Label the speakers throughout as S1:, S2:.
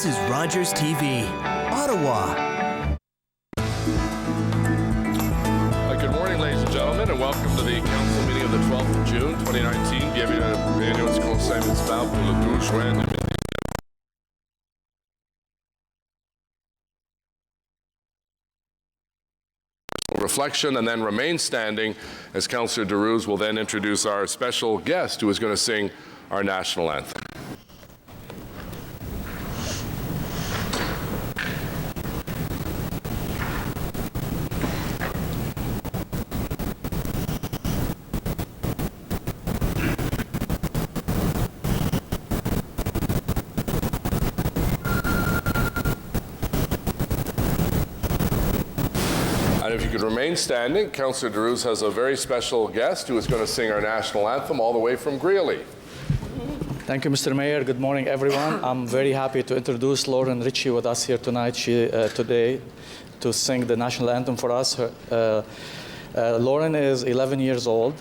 S1: This is Rogers TV, Ottawa.
S2: Good morning, ladies and gentlemen, and welcome to the council meeting of the 12th of June, 2019. Bienvenue à la réunion du conseil municipal pour le 12 juin 2019. Reflection and then remain standing as Councillor Derouz will then introduce our special guest who is going to sing our national anthem. And if you could remain standing, Councillor Derouz has a very special guest who is going to sing our national anthem all the way from Greeley.
S3: Thank you, Mr. Mayor. Good morning, everyone. I'm very happy to introduce Lauren Ritchie with us here tonight, today to sing the national anthem for us. Lauren is 11 years old.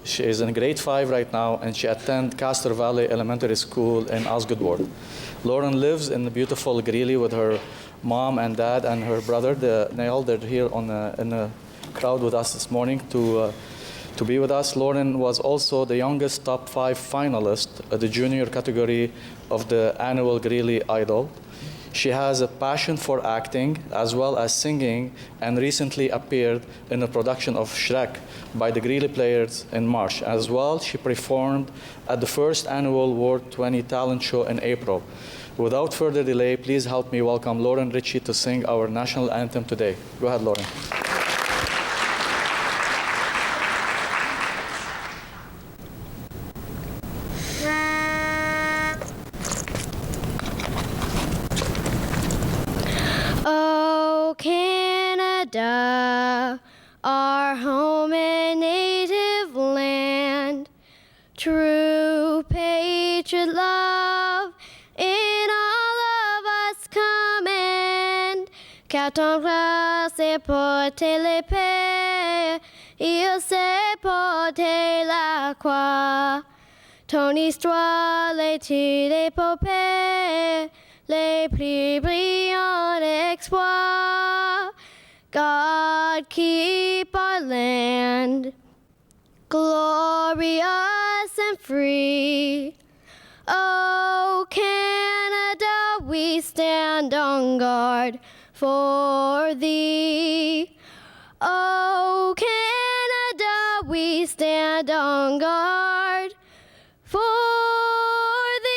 S3: She is in grade 5 right now, and she attends Castor Valley Elementary School in Osgood Ward. Lauren lives in the beautiful Greeley with her mom and dad and her brother, Neil. They're here in the crowd with us this morning to be with us. Lauren was also the youngest top 5 finalist at the junior category of the annual Greeley Idol. She has a passion for acting as well as singing, and recently appeared in a production of Shrek by the Greeley Players in March. As well, she performed at the first annual World 20 Talent Show in April. Without further delay, please help me welcome Lauren Ritchie to sing our national anthem today. Go ahead, Lauren.
S4: Oh, Canada, our home and native land, true patriot love in all of us command. Car ton bras s'est porté l'épée, il s'est porté la croix. Ton histoire l'est-il l'épopée, les plus brillants exploits. God keep our land glorious and free. Oh, Canada, we stand on guard for thee. Oh, Canada, we stand on guard for thee.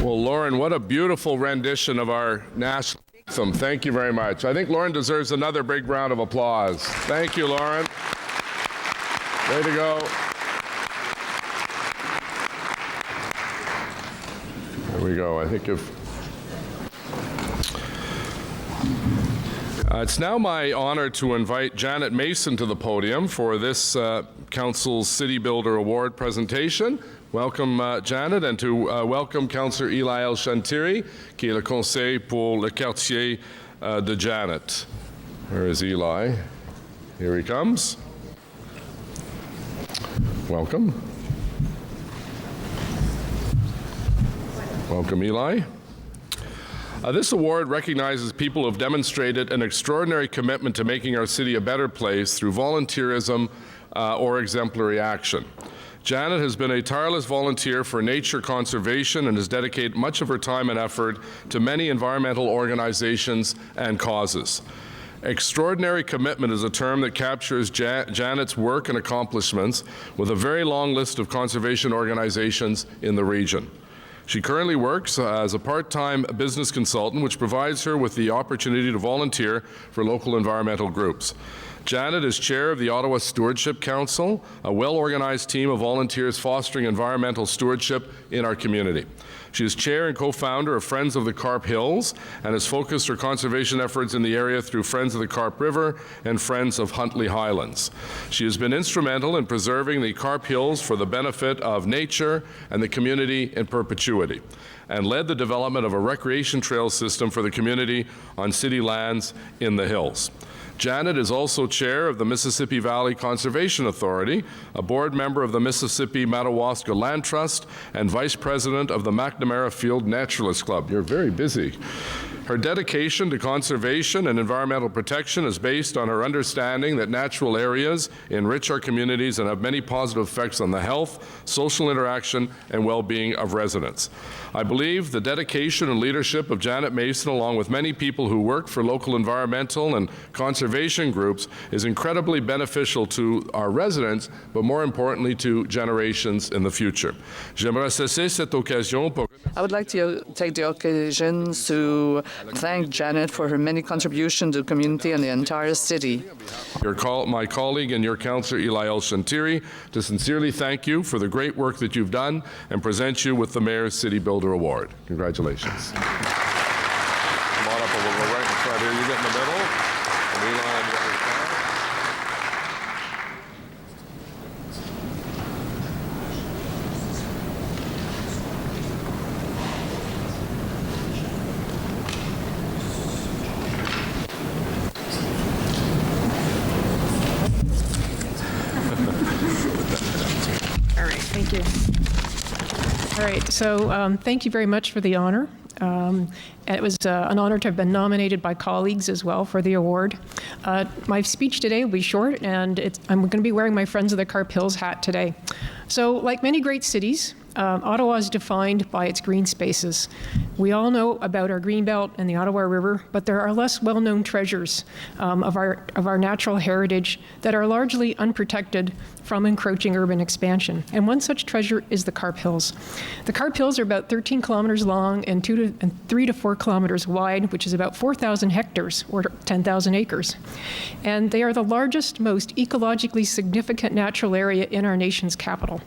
S2: Well, Lauren, what a beautiful rendition of our national anthem. Thank you very much. I think Lauren deserves another big round of applause. Thank you, Lauren. Way to go. There we go. I think it's now my honor to invite Janet Mason to the podium for this Council's City Builder Award presentation. Welcome, Janet, and to welcome Councillor Eli El-Shantiri, qui est le conseil pour le quartier de Janet. Where is Eli? Here he comes. Welcome. Welcome, Eli. This award recognizes people who have demonstrated an extraordinary commitment to making our city a better place through volunteerism or exemplary action. Janet has been a tireless volunteer for nature conservation and has dedicated much of her time and effort to many environmental organizations and causes. Extraordinary commitment is a term that captures Janet's work and accomplishments with a very long list of conservation organizations in the region. She currently works as a part-time business consultant, which provides her with the opportunity to volunteer for local environmental groups. Janet is chair of the Ottawa Stewardship Council, a well-organized team of volunteers fostering environmental stewardship in our community. She is chair and co-founder of Friends of the Carp Hills and has focused her conservation efforts in the area through Friends of the Carp River and Friends of Huntley Highlands. She has been instrumental in preserving the Carp Hills for the benefit of nature and the community in perpetuity, and led the development of a recreation trail system for the community on city lands in the hills. Janet is also chair of the Mississippi Valley Conservation Authority, a board member of the Mississippi Madawaska Land Trust, and vice president of the McNamara Field Naturalist Club. You're very busy. Her dedication to conservation and environmental protection is based on her understanding that natural areas enrich our communities and have many positive effects on the health, social interaction, and well-being of residents. I believe the dedication and leadership of Janet Mason, along with many people who work for local environmental and conservation groups, is incredibly beneficial to our residents, but more importantly to generations in the future. J'aimerais saisir cette occasion pour
S5: I would like to take the occasion to thank Janet for her many contributions to the community and the entire city.
S2: My colleague and your councillor, Eli El-Shantiri, to sincerely thank you for the great work that you've done and present you with the Mayor's City Builder Award. Congratulations. Come on up, and we'll go right in front here. You get in the middle, and Eli on the other side.
S6: Thank you. All right, so thank you very much for the honor. It was an honor to have been nominated by colleagues as well for the award. My speech today will be short, and I'm going to be wearing my Friends of the Carp Hills hat today. So, like many great cities, Ottawa is defined by its green spaces. We all know about our Greenbelt and the Ottawa River, but there are less well-known treasures of our natural heritage that are largely unprotected from encroaching urban expansion. And one such treasure is the Carp Hills. The Carp Hills are about 13 kilometers long and 3 to 4 kilometers wide, which is about 4,000 hectares or 10,000 acres. And they are the largest, most ecologically significant natural area in our nation's capital.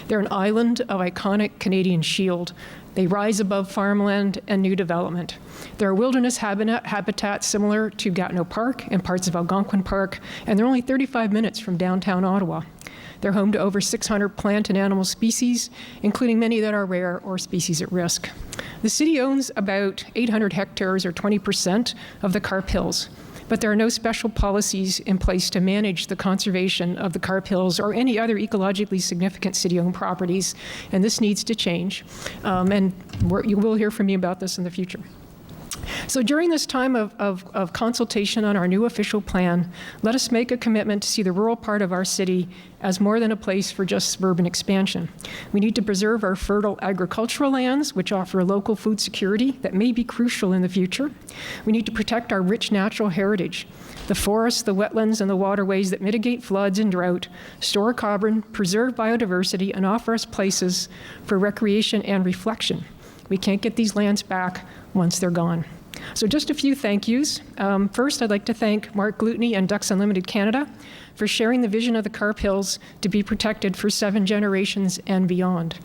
S6: They're an island of iconic Canadian shield. They rise above farmland and new development. They're a wilderness habitat similar to Gatineau Park and parts of Algonquin Park, and they're only 35 minutes from downtown Ottawa. They're home to over 600 plant and animal species, including many that are rare or species at risk. The city owns about 800 hectares or 20% of the Carp Hills, but there are no special policies in place to manage the conservation of the Carp Hills or any other ecologically significant city-owned properties, and this needs to change. And you will hear from me about this in the future. So during this time of consultation on our new official plan, let us make a commitment to see the rural part of our city as more than a place for just suburban expansion. We need to preserve our fertile agricultural lands, which offer local food security that may be crucial in the future. We need to protect our rich natural heritage, the forests, the wetlands, and the waterways that mitigate floods and drought, store carbon, preserve biodiversity, and offer us places for recreation and reflection. We can't get these lands back once they're gone. So just a few thank yous. First, I'd like to thank Mark Glutney and Ducks Unlimited Canada for sharing the vision of the Carp Hills to be protected for 7 generations and beyond.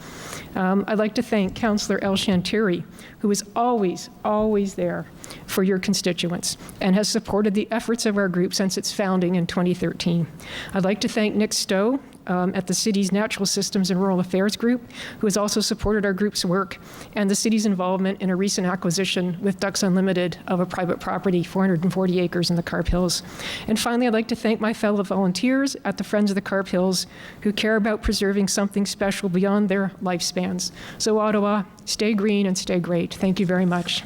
S6: I'd like to thank Councillor El-Shantiri, who is always, always there for your constituents and has supported the efforts of our group since its founding in 2013. I'd like to thank Nick Stowe at the city's Natural Systems and Rural Affairs Group, who has also supported our group's work and the city's involvement in a recent acquisition with Ducks Unlimited of a private property, 440 acres in the Carp Hills. And finally, I'd like to thank my fellow volunteers at the Friends of the Carp Hills who care about preserving something special beyond their lifespans. So Ottawa, stay green and stay great. Thank you very much.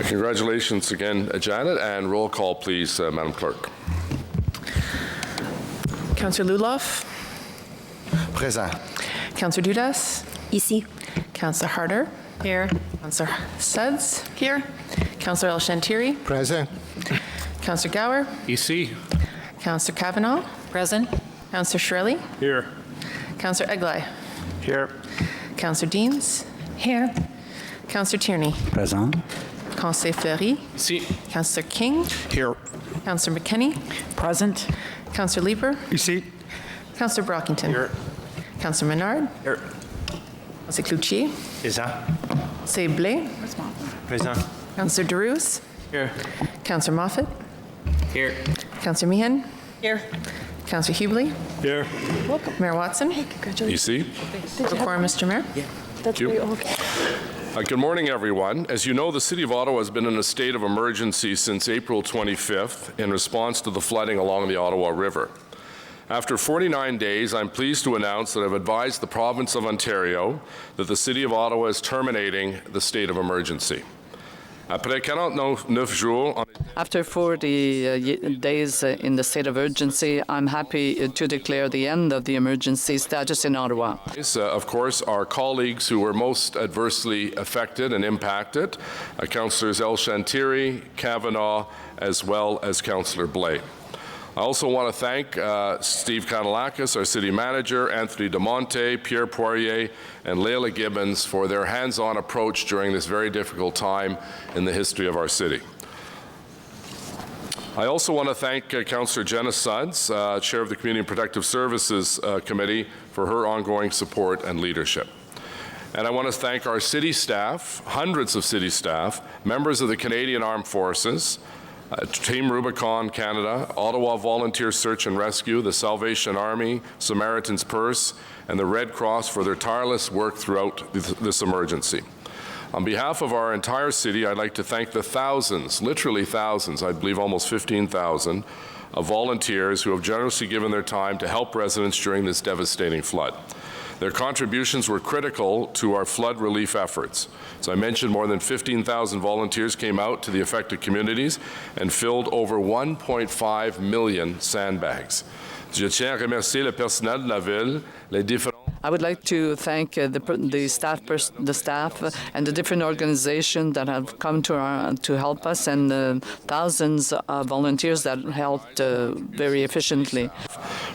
S2: Congratulations again, Janet, and roll call, please, Madam Clerk.
S7: Councillor Luloff.
S1: Présent.
S7: Councillor Dudas.
S8: Ici.
S7: Councillor Harder. Here. Councillor Suds. Here. Councillor El Shantiri.
S1: Present.
S7: Councillor Gower.
S1: EC.
S7: Councillor Kavanaugh. Present. Councillor Shirley.
S1: Here.
S7: Councillor Eglai.
S1: Here.
S7: Councillor Deans.
S6: Here.
S7: Councillor Tierney.
S1: Present.
S7: Councillor Fleury.
S1: Ici.
S7: Councillor King.
S1: Here.
S7: Councillor McKinney.
S6: Present.
S7: Councillor Leeper.
S1: Ici.
S7: Councillor Brockington.
S1: Here.
S7: Councillor Menard.
S1: Here.
S7: Councillor Cloutier.
S1: Présent.
S7: Say Blais.
S1: Présent.
S7: Councillor Derouse.
S1: Here.
S7: Councillor Moffat.
S1: Here.
S7: Councillor Meehan.
S6: Here.
S7: Councillor Hubley.
S1: Here.
S7: Mayor Watson.
S2: EC.
S7: Quorum, Mr. Mayor.
S2: Thank you. Good morning, everyone. As you know, the City of Ottawa has been in a state of emergency since April 25th in response to the flooding along the Ottawa River. After 49 days, I'm pleased to announce that I've advised the Province of Ontario that the City of Ottawa is terminating the state of emergency.
S5: After 40 days in the state of urgency, I'm happy to declare the end of the emergency status in Ottawa.
S2: Of course, our colleagues who were most adversely affected and impacted, Councillors El Shantiri, Kavanaugh, as well as Councillor Blais. I also want to thank Steve Kanalakis, our city manager, Anthony DeMonte, Pierre Poirier, and Leila Gibbons for their hands-on approach during this very difficult time in the history of our city. I also want to thank Councillor Jenna Suds, Chair of the Community and Protective Services Committee, for her ongoing support and leadership. And I want to thank our city staff, hundreds of city staff, members of the Canadian Armed Forces, Team Rubicon Canada, Ottawa Volunteer Search and Rescue, the Salvation Army, Samaritan's Purse, and the Red Cross for their tireless work throughout this emergency. On behalf of our entire city, I'd like to thank the thousands, literally thousands, I believe almost 15,000, of volunteers who have generously given their time to help residents during this devastating flood. Their contributions were critical to our flood relief efforts. As I mentioned, more than 15,000 volunteers came out to the affected communities and filled over 1.5 million sandbags. Je tiens à remercier le personnel de la ville, les différents.
S5: I would like to thank the staff and the different organizations that have come to help us, and thousands of volunteers that helped very efficiently.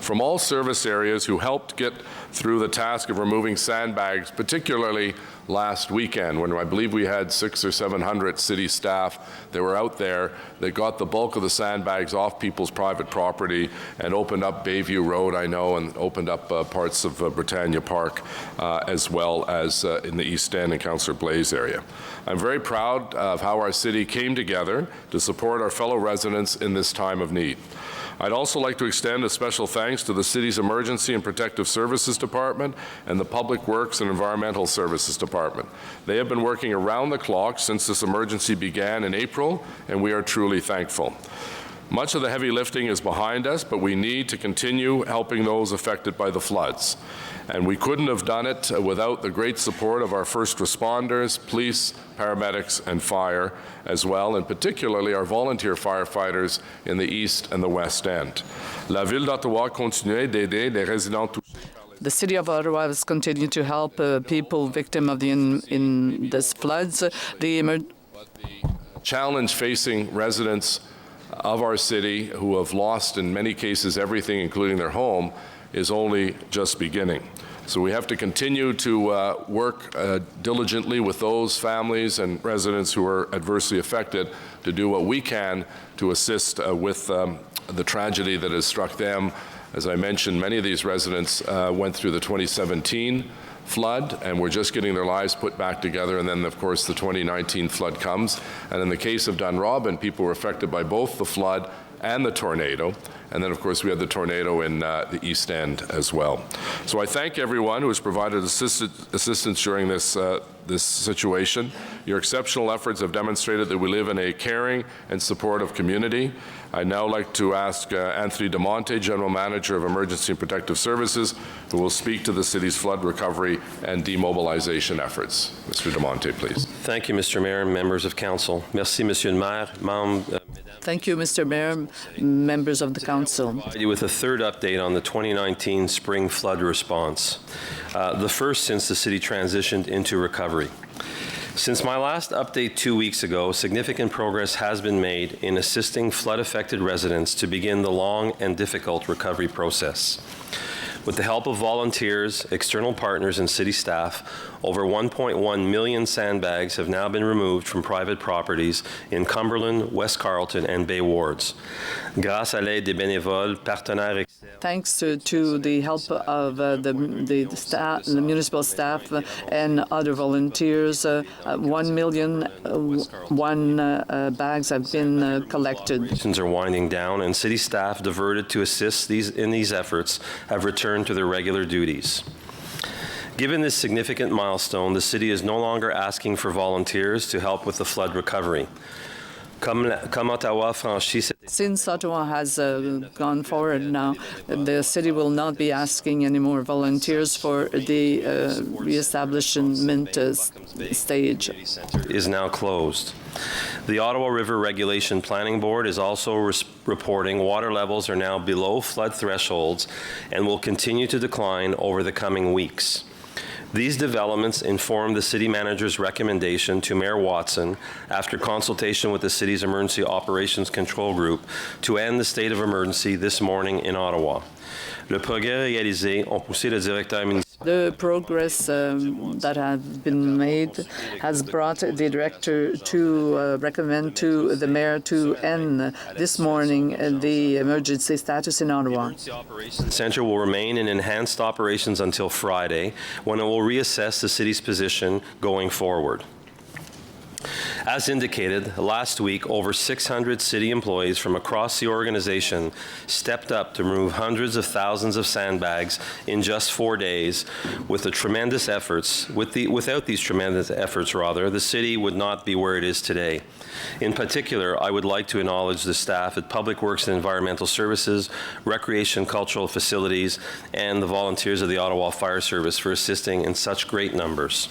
S2: From all service areas who helped get through the task of removing sandbags, particularly last weekend when I believe we had 600 or 700 city staff that were out there that got the bulk of the sandbags off people's private property and opened up Bayview Road, I know, and opened up parts of Britannia Park, as well as in the East End and Councillor Blais area. I'm very proud of how our city came together to support our fellow residents in this time of need. I'd also like to extend a special thanks to the city's Emergency and Protective Services Department and the Public Works and Environmental Services Department. They have been working around the clock since this emergency began in April, and we are truly thankful. Much of the heavy lifting is behind us, but we need to continue helping those affected by the floods. And we couldn't have done it without the great support of our first responders, police, paramedics, and fire as well, and particularly our volunteer firefighters in the East and the West End. La Ville d'Ottawa continue d'aider les résidents touchés.
S5: The City of Ottawa has continued to help people victims of in this floods. The
S2: challenge facing residents of our city who have lost in many cases everything, including their home, is only just beginning. So we have to continue to work diligently with those families and residents who are adversely affected to do what we can to assist with the tragedy that has struck them. As I mentioned, many of these residents went through the 2017 flood, and we're just getting their lives put back together, and then, of course, the 2019 flood comes. And in the case of Dunrobin, people were affected by both the flood and the tornado. And then, of course, we had the tornado in the East End as well. So I thank everyone who has provided assistance during this situation. Your exceptional efforts have demonstrated that we live in a caring and supportive community. I'd now like to ask Anthony DeMonte, General Manager of Emergency and Protective Services, who will speak to the city's flood recovery and demobilization efforts. Mr. DeMonte, please.
S8: Thank you, Mr. Mayor and members of Council. Merci, Monsieur le Maire.
S5: Thank you, Mr. Mayor, members of the Council.
S8: With a third update on the 2019 spring flood response, the first since the city transitioned into recovery. Since my last update 2 weeks ago, significant progress has been made in assisting flood-affected residents to begin the long and difficult recovery process. With the help of volunteers, external partners, and city staff, over 1.1 million sandbags have now been removed from private properties in Cumberland, West Carleton, and Bay wards. Grâce à l'aide des bénévoles, partenaires.
S5: Thanks to the help of the municipal staff and other volunteers, 1 million bags have been collected.
S8: Operations are winding down, and city staff diverted to assist in these efforts have returned to their regular duties. Given this significant milestone, the city is no longer asking for volunteers to help with the flood recovery.
S5: Since Ottawa has gone forward now, the city will not be asking any more volunteers for the reestablishment stage.
S8: Is now closed. The Ottawa River Regulation Planning Board is also reporting water levels are now below flood thresholds and will continue to decline over the coming weeks. These developments inform the city manager's recommendation to Mayor Watson, after consultation with the city's Emergency Operations Control Group, to end the state of emergency this morning in Ottawa. Le progrès réalisé ont poussé le directeur municipal.
S5: The progress that has been made has brought the director to recommend to the mayor to end this morning the emergency status in Ottawa.
S8: The Centre will remain in enhanced operations until Friday, when it will reassess the city's position going forward. As indicated, last week, over 600 city employees from across the organization stepped up to remove hundreds of thousands of sandbags in just 4 days. Without these tremendous efforts, the city would not be where it is today. In particular, I would like to acknowledge the staff at Public Works and Environmental Services, Recreation Cultural Facilities, and the volunteers of the Ottawa Fire Service for assisting in such great numbers.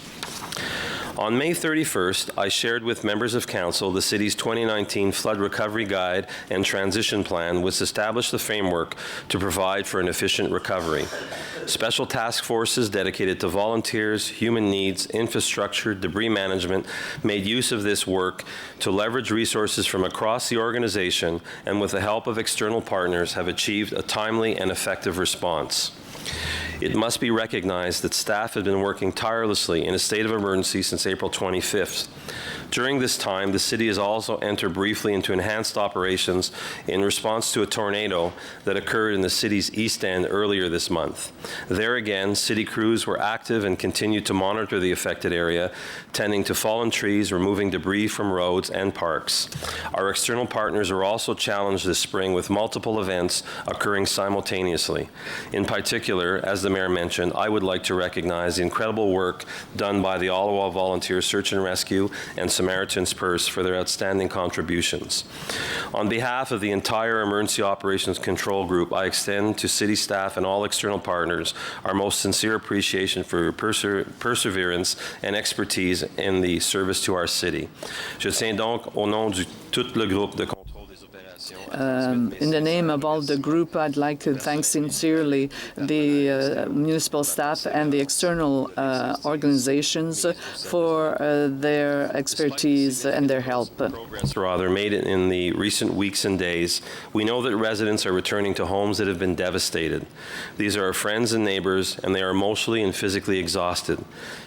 S8: On May 31st, I shared with members of council the city's 2019 Flood Recovery Guide and Transition Plan, which established the framework to provide for an efficient recovery. Special task forces dedicated to volunteers, human needs, infrastructure, debris management made use of this work to leverage resources from across the organization, and with the help of external partners have achieved a timely and effective response. It must be recognized that staff have been working tirelessly in a state of emergency since April 25th. During this time, the city has also entered briefly into enhanced operations in response to a tornado that occurred in the city's east end earlier this month. There again, city crews were active and continued to monitor the affected area, tending to fallen trees, removing debris from roads and parks. Our external partners are also challenged this spring with multiple events occurring simultaneously. In particular, as the Mayor mentioned, I would like to recognize the incredible work done by the Ottawa Volunteer Search and Rescue and Samaritan's Purse for their outstanding contributions. On behalf of the entire Emergency Operations Control Group, I extend to city staff and all external partners our most sincere appreciation for your perseverance and expertise in the service to our city. Je tiens donc au nom de tout le groupe de contrôle des opérations.
S5: In the name of all the group, I'd like to thank sincerely the municipal staff and the external organizations for their expertise and their help.
S8: Progress rather made it in the recent weeks and days. We know that residents are returning to homes that have been devastated. These are our friends and neighbors, and they are emotionally and physically exhausted.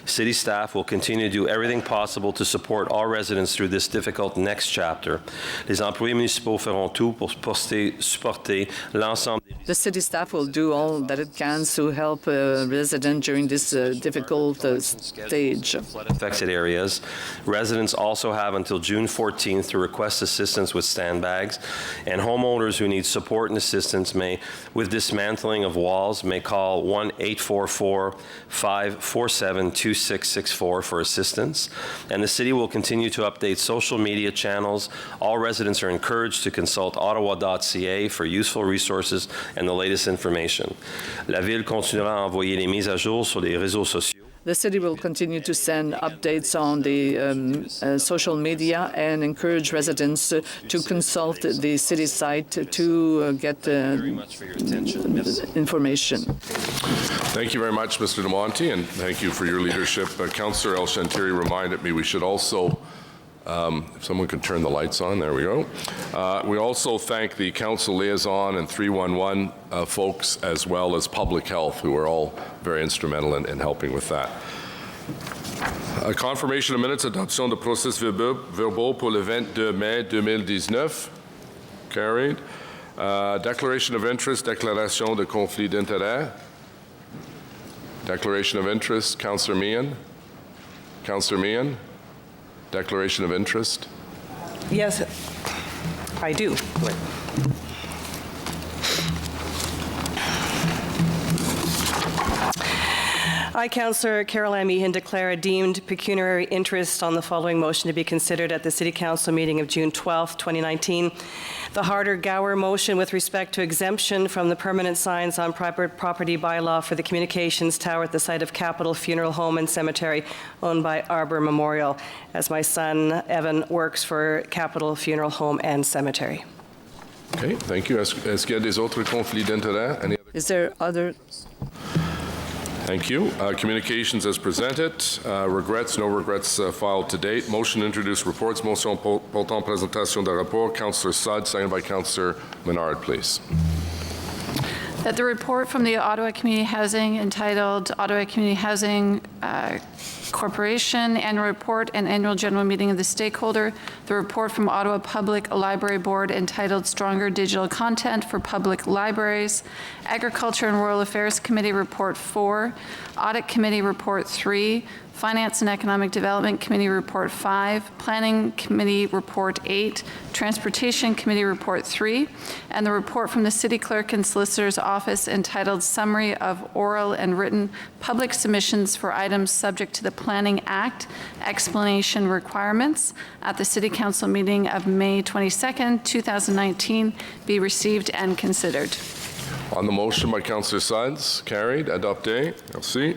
S8: City staff will continue to do everything possible to support all residents through this difficult next chapter. Les employés municipaux feront tout pour supporter l'ensemble.
S5: The city staff will do all that it can to help residents during this difficult stage.
S8: Flood-affected areas. Residents also have until June 14th to request assistance with sandbags, and homeowners who need support and assistance with dismantling of walls may call 1-844-547-2664 for assistance. And the city will continue to update social media channels. All residents are encouraged to consult ottawa.ca for useful resources and the latest information. La Ville continuera à envoyer les mises à jour sur les réseaux sociaux.
S5: The city will continue to send updates on the social media and encourage residents to consult the city site to get information.
S2: Thank you very much, Mr. De Monte, and thank you for your leadership. Councillor El Shantiri reminded me we should also, if someone could turn the lights on, there we go. We also thank the council liaison and 311 folks, as well as public health, who are all very instrumental in helping with that. Confirmation of minutes, adoption de procès verbaux pour le 22 mai 2019. Carried. Declaration of interest, déclaration de conflit d'intérêt. Declaration of interest, Councillor Meehan. Councillor Meehan, declaration of interest.
S9: Yes, I do. I, Councillor Caroline Meehan, declare a deemed pecuniary interest on the following motion to be considered at the City Council meeting of June 12, 2019. The Harder-Gower motion with respect to exemption from the permanent signs on private property bylaw for the communications tower at the site of Capital Funeral Home and Cemetery owned by Arbor Memorial, as my son Evan works for Capital Funeral Home and Cemetery.
S2: Okay, thank you. Est-ce qu'il y a des autres conflits d'intérêt?
S5: Is there other?
S2: Thank you. Communications as presented. Regrets, no regrets filed to date. Motion to introduce reports. Motion portant présentation de rapport. Councillor Sud, seconded by Councillor Menard, please.
S10: That the report from the Ottawa Community Housing entitled Ottawa Community Housing Corporation Annual Report and Annual General Meeting of the Stakeholder, the report from Ottawa Public Library Board entitled Stronger Digital Content for Public Libraries, Agriculture and Rural Affairs Committee Report 4, Audit Committee Report 3, Finance and Economic Development Committee Report 5, Planning Committee Report 8, Transportation Committee Report 3, and the report from the City Clerk and Solicitor's Office entitled Summary of Oral and Written Public Submissions for Items Subject to the Planning Act, Explanation Requirements, at the City Council meeting of May 22nd, 2019, be received and considered.
S2: On the motion by Councillor Sud, carried, adopté. Merci.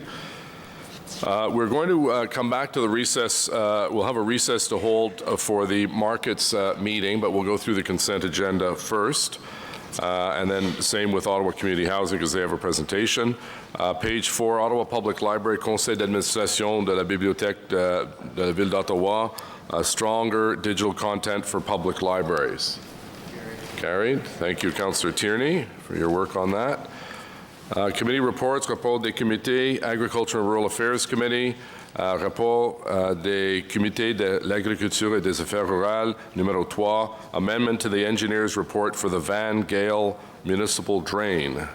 S2: We're going to come back to the recess. We'll have a recess to hold for the markets meeting, but we'll go through the consent agenda first. And then same with Ottawa Community Housing because they have a presentation. Page 4, Ottawa Public Library, Conseil d'administration de la Bibliothèque de la Ville d'Ottawa, stronger digital content for public libraries. Carried. Thank you, Councillor Tierney, for your work on that. Committee reports, rapport des comités, Agriculture and Rural Affairs Committee, rapport des comités de l'agriculture et des affaires rurales, numéro 3, amendment to the engineer's report for the Van Gale Municipal Drain.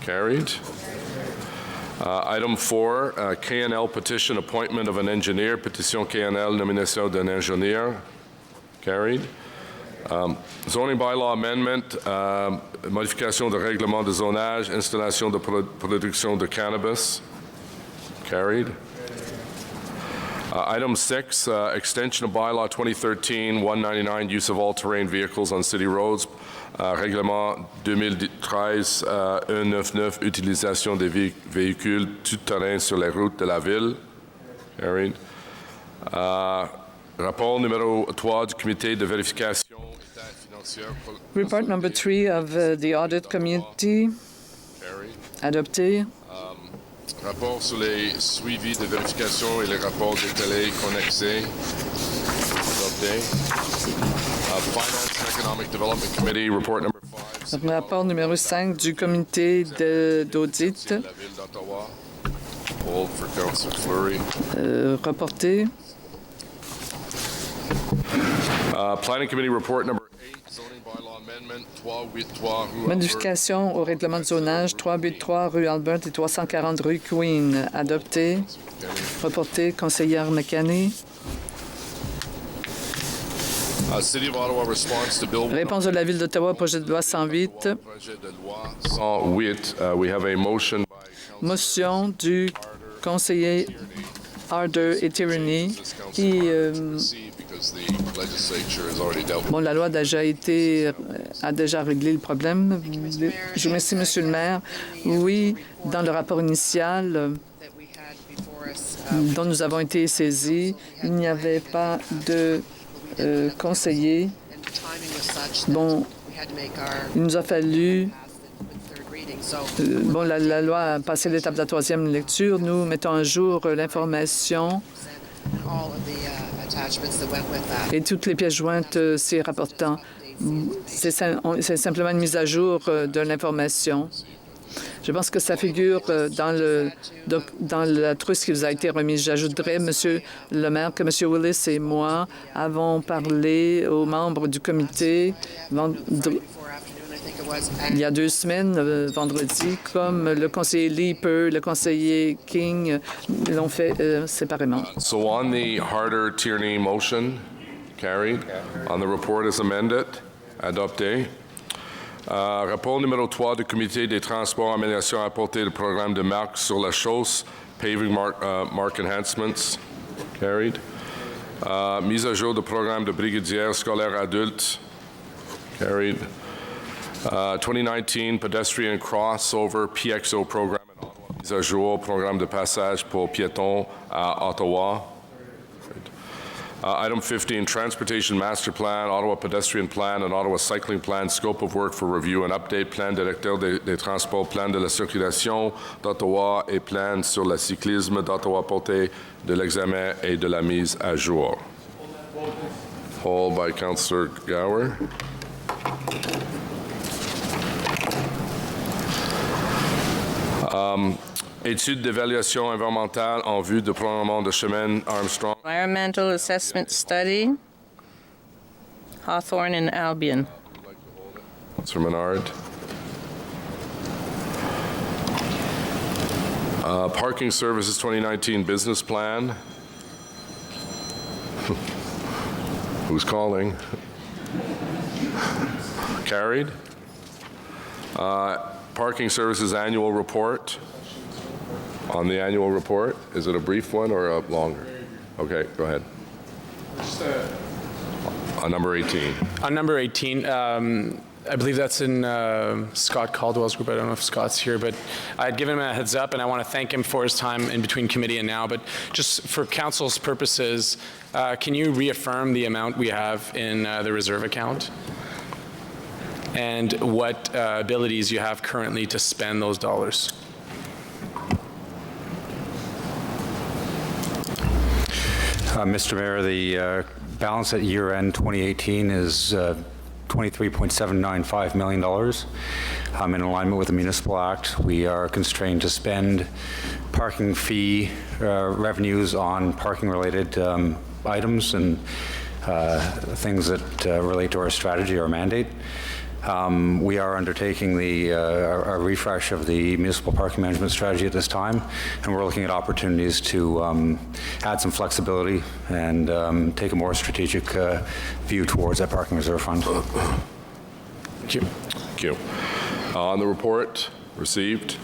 S2: Carried. Item 4, KNL petition, appointment of an engineer, petition KNL, nomination d'un ingénieur. Carried. Zoning bylaw amendment, modification de règlement de zonage, installation de production de cannabis. Carried. Item 6, extension of bylaw 2013-199, use of all-terrain vehicles on city roads. Règlement 2013-199, utilisation des véhicules tout-terrain sur les routes de la ville. Carried. Rapport numéro 3 du comité de vérification.
S5: Report number 3 of the Audit Committee. Adopté.
S2: Rapport sur les suivis de vérification et les rapports détaillés connexés. Adopté. Finance and Economic Development Committee, report number 5.
S5: Rapport numéro 5 du comité d'audit.
S2: La ville d'Ottawa. Hold for Councillor Fleury.
S5: Reporté.
S2: Planning Committee report number 8, zoning bylaw amendment 383 rue
S5: Modification au règlement de zonage 383 rue Albert et 340 rue Queen. Adopté. Reporté. Conseillère Mécanique.
S2: City of Ottawa response to bill.
S5: Réponse de la Ville d'Ottawa, projet de loi 108.
S2: Projet de loi 108. We have a motion by
S5: Motion du conseiller Harder et Tierney qui bon, la loi a déjà réglé le problème. Je vous remercie, Monsieur le maire. Oui, dans le rapport initial, dont nous avons été saisis, il n'y avait pas de conseiller. Bon, il nous a fallu... Bon, la loi a passé l'étape de la troisième lecture. Nous mettons à jour l'information et toutes les pièces jointes s'y rapportant. C'est simplement une mise à jour de l'information. Je pense que ça figure dans la trousse qui vous a été remise. J'ajouterais, Monsieur le maire, que M. Willis et moi avons parlé aux membres du comité il y a 2 semaines, vendredi, comme le conseiller Leeper, le conseiller King l'ont fait séparément.
S2: So on the Harder-Tierney motion, carried. On the report as amended, adopté. Rapport numéro 3 du comité des transports, amélioration apportée du programme de marque sur la chausse, paving mark enhancements, carried. Mise à jour du programme de brigadière scolaire adulte, carried. 2019 pedestrian crossover PXO programme en Ottawa. Mise à jour programme de passage pour piétons à Ottawa. Item 15, Transportation Master Plan, Ottawa Pedestrian Plan, and Ottawa Cycling Plan, Scope of Work for Review and Update, Plan directeur des transports, Plan de la circulation d'Ottawa et Plan sur le cyclisme d'Ottawa porté de l'examen et de la mise à jour. All by Councillor Gower. Étude d'évaluation environnementale en vue de prolongement de chemin Armstrong.
S11: Environmental Assessment Study, Hawthorne and Albion.
S2: Councillor Menard. Parking Services 2019 Business Plan. Who's calling? Carried. Parking Services Annual Report. On the annual report, is it a brief one or a longer? Okay, go ahead. On number 18.
S12: On number 18, I believe that's in Scott Caldwell's group. I don't know if Scott's here, but I had given him a heads up, and I want to thank him for his time in between committee and now. But just for council's purposes, can you reaffirm the amount we have in the reserve account? And what abilities you have currently to spend those dollars?
S13: Mr. Mayor, the balance at year-end 2018 is $23.795 million. In alignment with the Municipal Act, we are constrained to spend parking fee revenues on parking-related items and things that relate to our strategy or mandate. We are undertaking a refresh of the municipal parking management strategy at this time, and we're looking at opportunities to add some flexibility and take a more strategic view towards that parking reserve fund.
S2: Thank you. Thank you. On the report received.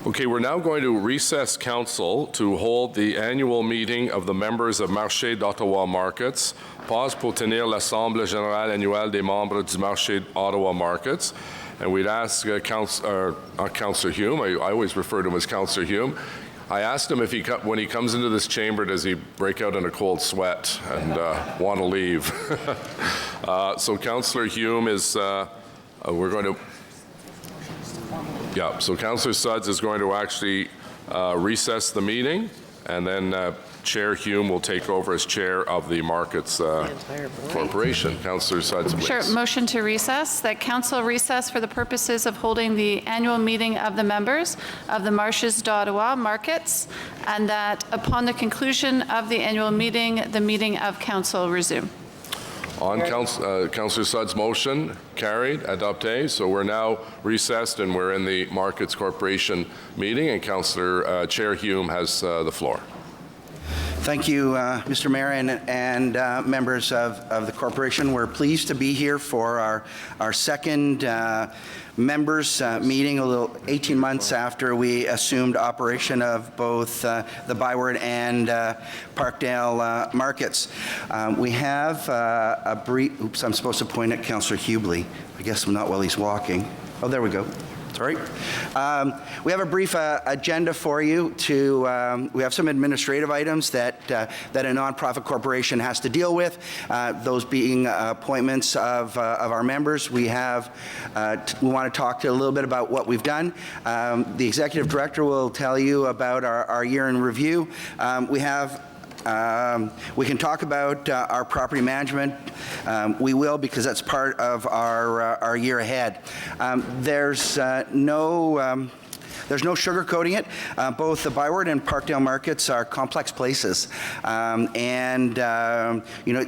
S2: Okay, we're now going to recess council to hold the annual meeting of the members of Marché d'Ottawa Markets. Pause pour tenir l'Assemblée générale annuelle des membres du Marché d'Ottawa Markets. And we'd ask Councillor Hume, I always refer to him as Councillor Hume. I asked him if when he comes into this chamber, does he break out in a cold sweat and want to leave? So Councillor Hume is, we're going to, yeah, so Councillor Sudds is going to actually recess the meeting, and then Chair Hume will take over as chair of the Markets Corporation. Councillor Sudds, please.
S10: Sure. Motion to recess, that council recess for the purposes of holding the annual meeting of the members of the Marches d'Ottawa Markets, and that upon the conclusion of the annual meeting, the meeting of council resume.
S2: On Councillor Sudds' motion, carried, adopté. So we're now recessed and we're in the Markets Corporation meeting, and Councillor Chair Hume has the floor.
S14: Thank you, Mr. Mayor and members of the corporation. We're pleased to be here for our second members meeting, a little 18 months after we assumed operation of both the Byward and Parkdale markets. We have a brief, oops, I'm supposed to point at Councillor Hubley. I guess not while he's walking. Oh, there we go. Sorry. We have a brief agenda for you. We have some administrative items that a nonprofit corporation has to deal with, those being appointments of our members. We want to talk a little bit about what we've done. The executive director will tell you about our year in review. We can talk about our property management. We will, because that's part of our year ahead. There's no sugarcoating it. Both the Byward and Parkdale markets are complex places,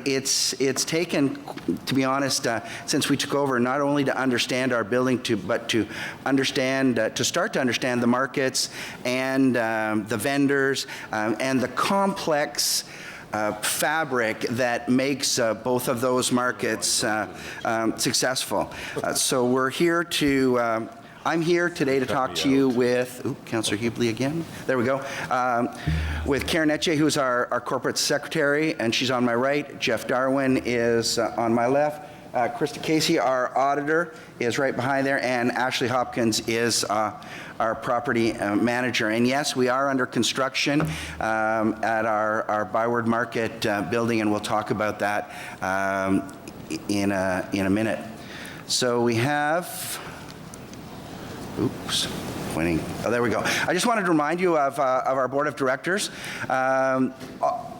S14: it's taken, to be honest, since we took over, not only to understand our building, but to start to understand the markets and the vendors and the complex fabric that makes both of those markets successful. So we're here to. I'm here today to talk to you with, Councillor Hubley again. There we go. With Karen Etche, who's our corporate secretary, and she's on my right. Jeff Darwin is on my left. Krista Casey, our auditor, is right behind there, and Ashley Hopkins is our property manager. And yes, we are under construction at our Byward Market building, and we'll talk about that in a minute. So we have. Oops, pointing. Oh, there we go. I just wanted to remind you of our board of directors.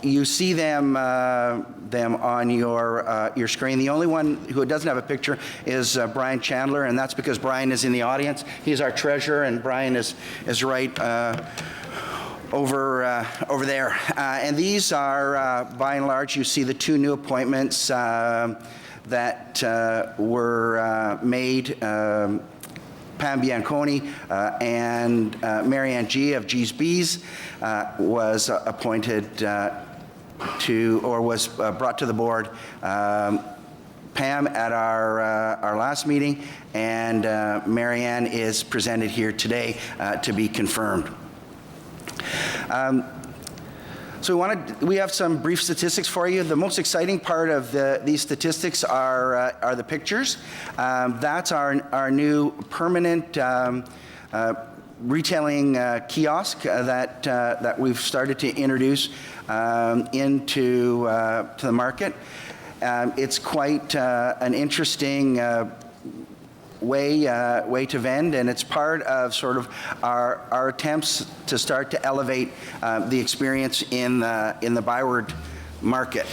S14: You see them on your screen. The only one who doesn't have a picture is Brian Chandler, and that's because Brian is in the audience. He's our treasurer, and Brian is right over there. And these are, by and large, you see the two new appointments that were made. Pam Bianconi and Marianne G. of G's Bees was appointed was brought to the board. Pam at our last meeting, and Marianne is presented here today to be confirmed. So we have some brief statistics for you. The most exciting part of these statistics are the pictures. That's our new permanent retailing kiosk that we've started to introduce into the market. It's quite an interesting way to vend, and it's part of sort of our attempts to start to elevate the experience in the Byward market.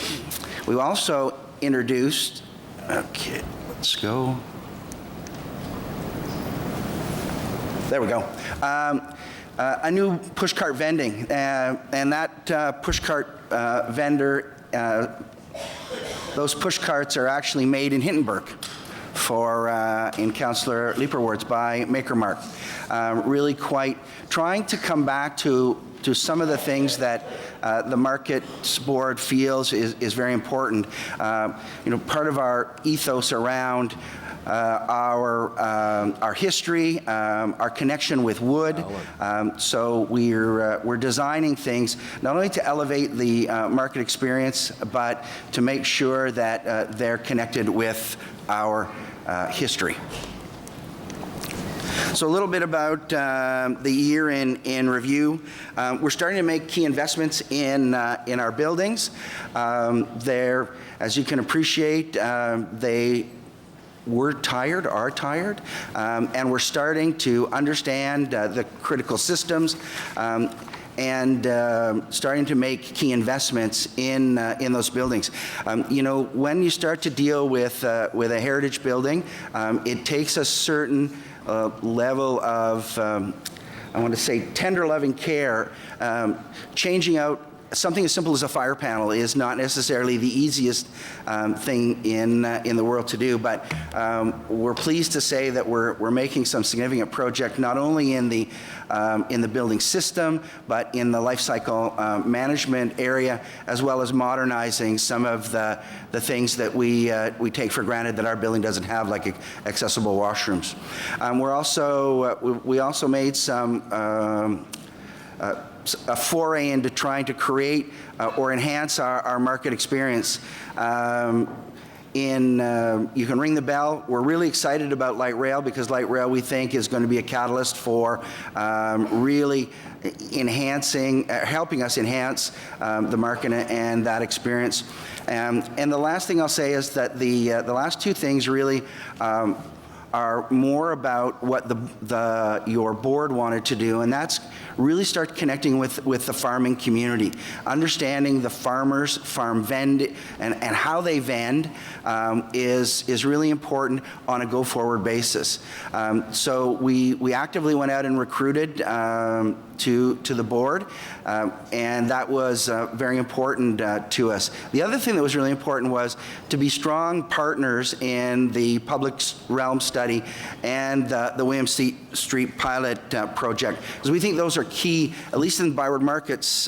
S14: We also introduced, okay, let's go. There we go. A new pushcart vending, and that pushcart vendor, those pushcarts are actually made in Hintonburg in Councillor Leeperward's by Maker Mark. Really quite trying to come back to some of the things that the Markets Board feels is very important. Part of our ethos around our history, our connection with wood. So we're designing things not only to elevate the market experience, but to make sure that they're connected with our history. So a little bit about the year in review. We're starting to make key investments in our buildings. As you can appreciate, they are tired, and we're starting to understand the critical systems and starting to make key investments in those buildings. When you start to deal with a heritage building, it takes a certain level of, I want to say, tender loving care. Changing out something as simple as a fire panel is not necessarily the easiest thing in the world to do, but we're pleased to say that we're making some significant project not only in the building system, but in the life cycle management area, as well as modernizing some of the things that we take for granted that our building doesn't have, like accessible washrooms. We also made some a foray into trying to create or enhance our market experience. you can ring the bell. We're really excited about light rail because light rail, we think, is going to be a catalyst for really helping us enhance the market and that experience. And the last thing I'll say is that the last two things really are more about what your board wanted to do, and that's really start connecting with the farming community, understanding the farmers, farm vend, and how they vend is really important on a go-forward basis. So we actively went out and recruited to the board, and that was very important to us. The other thing that was really important was to be strong partners in the public realm study and the William Street pilot project, because we think those are key, at least in Byward Market's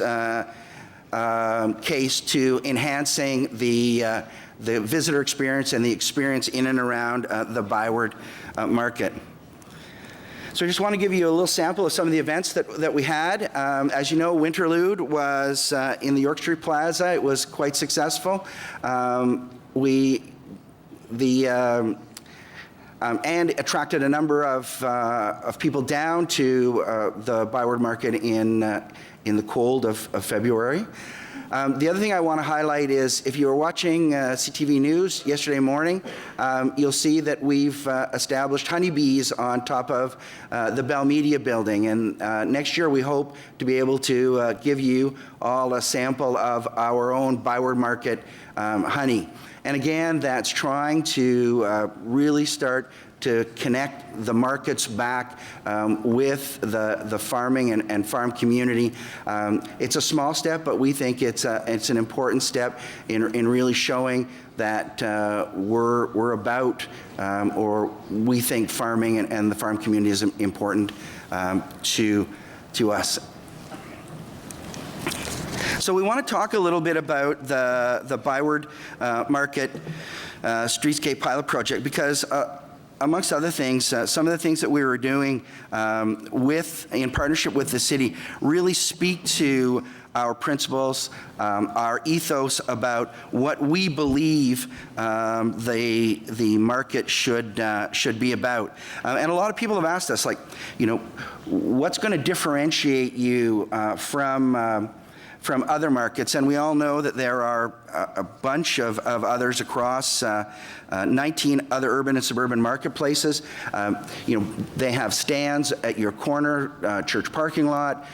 S14: case, to enhancing the visitor experience and the experience in and around the Byward Market. So I just want to give you a little sample of some of the events that we had. As you know, Winterlude was in the York Street Plaza. It was quite successful. And attracted a number of people down to the Byward Market in the cold of February. The other thing I want to highlight is if you were watching CTV News yesterday morning, you'll see that we've established honeybees on top of the Bell Media building. And next year we hope to be able to give you all a sample of our own Byward Market honey. And again, that's trying to really start to connect the markets back with the farming and farm community. It's a small step, but we think it's an important step in really showing that we're about, or we think farming and the farm community is important to us. So we want to talk a little bit about the Byward Market Streetscape Pilot Project because amongst other things, some of the things that we were doing in partnership with the city really speak to our principles, our ethos about what we believe the market should be about. And a lot of people have asked us, like, what's going to differentiate you from other markets, and we all know that there are a bunch of others across 19 other urban and suburban marketplaces. They have stands at your corner church parking lot,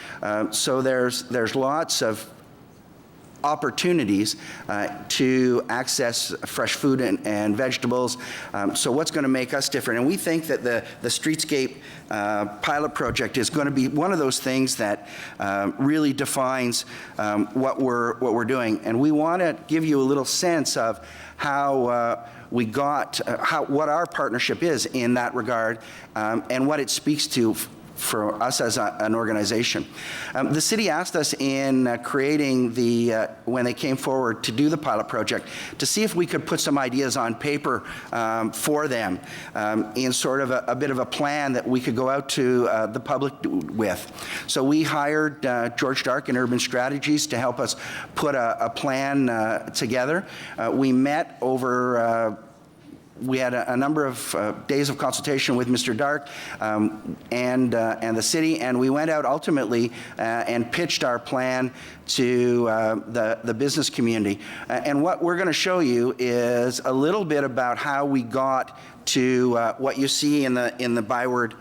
S14: so there's lots of opportunities to access fresh food and vegetables. So what's going to make us different? And we think that the Streetscape pilot project is going to be one of those things that really defines what we're doing. And we want to give you a little sense of how we got, what our partnership is in that regard, and what it speaks to for us as an organization. The city asked us in creating when they came forward to do the pilot project, to see if we could put some ideas on paper for them in sort of a bit of a plan that we could go out to the public with. So we hired George Dark in Urban Strategies to help us put a plan together. We met over we had a number of days of consultation with Mr. Dark and the city, and we went out ultimately and pitched our plan to the business community. And what we're going to show you is a little bit about how we got to what you see in the Byward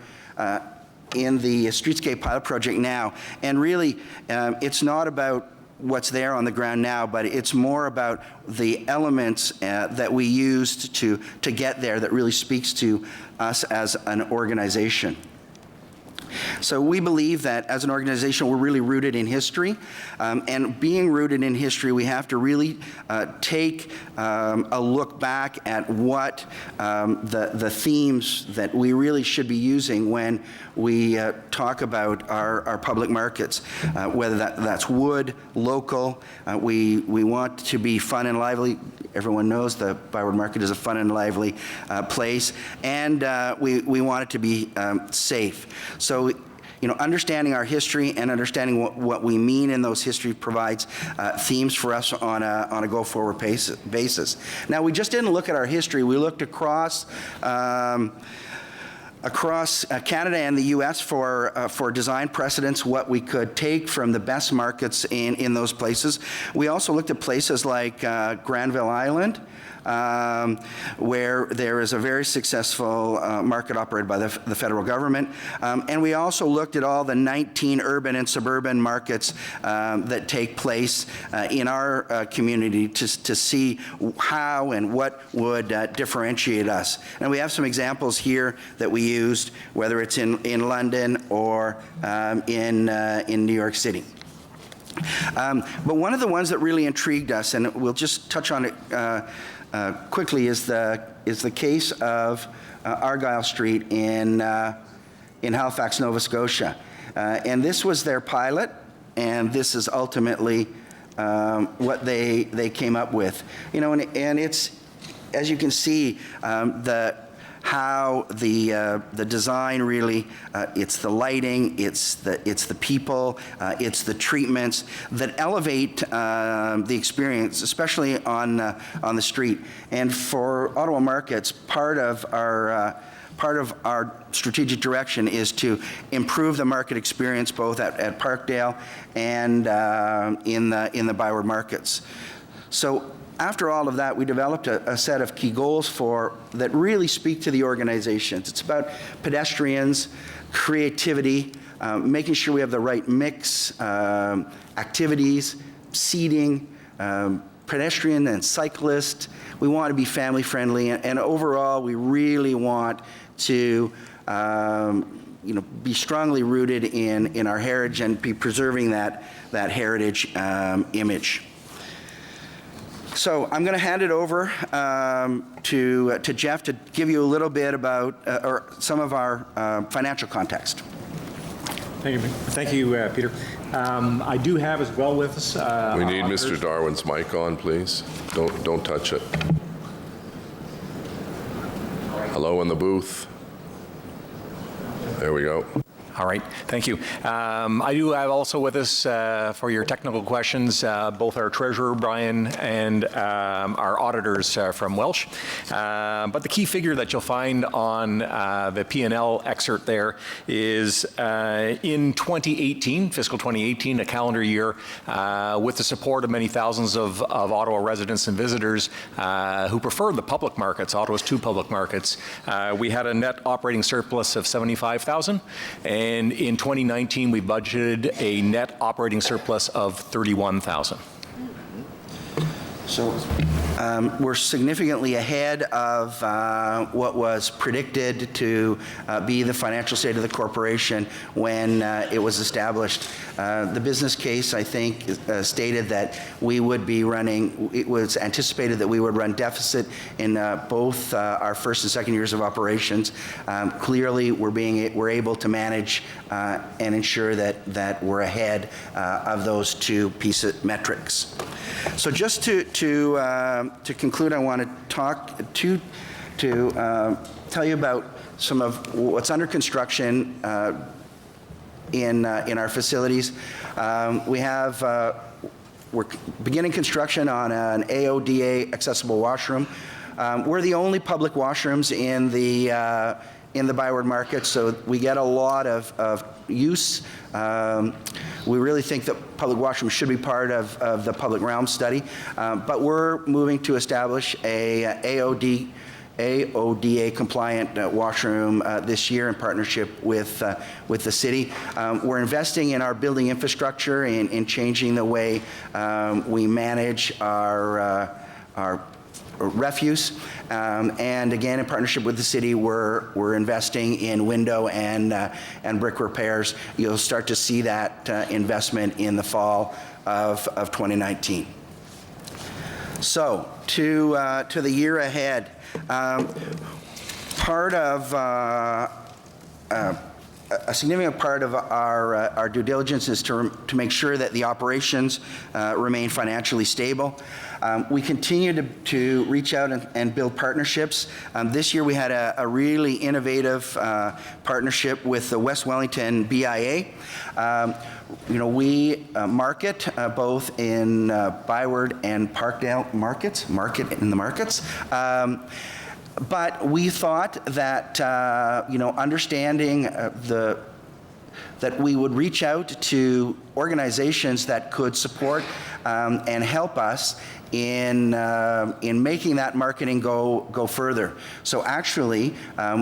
S14: in the Streetscape pilot project now. And really, it's not about what's there on the ground now, but it's more about the elements that we used to get there that really speaks to us as an organization. So we believe that as an organization, we're really rooted in history. And being rooted in history, we have to really take a look back at what the themes that we really should be using when we talk about our public markets, whether that's wood, local. We want to be fun and lively. Everyone knows the Byward Market is a fun and lively place. And we want it to be safe. So understanding our history and understanding what we mean in those history provides themes for us on a go-forward basis. Now, we just didn't look at our history. We looked across Canada and the U.S. for design precedents, what we could take from the best markets in those places. We also looked at places like Granville Island, where there is a very successful market operated by the federal government. And we also looked at all the 19 urban and suburban markets that take place in our community to see how and what would differentiate us. And we have some examples here that we used, whether it's in London or in New York City. But one of the ones that really intrigued us, and we'll just touch on it quickly, is the case of Argyle Street in Halifax, Nova Scotia. And this was their pilot, and this is ultimately what they came up with. And it's, as you can see, how the design really, it's the lighting, it's the people, it's the treatments that elevate the experience, especially on the street. And for Ottawa markets, part of our strategic direction is to improve the market experience both at Parkdale and in the Byward markets. So after all of that, we developed a set of key goals that really speak to the organizations. It's about pedestrians, creativity, making sure we have the right mix, activities, seating, pedestrian and cyclist. We want to be family friendly, and overall, we really want to be strongly rooted in our heritage and be preserving that heritage image. So I'm going to hand it over to Jeff to give you a little bit about or some of our financial context.
S15: Thank you, Peter. I do have as well with us.
S2: We need Mr. Darwin's mic on, please. Don't touch it. Hello in the booth. There we go.
S15: All right, thank you. I do have also with us for your technical questions both our treasurer, Brian, and our auditors from Welsh. But the key figure that you'll find on the P&L excerpt there is in 2018, fiscal 2018, a calendar year, with the support of many thousands of Ottawa residents and visitors who prefer the public markets, Ottawa's two public markets, we had a net operating surplus of $75,000. And in 2019, we budgeted a net operating surplus of $31,000.
S14: So we're significantly ahead of what was predicted to be the financial state of the corporation when it was established. The business case, I think, stated that we would be running, it was anticipated that we would run deficit in both our first and second years of operations. Clearly, we're able to manage and ensure that we're ahead of those two piece of metrics. So just to conclude, I want to tell you about some of what's under construction in our facilities. We're beginning construction on an AODA accessible washroom. We're the only public washrooms in the Byward market, so we get a lot of use. We really think that public washrooms should be part of the public realm study, but we're moving to establish a AODA compliant washroom this year in partnership with the city. We're investing in our building infrastructure in changing the way we manage our refuse, and again, in partnership with the city, we're investing in window and brick repairs. You'll start to see that investment in the fall of 2019. So to the year ahead, part of a significant part of our due diligence is to make sure that the operations remain financially stable. We continue to reach out and build partnerships. This year we had a really innovative partnership with the West Wellington BIA. We market both in Byward and Parkdale market in the markets. But we thought that, understanding that we would reach out to organizations that could support and help us in making that marketing go further. So actually,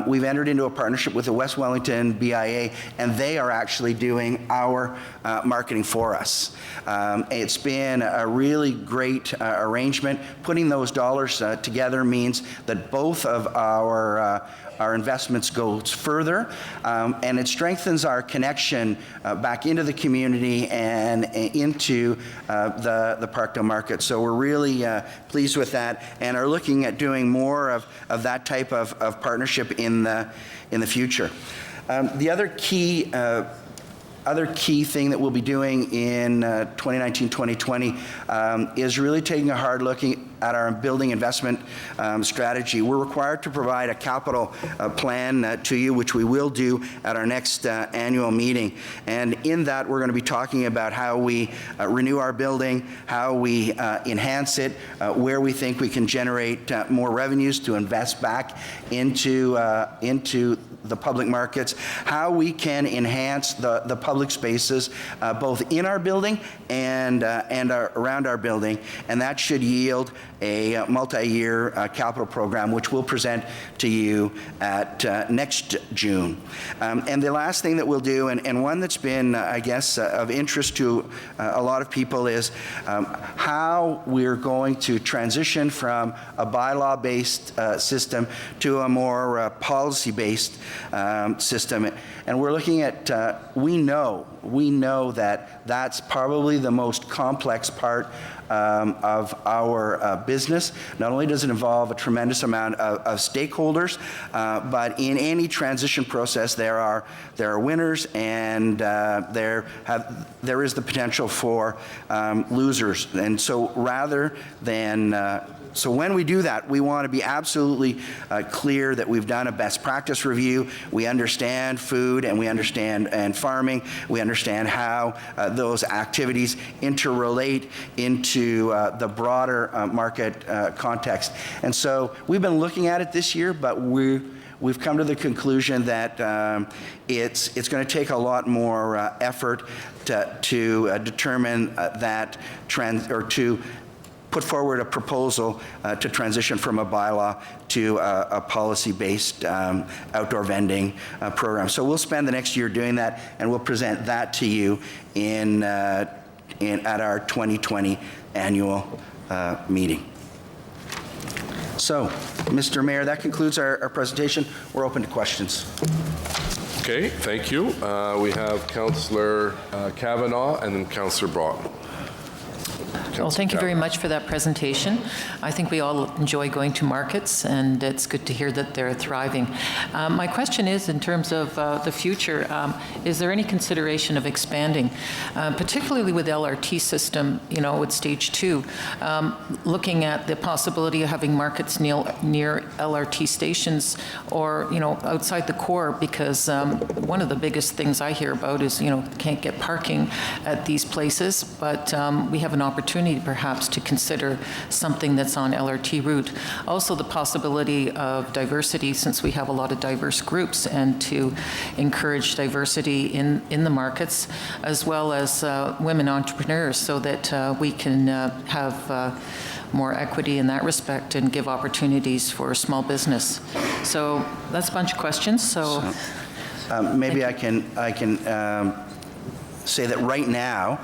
S14: we've entered into a partnership with the West Wellington BIA, and they are actually doing our marketing for us. It's been a really great arrangement. Putting those dollars together means that both of our investments goes further, and it strengthens our connection back into the community and into the Parkdale market. So we're really pleased with that, and are looking at doing more of that type of partnership in the future. The other key thing that we'll be doing in 2019-2020 is really taking a hard look at our building investment strategy. We're required to provide a capital plan to you, which we will do at our next annual meeting. And in that, we're going to be talking about how we renew our building, how we enhance it, where we think we can generate more revenues to invest back into the public markets, how we can enhance the public spaces both in our building and around our building, and that should yield a multi-year capital program, which we'll present to you at next June. And the last thing that we'll do, and one that's been, I guess, of interest to a lot of people, is how we're going to transition from a bylaw-based system to a more policy-based system. And we're looking at, we know that that's probably the most complex part of our business. Not only does it involve a tremendous amount of stakeholders, but in any transition process there are winners, and there is the potential for losers. And so rather than so when we do that, we want to be absolutely clear that we've done a best practice review. We understand food, and we understand farming. We understand how those activities interrelate into the broader market context. And so we've been looking at it this year, but we've come to the conclusion that it's going to take a lot more effort to determine that to put forward a proposal to transition from a bylaw to a policy-based outdoor vending program. So we'll spend the next year doing that, and we'll present that to you at our 2020 annual meeting. So, Mr. Mayor, that concludes our presentation. We're open to questions.
S2: Okay, thank you. We have Councillor Kavanaugh and then Councillor Brock.
S16: Well, thank you very much for that presentation. I think we all enjoy going to markets, and it's good to hear that they're thriving. My question is, in terms of the future, is there any consideration of expanding, particularly with LRT system, with stage 2, looking at the possibility of having markets near LRT stations or, outside the core, because one of the biggest things I hear about is, can't get parking at these places, but we have an opportunity perhaps to consider something that's on LRT route. Also the possibility of diversity, since we have a lot of diverse groups, and to encourage diversity in the markets, as well as women entrepreneurs, so that we can have more equity in that respect and give opportunities for small business. So that's a bunch of questions. So
S14: maybe I can say that right now,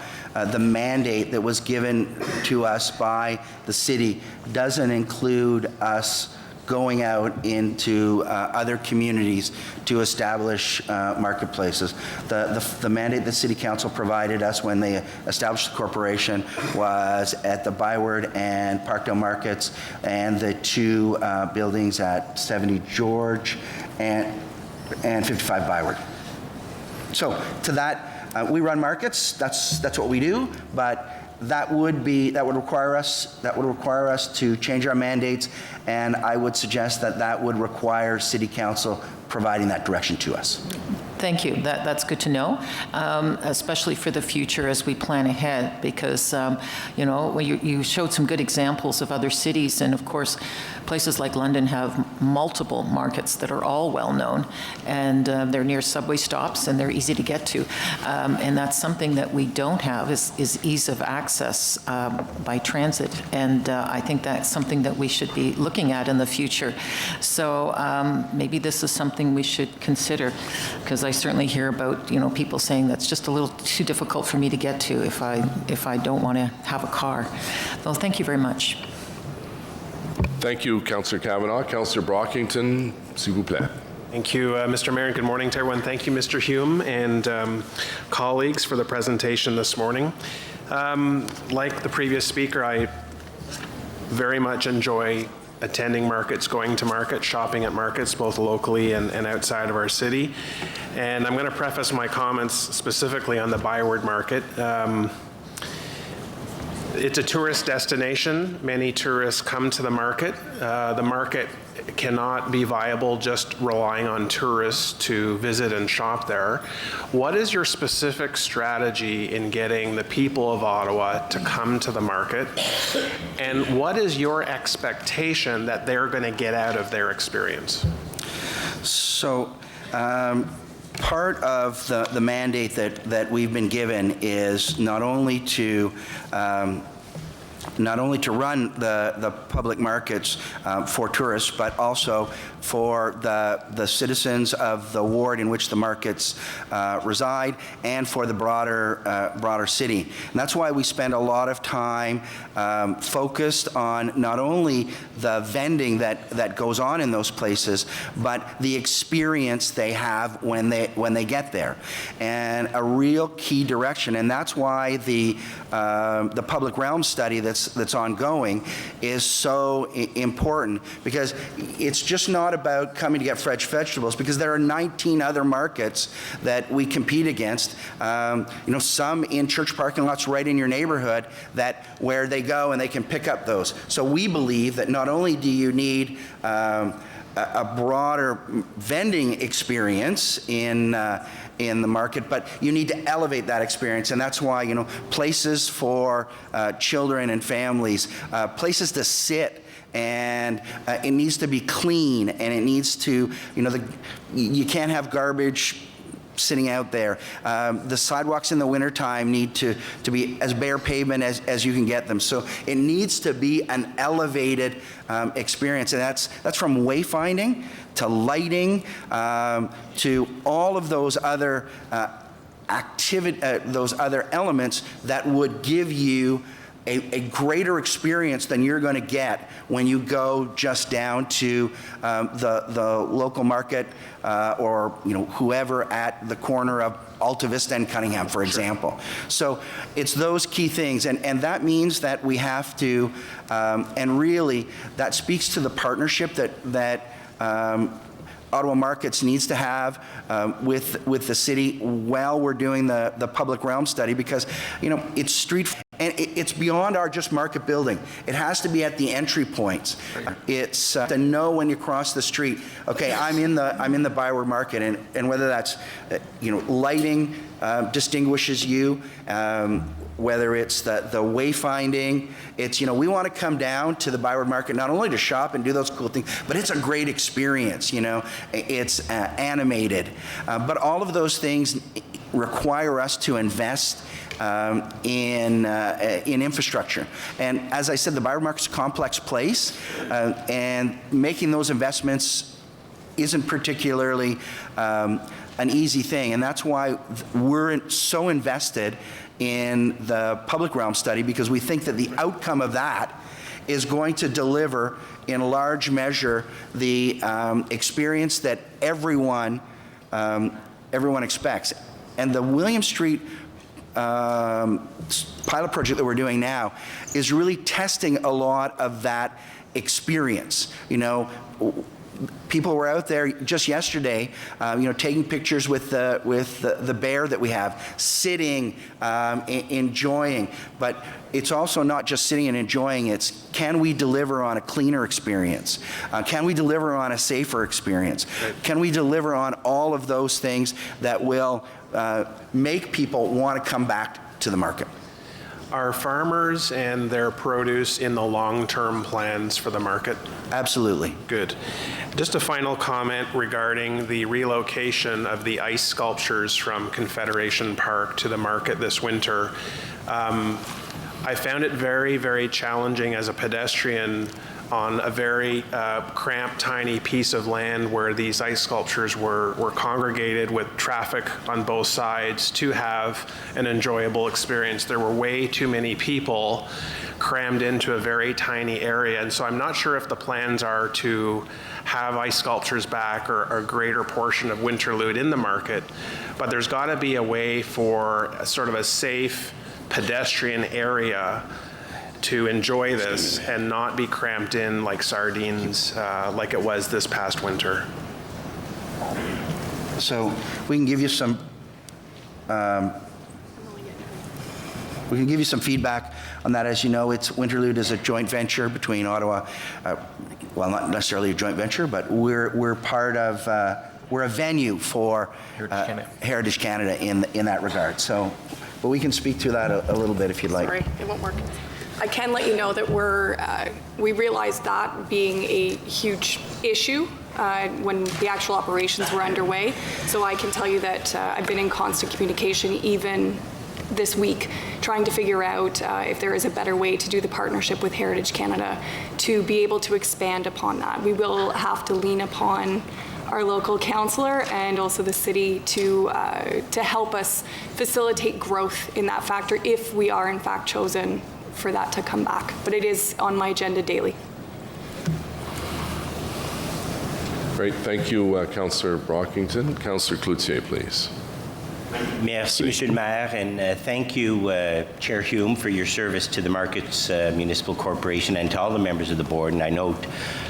S14: the mandate that was given to us by the city doesn't include us going out into other communities to establish marketplaces. The mandate that City Council provided us when they established the corporation was at the Byward and Parkdale markets and the two buildings at 70 George and 55 Byward. So to that, we run markets. That's what we do. But that would require us to change our mandates, and I would suggest that would require City Council providing that direction to us.
S16: Thank you. That's good to know, especially for the future as we plan ahead, because, you know, you showed some good examples of other cities, and of course, places like London have multiple markets that are all well-known, and they're near subway stops, and they're easy to get to. And that's something that we don't have is ease of access by transit, and I think that's something that we should be looking at in the future. So maybe this is something we should consider, because I certainly hear about, you know, people saying that's just a little too difficult for me to get to if I don't want to have a car. Well, thank you very much.
S2: Thank you, Councillor Kavanagh. Councillor Brockington, s'il vous plaît.
S17: Thank you, Mr. Mayor, and good morning to everyone. Thank you, Mr. Hume and colleagues for the presentation this morning. Like the previous speaker, I very much enjoy attending markets, going to markets, shopping at markets, both locally and outside of our city. And I'm going to preface my comments specifically on the Byward Market. It's a tourist destination. Many tourists come to the market. The market cannot be viable just relying on tourists to visit and shop there. What is your specific strategy in getting the people of Ottawa to come to the market? And what is your expectation that they're going to get out of their experience?
S14: So, part of the mandate that we've been given is not only to run the public markets for tourists, but also for the citizens of the ward in which the markets reside, and for the broader city. And that's why we spend a lot of time focused on not only the vending that goes on in those places, but the experience they have when they get there, and a real key direction. And that's why the public realm study that's ongoing is so important, because it's just not about coming to get fresh vegetables, because there are 19 other markets that we compete against. You know, some in church parking lots right in your neighborhood where they go and they can pick up those. So we believe that not only do you need a broader vending experience in the market, but you need to elevate that experience. And that's why, you know, places for children and families, places to sit, and it needs to be clean, and it needs to, you know, you can't have garbage sitting out there. The sidewalks in the wintertime need to be as bare pavement as you can get them. So it needs to be an elevated experience, and that's from wayfinding to lighting to all of those other those other elements that would give you a greater experience than you're going to get when you go just down to the local market or, you know, whoever at the corner of Alta Vista and Cunningham, for example. So it's those key things, and that means that we have to, and really that speaks to the partnership that Ottawa Markets needs to have with the city while we're doing the public realm study, because, you know, it's street. And it's beyond our just market building. It has to be at the entry points. It's to know when you cross the street, okay, I'm in the Byward Market, and whether that's you know, lighting distinguishes you, whether it's the wayfinding, it's, you know, we want to come down to the Byward Market not only to shop and do those cool things, but it's a great experience, you know, it's animated. But all of those things require us to invest in infrastructure. And as I said, the Byward Market's a complex place, and making those investments isn't particularly an easy thing. And that's why we're so invested in the public realm study, because we think that the outcome of that is going to deliver in large measure the experience that everyone expects. And the William Street pilot project that we're doing now is really testing a lot of that experience. You know, people were out there just yesterday, taking pictures with the bear that we have, sitting, enjoying. But it's also not just sitting and enjoying, it's can we deliver on a cleaner experience? Can we deliver on a safer experience? Can we deliver on all of those things that will make people want to come back to the market?
S17: Are farmers and their produce in the long-term plans for the market?
S14: Absolutely.
S17: Good. Just a final comment regarding the relocation of the ice sculptures from Confederation Park to the market this winter. I found it very, very challenging as a pedestrian on a very cramped, tiny piece of land where these ice sculptures were congregated with traffic on both sides to have an enjoyable experience. There were way too many people crammed into a very tiny area, and so I'm not sure if the plans are to have ice sculptures back or a greater portion of Winterlude in the market, but there's got to be a way for sort of a safe pedestrian area to enjoy this and not be cramped in like sardines like it was this past winter.
S14: So we can give you some feedback on that. As you know, Winterlude is a joint venture between Ottawa, well, not necessarily a joint venture, but we're part of, we're a venue for Heritage Canada in that regard. So, but we can speak to that a little bit if you'd like.
S18: Sorry, it won't work. I can let you know that we realized that being a huge issue when the actual operations were underway. So I can tell you that I've been in constant communication even this week, trying to figure out if there is a better way to do the partnership with Heritage Canada to be able to expand upon that. We will have to lean upon our local councillor and also the city to help us facilitate growth in that factor if we are in fact chosen for that to come back. But it is on my agenda daily.
S2: Great. Thank you, Councillor Brockington. Councillor Cloutier, please.
S19: Merci, Monsieur le Maire, and thank you, Chair Hume, for your service to the Markets Municipal Corporation and to all the members of the board. And I note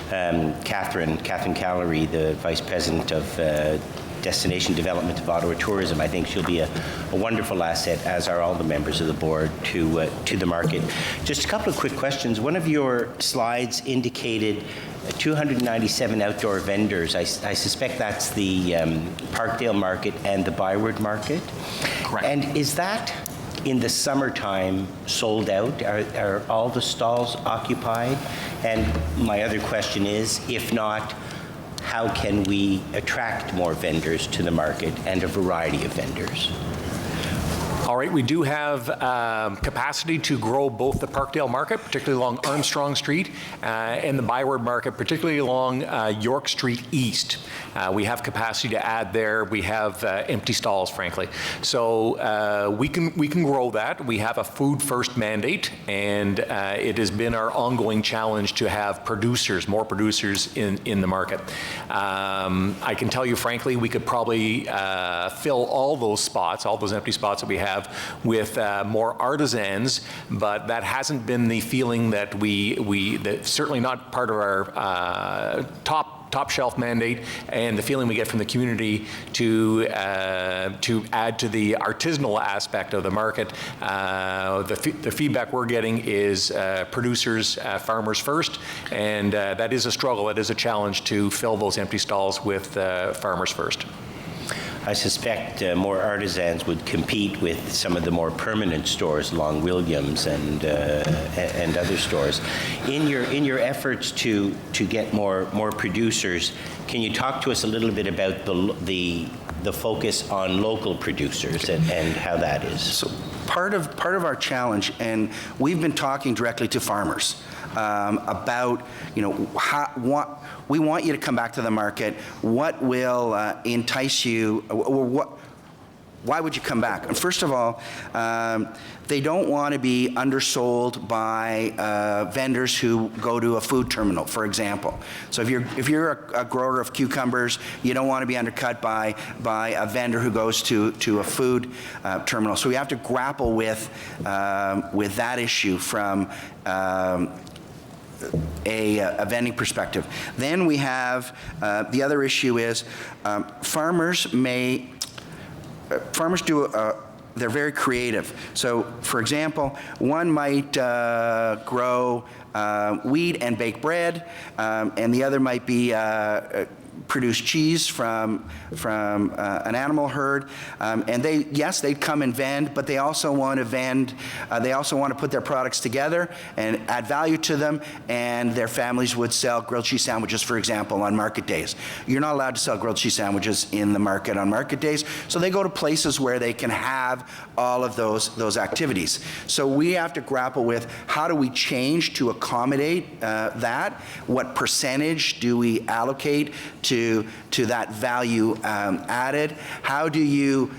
S19: Catherine Callery, the Vice President of Destination Development of Ottawa Tourism. I think she'll be a wonderful asset, as are all the members of the board, to the market. Just a couple of quick questions. One of your slides indicated 297 outdoor vendors. I suspect that's the Parkdale Market and the Byward Market. Correct. And is that in the summertime sold out? Are all the stalls occupied? And my other question is, if not, how can we attract more vendors to the market and a variety of vendors?
S15: All right, we do have capacity to grow both the Parkdale Market, particularly along Armstrong Street, and the Byward Market, particularly along York Street East. We have capacity to add there. We have empty stalls, frankly. So we can grow that. We have a food first mandate, and it has been our ongoing challenge to have producers, more producers in the market. I can tell you, frankly, we could probably fill all those spots, all those empty spots that we have, with more artisans, but that hasn't been the feeling that that's certainly not part of our top shelf mandate, and the feeling we get from the community to add to the artisanal aspect of the market. The feedback we're getting is producers, farmers first, and that is a struggle. It is a challenge to fill those empty stalls with farmers first.
S19: I suspect more artisans would compete with some of the more permanent stores along Williams and other stores. In your efforts to get more producers, can you talk to us a little bit about the focus on local producers and how that is?
S14: So part of our challenge, and we've been talking directly to farmers about, we want you to come back to the market. What will entice you? Why would you come back? And first of all, they don't want to be undersold by vendors who go to a food terminal, for example. So if you're a grower of cucumbers, you don't want to be undercut by a vendor who goes to a food terminal. So we have to grapple with that issue from a vending perspective. Then we have the other issue is farmers do they're very creative. So, for example, one might grow wheat and bake bread, and the other might be produce cheese from an animal herd, and they'd come and vend, but they also want to they also want to put their products together and add value to them, and their families would sell grilled cheese sandwiches, for example, on market days. You're not allowed to sell grilled cheese sandwiches in the market on market days, so they go to places where they can have all of those activities. So we have to grapple with how do we change to accommodate that? What percentage do we allocate to that value added? How do you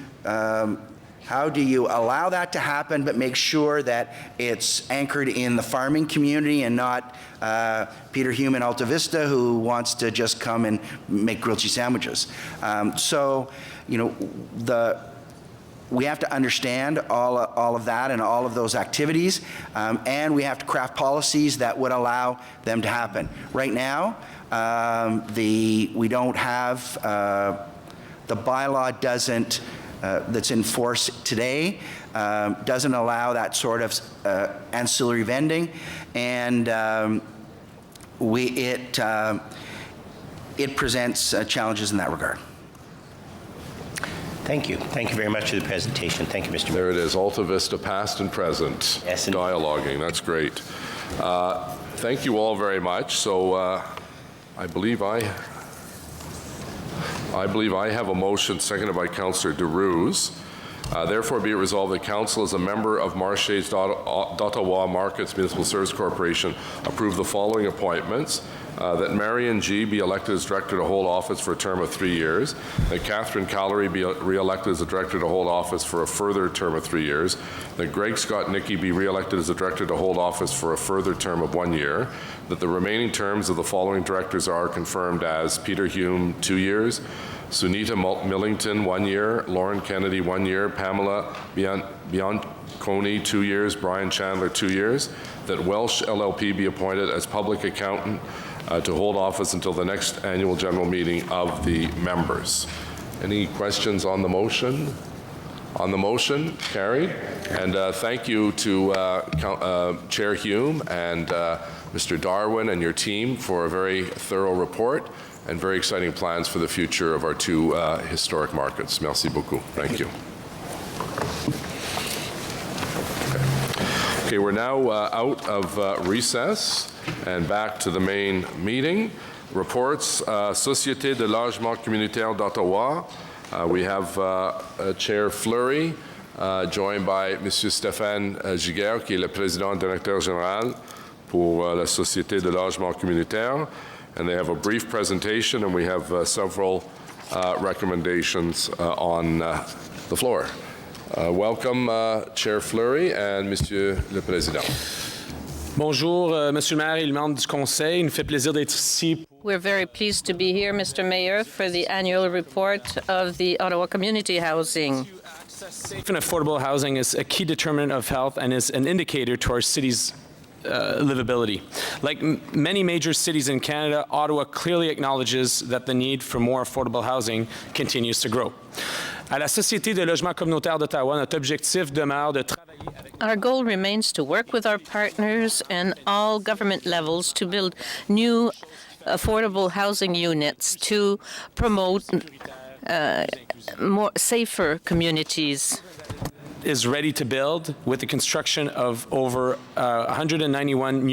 S14: allow that to happen, but make sure that it's anchored in the farming community and not Peter Hume in Alta Vista who wants to just come and make grilled cheese sandwiches? So, you know, we have to understand all of that and all of those activities, and we have to craft policies that would allow them to happen. Right now, we don't have, the bylaw doesn't, that's in force today, doesn't allow that sort of ancillary vending, and it presents challenges in that regard.
S19: Thank you. Thank you very much for the presentation. Thank you, Mr. Mayor.
S2: There it is, Alta Vista past and present.
S19: Yes,
S2: dialoguing. That's great. Thank you all very much. So I believe I have a motion seconded by Councillor DeRuse. Therefore, be it resolved that Council, as a member of Marchés d'Ottawa Markets Municipal Service Corporation, approve the following appointments. That Marion G. be elected as Director to hold office for a term of 3 years. That Catherine Callery be re-elected as a Director to hold office for a further term of 3 years. That Greg Scott Nicky be re-elected as a Director to hold office for a further term of 1 year. That the remaining terms of the following directors are confirmed as Peter Hume, 2 years. Sunita Millington, 1 year. Lauren Kennedy, 1 year. Pamela Bianconi, 2 years. Brian Chandler, 2 years. That Welsh LLP be appointed as public accountant to hold office until the next annual general meeting of the members. Any questions on the motion? On the motion, carried. And thank you to Chair Hume and Mr. Darwin and your team for a very thorough report and very exciting plans for the future of our two historic markets. Merci beaucoup. Thank you. Okay, we're now out of recess and back to the main meeting. Reports, Société de Logement Communautaire d'Ottawa. We have Chair Fleury, joined by Monsieur Stéphane Giguère, qui est le président directeur général pour la Société de Logement Communautaire. And they have a brief presentation, and we have several recommendations on the floor. Welcome, Chair Fleury and Monsieur le Président.
S12: Bonjour, Monsieur le Maire et le membre du Conseil. Il nous fait plaisir d'être ici.
S11: We're very pleased to be here, Mr. Mayor, for the annual report of the Ottawa Community Housing.
S12: Safe and affordable housing is a key determinant of health and is an indicator to our city's livability. Like many major cities in Canada, Ottawa clearly acknowledges that the need for more affordable housing continues to grow. À la Société de Logement Communautaire d'Ottawa, notre objectif demeure de travailler avec...
S11: Our goal remains to work with our partners and all government levels to build new affordable housing units to promote more safer communities.
S12: Is ready to build with the construction of over 191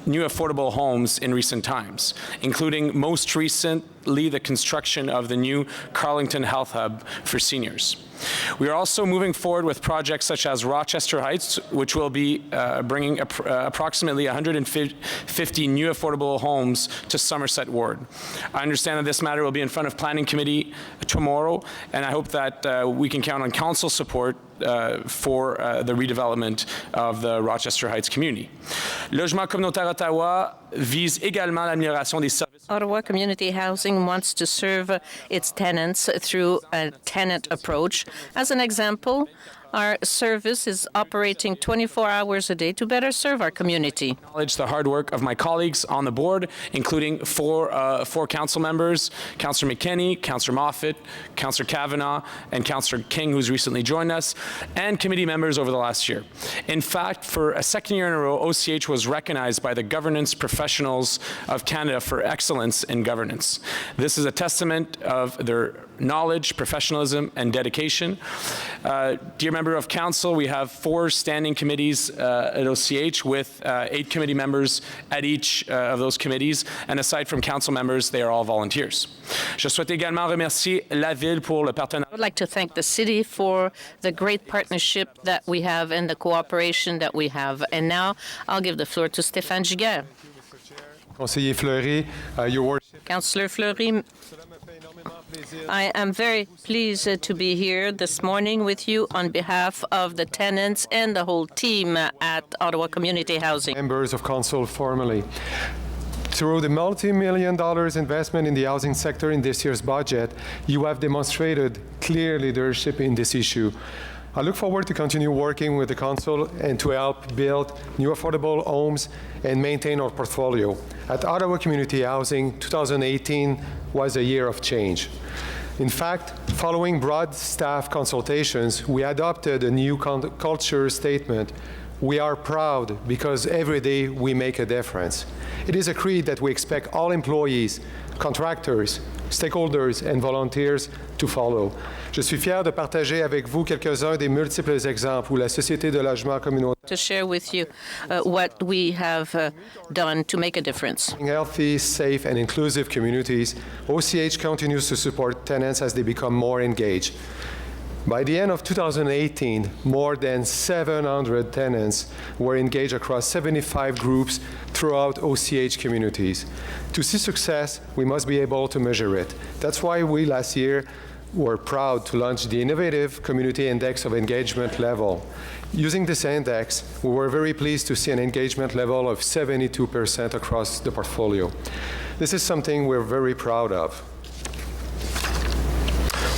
S12: new affordable homes in recent times, including most recently the construction of the new Carlington Health Hub for seniors. We are also moving forward with projects such as Rochester Heights, which will be bringing approximately 150 new affordable homes to Somerset Ward. I understand that this matter will be in front of Planning Committee tomorrow, and I hope that we can count on Council support for the redevelopment of the Rochester Heights community. Logement Communautaire Ottawa vise également l'amélioration des services.
S11: Ottawa Community Housing wants to serve its tenants through a tenant approach. As an example, Our service is operating 24 hours a day to better serve our community.
S12: Acknowledge the hard work of my colleagues on the board, including four council members, Councillor McKinney, Councillor Moffat, Councillor Kavanagh, and Councillor King, who's recently joined us, and committee members over the last year. In fact, for a second year in a row, OCH was recognized by the Governance Professionals of Canada for excellence in governance. This is a testament of their knowledge, professionalism, and dedication. Dear member of council, we have 4 standing committees at OCH with 8 committee members at each of those committees, and aside from council members, they are all volunteers. Je souhaite également remercier la ville pour le partenariat.
S11: I would like to thank the city for the great partnership that we have and the cooperation that we have. And now I'll give the floor to Stéphane Giguère.
S20: Conseiller Fleury, Your Worship.
S11: Councillor Fleury, I am very pleased to be here this morning with you on behalf of the tenants and the whole team at Ottawa Community Housing.
S20: Members of council formally. Through the multi-million dollars investment in the housing sector in this year's budget, you have demonstrated clear leadership in this issue. I look forward to continue working with the council and to help build new affordable homes and maintain our portfolio. At Ottawa Community Housing, 2018 was a year of change. In fact, following broad staff consultations, we adopted a new culture statement. We are proud because every day we make a difference. It is a creed that we expect all employees, contractors, stakeholders and volunteers to follow. Je suis fier de partager avec vous quelques-uns des multiples exemples où la Société de logement communautaire
S11: to share with you what we have done to make a difference.
S20: In healthy, safe and inclusive communities, OCH continues to support tenants as they become more engaged. By the end of 2018, more than 700 tenants were engaged across 75 groups throughout OCH communities. To see success, we must be able to measure it. That's why we last year were proud to launch the innovative Community Index of Engagement Level. Using this index, we were very pleased to see an engagement level of 72% across the portfolio. This is something we're very proud of.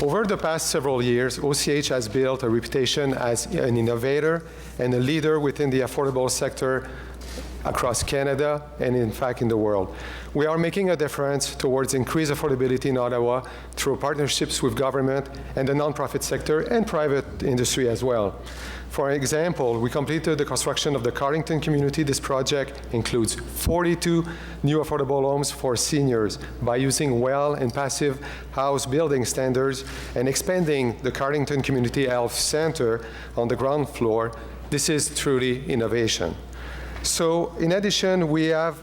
S20: Over the past several years, OCH has built a reputation as an innovator and a leader within the affordable sector across Canada and, in fact, in the world. We are making a difference towards increased affordability in Ottawa through partnerships with government and the nonprofit sector and private industry as well. For example, we completed the construction of the Carrington community. This project includes 42 new affordable homes for seniors by using well and passive house building standards and expanding the Carrington Community Health Center on the ground floor. This is truly innovation. So in addition, we have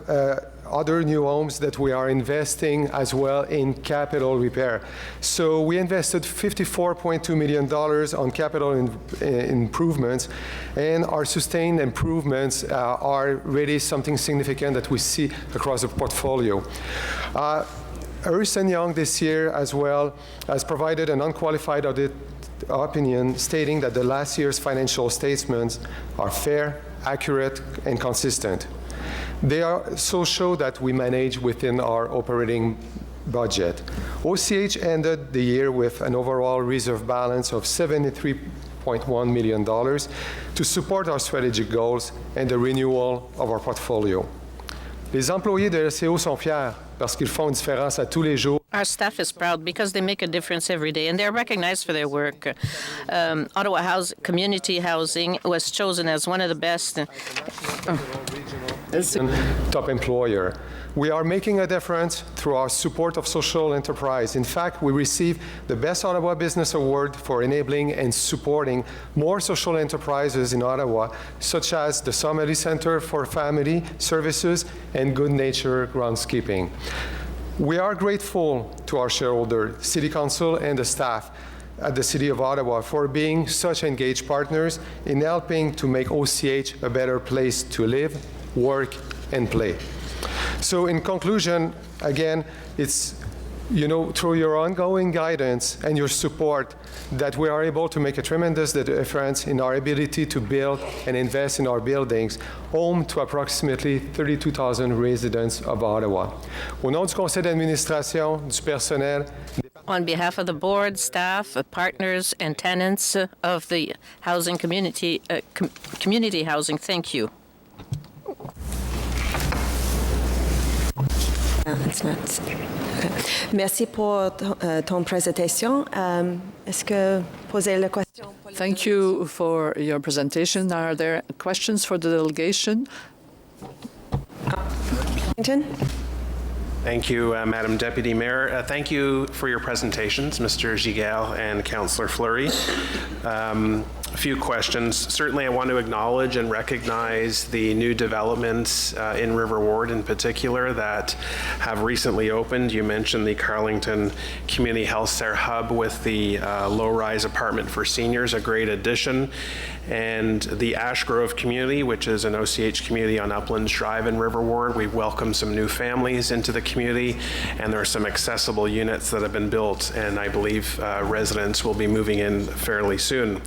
S20: other new homes that we are investing as well in capital repair. So we invested $54.2 million on capital improvements, and our sustained improvements are really something significant that we see across the portfolio. Ernst & Young this year as well has provided an unqualified audit opinion stating that the last year's financial statements are fair, accurate, and consistent. They also show that we manage within our operating budget. OCH ended the year with an overall reserve balance of $73.1 million to support our strategic goals and the renewal of our portfolio. Les employés de LCO sont fiers parce qu'ils font une différence à tous les jours.
S11: Our staff is proud because they make a difference every day, and they're recognized for their work. Ottawa Community Housing was chosen as one of the best
S20: top employer. We are making a difference through our support of social enterprise. In fact, we received the Best Ottawa Business Award for enabling and supporting more social enterprises in Ottawa, such as the Somali Center for Family Services and Good Nature Groundskeeping. We are grateful to our shareholder, City Council, and the staff at the City of Ottawa for being such engaged partners in helping to make OCH a better place to live, work, and play. So in conclusion, again, it's through your ongoing guidance and your support that we are able to make a tremendous difference in our ability to build and invest in our buildings, home to approximately 32,000 residents of Ottawa. Au nom du conseil d'administration, du personnel, des
S11: on behalf of the board, staff, partners, and tenants of the housing community, community housing, thank you.
S21: It's not. Merci pour ton présentation. Est-ce que poser la question?
S5: Thank you for your presentation. Are there questions for the delegation?
S17: Thank you, Madam Deputy Mayor. Thank you for your presentations, Mr. Giguel and Councillor Fleury. A few questions. Certainly, I want to acknowledge and recognize the new developments in River Ward in particular that have recently opened. You mentioned the Carlington Community Health Care Hub with the low-rise apartment for seniors, a great addition. And the Ash Grove community, which is an OCH community on Uplands Drive in River Ward. We've welcomed some new families into the community, and there are some accessible units that have been built, and I believe residents will be moving in fairly soon.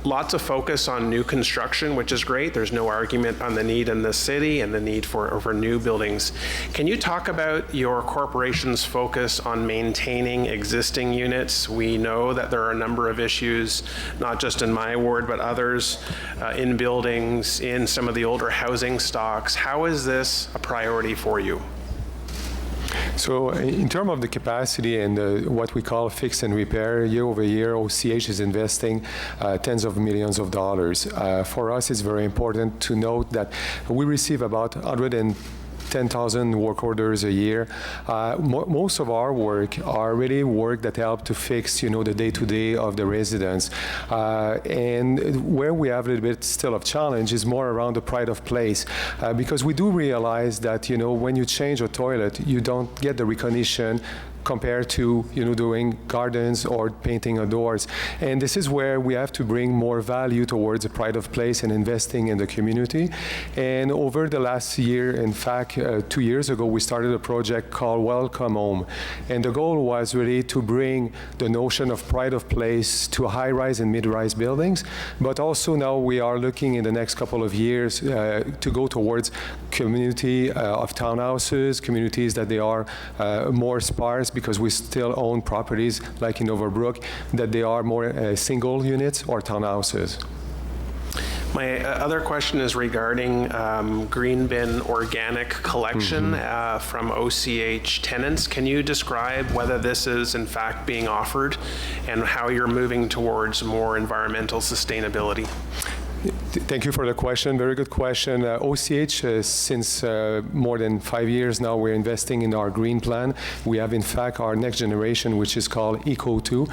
S17: Lots of focus on new construction, which is great. There's no argument on the need in the city and the need for new buildings. Can you talk about your corporation's focus on maintaining existing units? We know that there are a number of issues, not just in my ward, but others in buildings, in some of the older housing stocks. How is this a priority for you?
S20: So in terms of the capacity and what we call fix and repair, year over year, OCH is investing tens of millions of dollars. For us, it's very important to note that we receive about 110,000 work orders a year. Most of our work are really work that help to fix, the day-to-day of the residents. And where we have a little bit still of challenge is more around the pride of place, because we do realize that, when you change a toilet, you don't get the recognition compared to doing gardens or painting doors. And this is where we have to bring more value towards the pride of place and investing in the community. And over the last year, in fact, 2 years ago, we started a project called Welcome Home. And the goal was really to bring the notion of pride of place to high-rise and mid-rise buildings. But also now we are looking in the next couple of years to go towards community of townhouses, communities that they are more sparse, because we still own properties like in Overbrook that they are more single units or townhouses.
S17: My other question is regarding green bin organic collection from OCH tenants. Can you describe whether this is in fact being offered and how you're moving towards more environmental sustainability?
S20: Thank you for the question. Very good question. OCH, since more than 5 years now, we're investing in our green plan. We have, in fact, our next generation, which is called Eco2.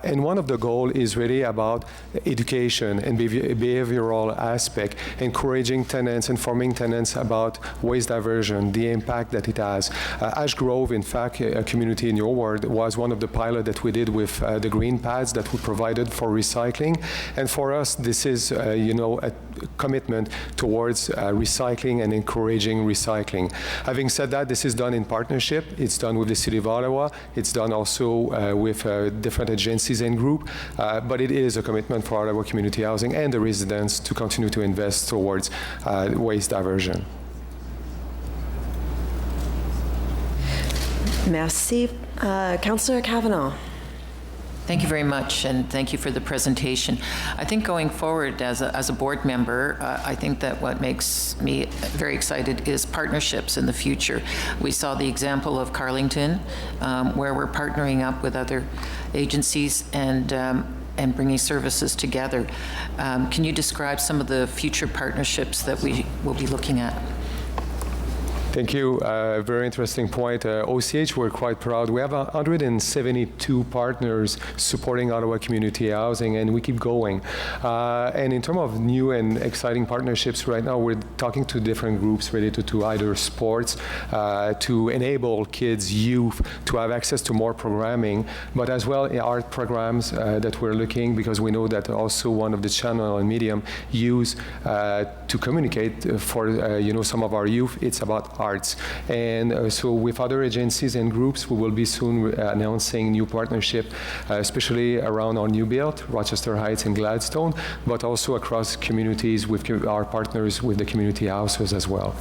S20: And one of the goals is really about education and behavioral aspect, encouraging tenants, informing tenants about waste diversion, the impact that it has. Ash Grove, in fact, a community in your ward, was one of the pilots that we did with the green pads that we provided for recycling. And for us, this is a commitment towards recycling and encouraging recycling. Having said that, this is done in partnership. It's done with the City of Ottawa. It's done also with different agencies and groups. But it is a commitment for Ottawa community housing and the residents to continue to invest towards waste diversion.
S21: Merci. Councillor Kavanagh.
S16: Thank you very much, and thank you for the presentation. I think going forward as a board member, I think that what makes me very excited is partnerships in the future. We saw the example of Carlington, where we're partnering up with other agencies and bringing services together. Can you describe some of the future partnerships that we will be looking at?
S20: Thank you. Very interesting point. OCH, we're quite proud. We have 172 partners supporting Ottawa community housing, and we keep going. And in terms of new and exciting partnerships, right now we're talking to different groups related to either sports, to enable kids, youth, to have access to more programming, but as well art programs that we're looking, because we know that also one of the channel and medium use to communicate for some of our youth, it's about arts. And so with other agencies and groups, we will be soon announcing new partnership, especially around our new build, Rochester Heights and Gladstone, but also across communities with our partners with the community houses as well.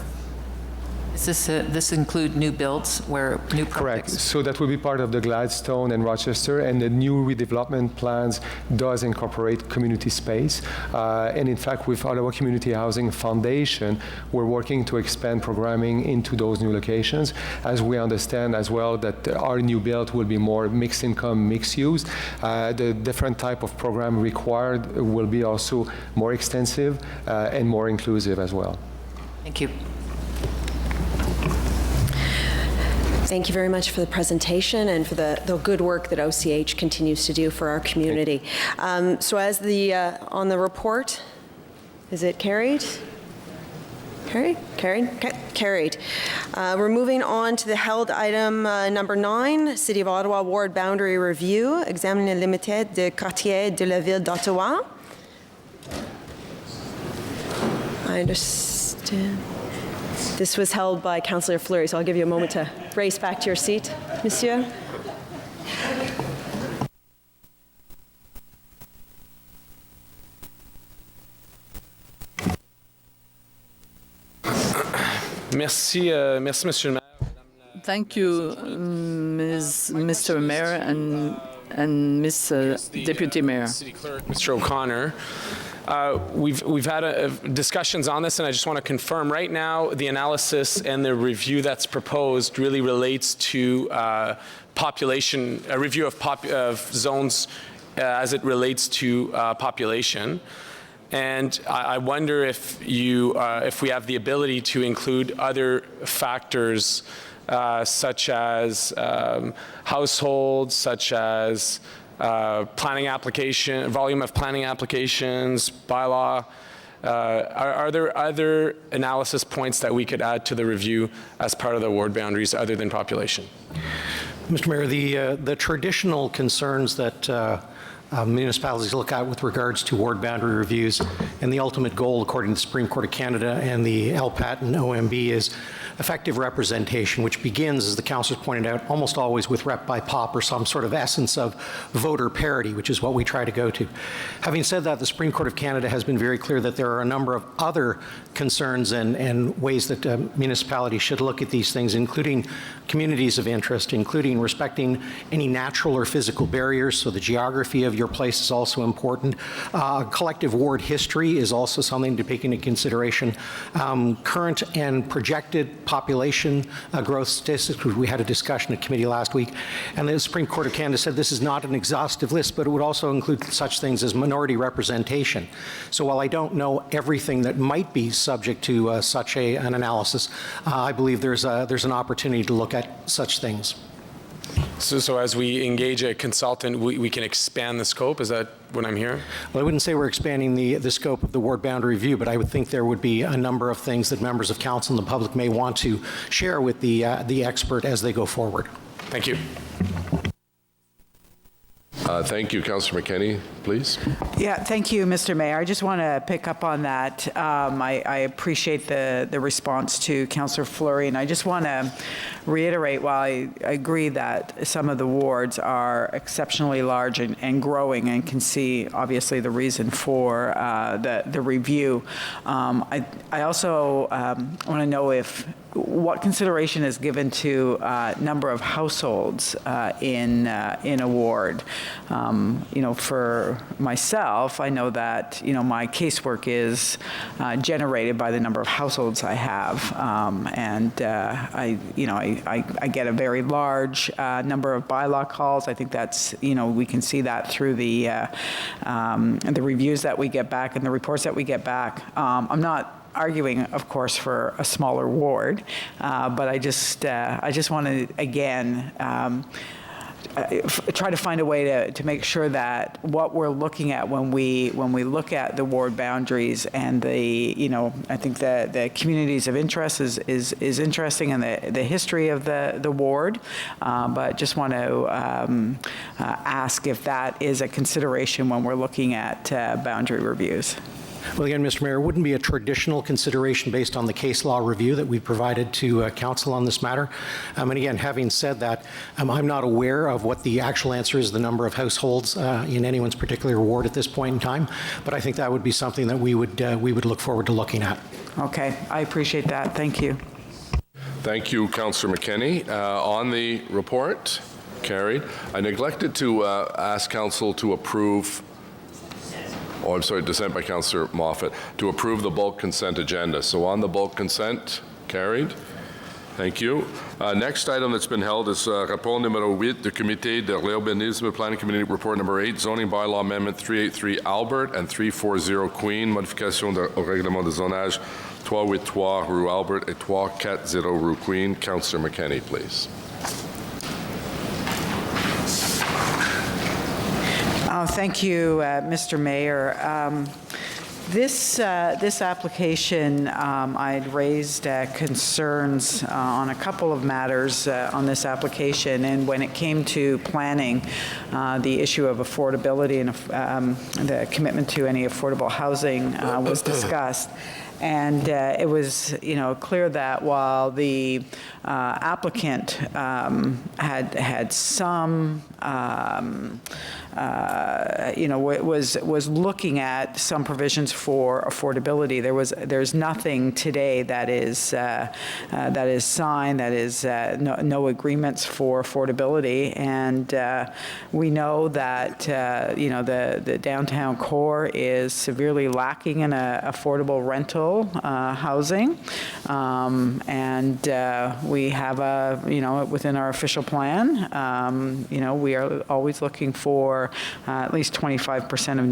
S16: Does this include new builds where new projects?
S20: Correct. So that will be part of the Gladstone and Rochester, and the new redevelopment plans does incorporate community space. And in fact, with Ottawa Community Housing Foundation, we're working to expand programming into those new locations, as we understand as well that our new build will be more mixed income, mixed use. The different type of program required will be also more extensive and more inclusive as well.
S16: Thank you.
S21: Thank you very much for the presentation and for the good work that OCH continues to do for our community. So as on the report, is it carried? Carried? Okay, carried. We're moving on to the held item number 9, City of Ottawa Ward Boundary Review, examiner limité de quartier de la ville d'Ottawa. I understand. This was held by Councillor Fleury, so I'll give you a moment to race back to your seat, Monsieur.
S12: Merci, Monsieur le Maire.
S5: Thank you, Mr. Mayor and Ms. Deputy Mayor.
S12: City Clerk, Mr. O'Connor. We've had discussions on this, and I just want to confirm right now the analysis and the review that's proposed really relates to population, a review of zones as it relates to population. And I wonder if we have the ability to include other factors such as households, such as planning application, volume of planning applications, bylaw. Are there other analysis points that we could add to the review as part of the ward boundaries other than population?
S3: Mr. Mayor, the traditional concerns that municipalities look at with regards to ward boundary reviews, and the ultimate goal, according to the Supreme Court of Canada and the LPAT and OMB, is effective representation, which begins, as the councillors pointed out, almost always with rep by pop or some sort of essence of voter parity, which is what we try to go to. Having said that, the Supreme Court of Canada has been very clear that there are a number of other concerns and ways that municipalities should look at these things, including communities of interest, including respecting any natural or physical barriers, so the geography of your place is also important. Collective ward history is also something to take into consideration. Current and projected population growth statistics. We had a discussion at committee last week, and the Supreme Court of Canada said this is not an exhaustive list, but it would also include such things as minority representation. So while I don't know everything that might be subject to such an analysis, I believe there's an opportunity to look at such things.
S12: So as we engage a consultant, we can expand the scope? Is that what I'm hearing?
S3: Well, I wouldn't say we're expanding the scope of the ward boundary review, but I would think there would be a number of things that members of council and the public may want to share with the expert as they go forward.
S12: Thank you.
S2: Thank you. Councillor McKenney, please.
S22: Yeah, thank you, Mr. Mayor. I just want to pick up on that. I appreciate the response to Councillor Fleury, and I just want to reiterate, while I agree that some of the wards are exceptionally large and growing and can see, obviously, the reason for the review, I also want to know what consideration is given to number of households in a ward. For myself, I know that my casework is generated by the number of households I have, and I get a very large number of bylaw calls. I think that's we can see that through the reviews that we get back and the reports that we get back. I'm not arguing, of course, for a smaller ward, but I just want to again try to find a way to make sure that what we're looking at when we look at the ward boundaries and I think the communities of interest is interesting, and the history of the ward, but just want to ask if that is a consideration when we're looking at boundary reviews.
S3: Well, again, Mr. Mayor, it wouldn't be a traditional consideration based on the case law review that we provided to council on this matter. And again, having said that, I'm not aware of what the actual answer is, the number of households in anyone's particular ward at this point in time, but I think that would be something that we would look forward to looking at.
S22: Okay, I appreciate that. Thank you.
S2: Thank you, Councillor McKenney. On the report, carried. I neglected to ask Council to approve, dissent by Councillor Moffat, to approve the bulk consent agenda. So on the bulk consent, carried. Thank you. Next item that's been held is rapport numéro 8 du Comité de l'Urbanisme, Planning Committee report number 8, zoning bylaw amendment 383 Albert and 340 Queen, modification au règlement de zonage 383 rue Albert et 340 rue Queen. Councillor McKenney, please.
S22: Thank you, Mr. Mayor. This application, I'd raised concerns on a couple of matters on this application, and when it came to planning, the issue of affordability and the commitment to any affordable housing was discussed. And it was, clear that while the applicant had some, was looking at some provisions for affordability, there's nothing today that is signed, that is no agreements for affordability, and we know that the downtown core is severely lacking in affordable rental housing, and we have within our official plan, we are always looking for at least 25% of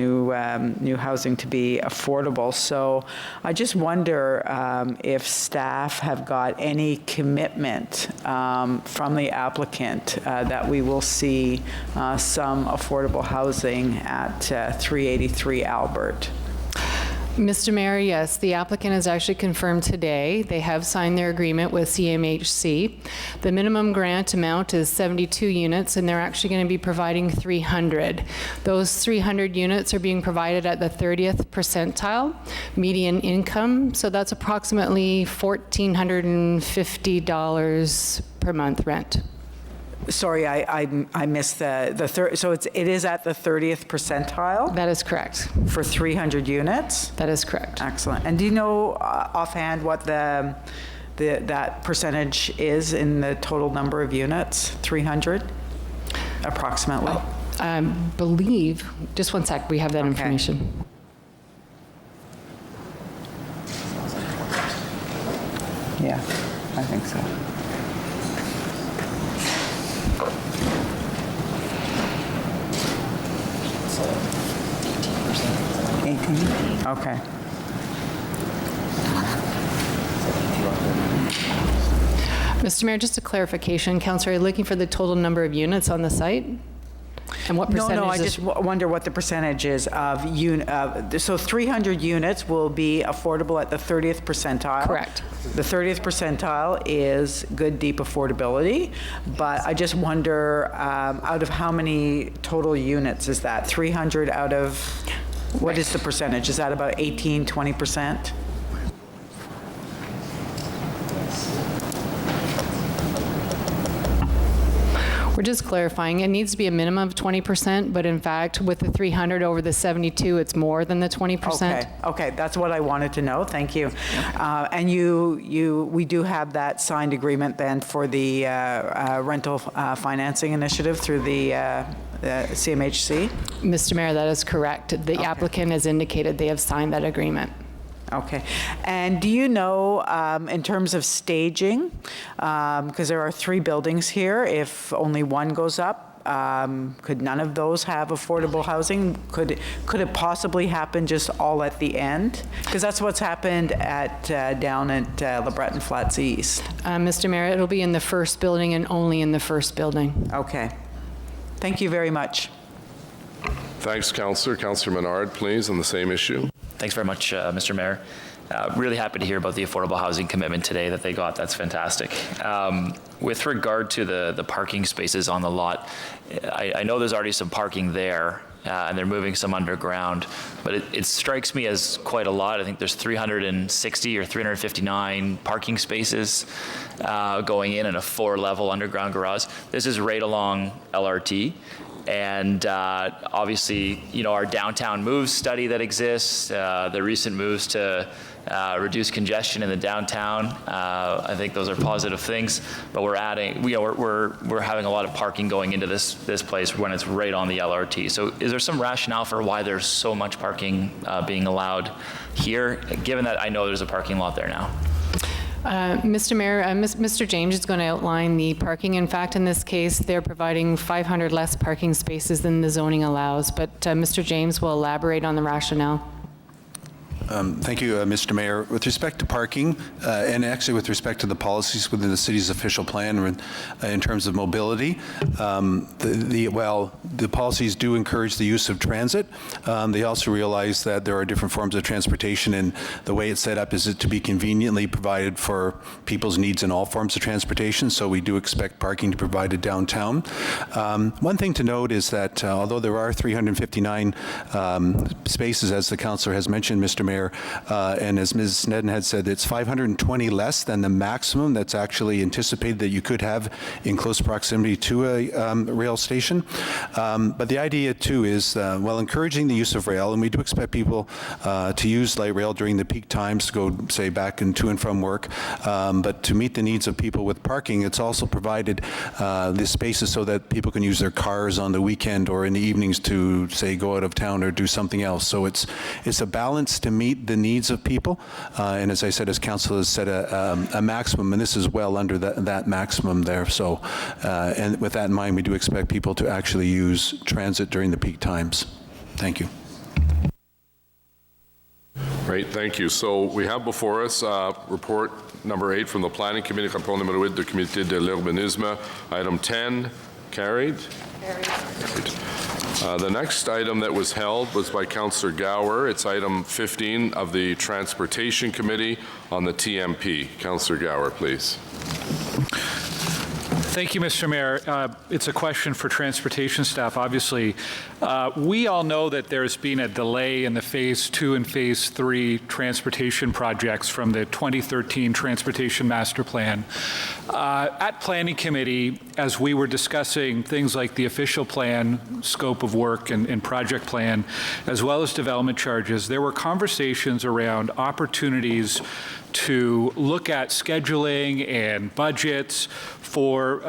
S22: new housing to be affordable. So I just wonder if staff have got any commitment from the applicant that we will see some affordable housing at 383 Albert.
S4: Mr. Mayor, yes, the applicant has actually confirmed today. They have signed their agreement with CMHC. The minimum grant amount is 72 units, and they're actually going to be providing 300. Those 300 units are being provided at the 30th percentile median income, so that's approximately $1,450 per month rent.
S22: Sorry, I missed the third. So it is at the 30th percentile?
S4: That is correct.
S22: For 300 units?
S4: That is correct.
S22: Excellent. And do you know offhand what that percentage is in the total number of units? 300, approximately?
S4: I believe, just one sec, we have that information.
S22: Yeah, I think so. Okay.
S4: Mr. Mayor, just a clarification. Councillor, are you looking for the total number of units on the site? And what percentage?
S22: No, I just wonder what the percentage is of so 300 units will be affordable at the 30th percentile.
S4: Correct.
S22: The 30th percentile is good, deep affordability, but I just wonder out of how many total units is that? 300 out of, what is the percentage? Is that about 18, 20%?
S4: We're just clarifying. It needs to be a minimum of 20%, but in fact, with the 300 over the 72, it's more than the 20%.
S22: Okay, that's what I wanted to know. Thank you. And we do have that signed agreement then for the rental financing initiative through the CMHC?
S4: Mr. Mayor, that is correct. The applicant has indicated they have signed that agreement.
S22: Okay. And do you know, in terms of staging, because there are 3 buildings here, if only one goes up, could none of those have affordable housing? Could it possibly happen just all at the end? Because that's what's happened down at LeBreton Flats East.
S4: Mr. Mayor, it'll be in the first building and only in the first building.
S22: Okay. Thank you very much.
S2: Thanks, Councillor. Councillor Menard, please, on the same issue.
S6: Thanks very much, Mr. Mayor. Really happy to hear about the affordable housing commitment today that they got. That's fantastic. With regard to the parking spaces on the lot, I know there's already some parking there, and they're moving some underground, but it strikes me as quite a lot. I think there's 360 or 359 parking spaces going in a 4-level underground garage. This is right along LRT. And obviously, our downtown moves study that exists, the recent moves to reduce congestion in the downtown. I think those are positive things, but we're adding, we're having a lot of parking going into this place when it's right on the LRT. So is there some rationale for why there's so much parking being allowed here, given that I know there's a parking lot there now?
S4: Mr. Mayor, Mr. James is going to outline the parking. In fact, in this case, they're providing 500 less parking spaces than the zoning allows, but Mr. James will elaborate on the rationale.
S1: Thank you, Mr. Mayor. With respect to parking, and actually with respect to the policies within the city's official plan in terms of mobility, the policies do encourage the use of transit. They also realize that there are different forms of transportation, and the way it's set up is to be conveniently provided for people's needs in all forms of transportation, so we do expect parking to be provided downtown. One thing to note is that although there are 359 spaces, as the councillor has mentioned, Mr. Mayor, and as Ms. Sneddon had said, it's 520 less than the maximum that's actually anticipated that you could have in close proximity to a rail station. But the idea too is, while encouraging the use of rail, and we do expect people to use light rail during the peak times to go, say, back and to and from work, but to meet the needs of people with parking, it's also provided the spaces so that people can use their cars on the weekend or in the evenings to, say, go out of town or do something else. So it's a balance to meet the needs of people, and as I said, as council has set a maximum, and this is well under that maximum there. So, and with that in mind, we do expect people to actually use transit during the peak times. Thank you.
S2: Great, thank you. So we have before us report number 8 from the Planning Committee, rapport numéro 8 du Comité de l'Urbanisme. Item 10, carried. The next item that was held was by Councillor Gower. It's item 15 of the Transportation Committee on the TMP. Councillor Gower, please.
S7: Thank you, Mr. Mayor. It's a question for transportation staff, obviously. We all know that there's been a delay in the Phase 2 and Phase 3 transportation projects from the 2013 Transportation Master Plan. At Planning Committee, as we were discussing things like the official plan, scope of work, and project plan, as well as development charges, there were conversations around opportunities to look at scheduling and budgets for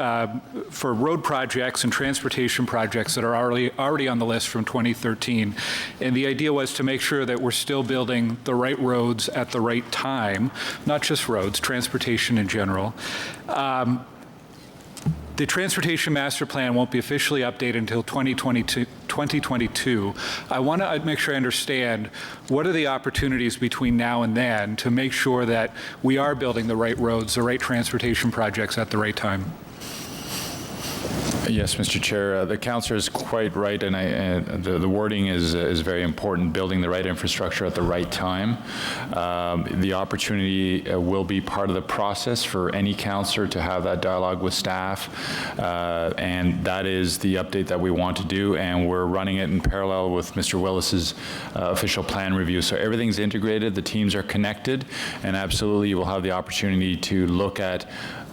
S7: road projects and transportation projects that are already on the list from 2013. And the idea was to make sure that we're still building the right roads at the right time, not just roads, transportation in general. The Transportation Master Plan won't be officially updated until 2022. I want to make sure I understand what are the opportunities between now and then to make sure that we are building the right roads, the right transportation projects at the right time.
S13: Yes, Mr. Chair, the councillor is quite right, and the wording is very important, building the right infrastructure at the right time. The opportunity will be part of the process for any councillor to have that dialogue with staff, and that is the update that we want to do, and we're running it in parallel with Mr. Willis's official plan review. So everything's integrated, the teams are connected, and absolutely you will have the opportunity to look at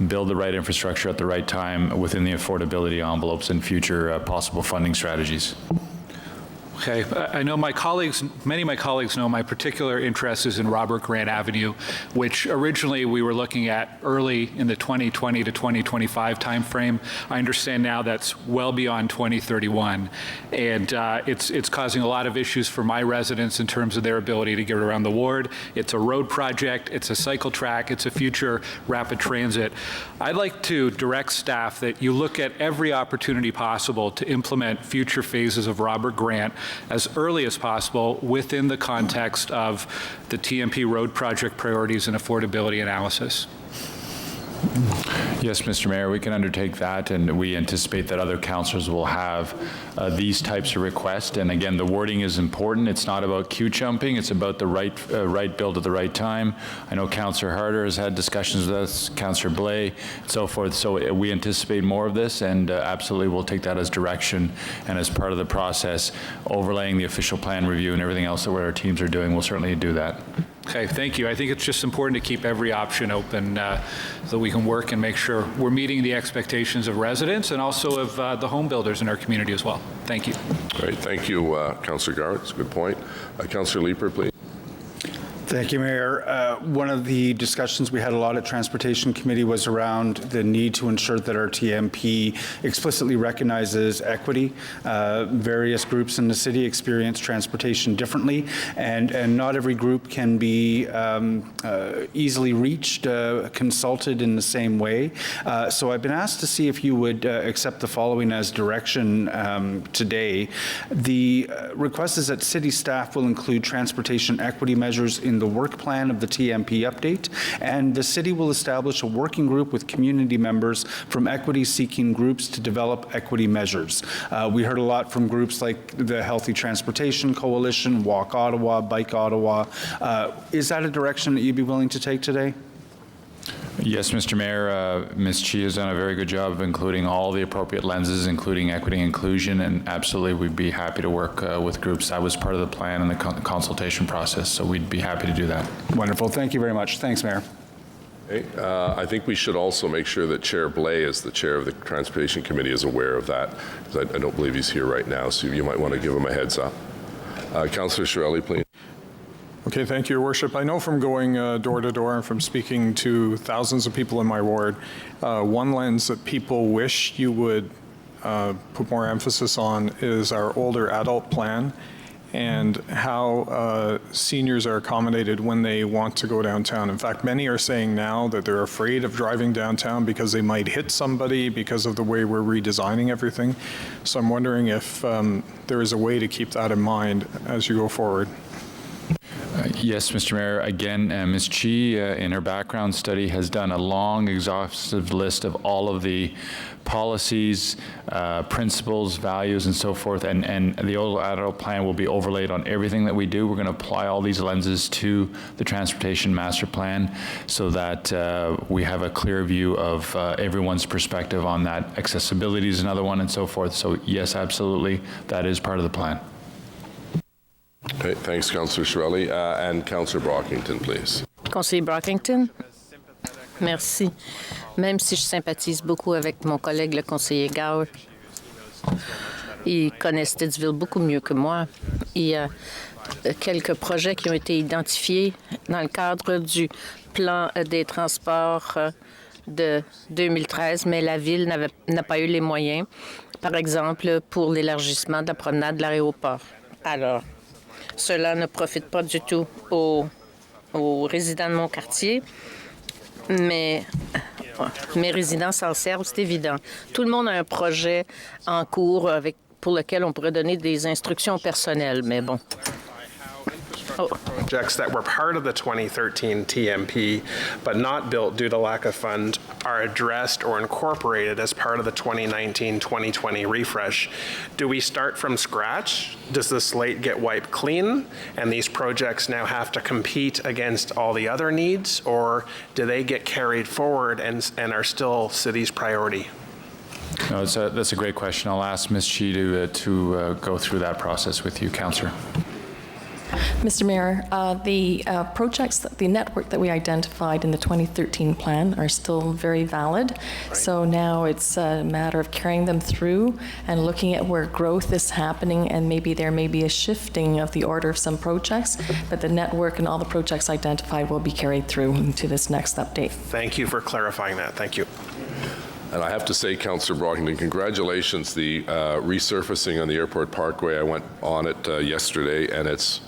S13: build the right infrastructure at the right time within the affordability envelopes and future possible funding strategies.
S7: Okay, I know my colleagues, many of my colleagues know my particular interest is in Robert Grant Avenue, which originally we were looking at early in the 2020 to 2025 timeframe. I understand now that's well beyond 2031, and it's causing a lot of issues for my residents in terms of their ability to get around the ward. It's a road project, it's a cycle track, it's a future rapid transit. I'd like to direct staff that you look at every opportunity possible to implement future phases of Robert Grant as early as possible within the context of the TMP road project priorities and affordability analysis.
S13: Yes, Mr. Mayor, we can undertake that, and we anticipate that other councillors will have these types of requests. And again, the wording is important. It's not about queue jumping. It's about the right build at the right time. I know Councillor Harder has had discussions with us, Councillor Blais, and so forth. So we anticipate more of this, and absolutely we'll take that as direction and as part of the process, overlaying the official plan review and everything else that our teams are doing. We'll certainly do that.
S7: Okay, thank you. I think it's just important to keep every option open so we can work and make sure we're meeting the expectations of residents and also of the home builders in our community as well. Thank you.
S2: Great, thank you, Councillor Garrett. That's a good point. Councillor Leeper, please.
S8: Thank you, Mayor. One of the discussions we had a lot at Transportation Committee was around the need to ensure that our TMP explicitly recognizes equity. Various groups in the city experience transportation differently, and not every group can be easily reached, consulted in the same way. So I've been asked to see if you would accept the following as direction today. The request is that city staff will include transportation equity measures in the work plan of the TMP update, and the city will establish a working group with community members from equity-seeking groups to develop equity measures. We heard a lot from groups like the Healthy Transportation Coalition, Walk Ottawa, Bike Ottawa. Is that a direction that you'd be willing to take today?
S9: Yes, Mr. Mayor, Ms. Chi has done a very good job of including all the appropriate lenses, including equity and inclusion, and absolutely we'd be happy to work with groups. That was part of the plan and the consultation process, so we'd be happy to do that.
S8: Wonderful. Thank you very much. Thanks, Mayor.
S2: Okay, I think we should also make sure that Chair Blais, as the chair of the Transportation Committee, is aware of that, because I don't believe he's here right now, so you might want to give him a heads up. Councillor Shirelli, please.
S23: Okay, thank you, Your Worship. I know from going door to door and from speaking to thousands of people in my ward, one lens that people wish you would put more emphasis on is our older adult plan and how seniors are accommodated when they want to go downtown. In fact, many are saying now that they're afraid of driving downtown because they might hit somebody because of the way we're redesigning everything. So I'm wondering if there is a way to keep that in mind as you go forward.
S9: Yes, Mr. Mayor. Again, Ms. Chi, in her background study, has done a long, exhaustive list of all of the policies, principles, values, and so forth. And the old adult plan will be overlaid on everything that we do. We're going to apply all these lenses to the transportation master plan so that we have a clear view of everyone's perspective on that. Accessibility is another one, and so forth. So yes, absolutely, that is part of the plan.
S2: Okay, thanks, Councillor Shirelli. And Councillor Brockington, please.
S11: Conseiller Brockington. Merci. Même si je sympathise beaucoup avec mon collègue, le conseiller Gower, il connaît Stittsville beaucoup mieux que moi. Il y a quelques projets qui ont été identifiés dans le cadre du plan des transports de 2013, mais la Ville n'a pas eu les moyens, par exemple, pour l'élargissement de la promenade de l'aéroport. Alors, cela ne profite pas du tout aux résidents de mon quartier, mais mes résidents s'en servent, c'est évident. Tout le monde a un projet en cours pour lequel on pourrait donner des instructions personnelles, mais bon.
S17: Projects that were part of the 2013 TMP but not built due to lack of fund are addressed or incorporated as part of the 2019-2020 refresh. Do we start from scratch? Does the slate get wiped clean and these projects now have to compete against all the other needs, or do they get carried forward and are still city's priority?
S9: No, that's a great question. I'll ask Ms. Chi to go through that process with you, Councillor.
S24: Mr. Mayor, the projects, the network that we identified in the 2013 plan are still very valid. Right. So now it's a matter of carrying them through and looking at where growth is happening, and maybe there may be a shifting of the order of some projects, but the network and all the projects identified will be carried through into this next update.
S17: Thank you for clarifying that. Thank you.
S2: And I have to say, Councillor Brockington, congratulations. The resurfacing on the Airport Parkway, I went on it yesterday, and it's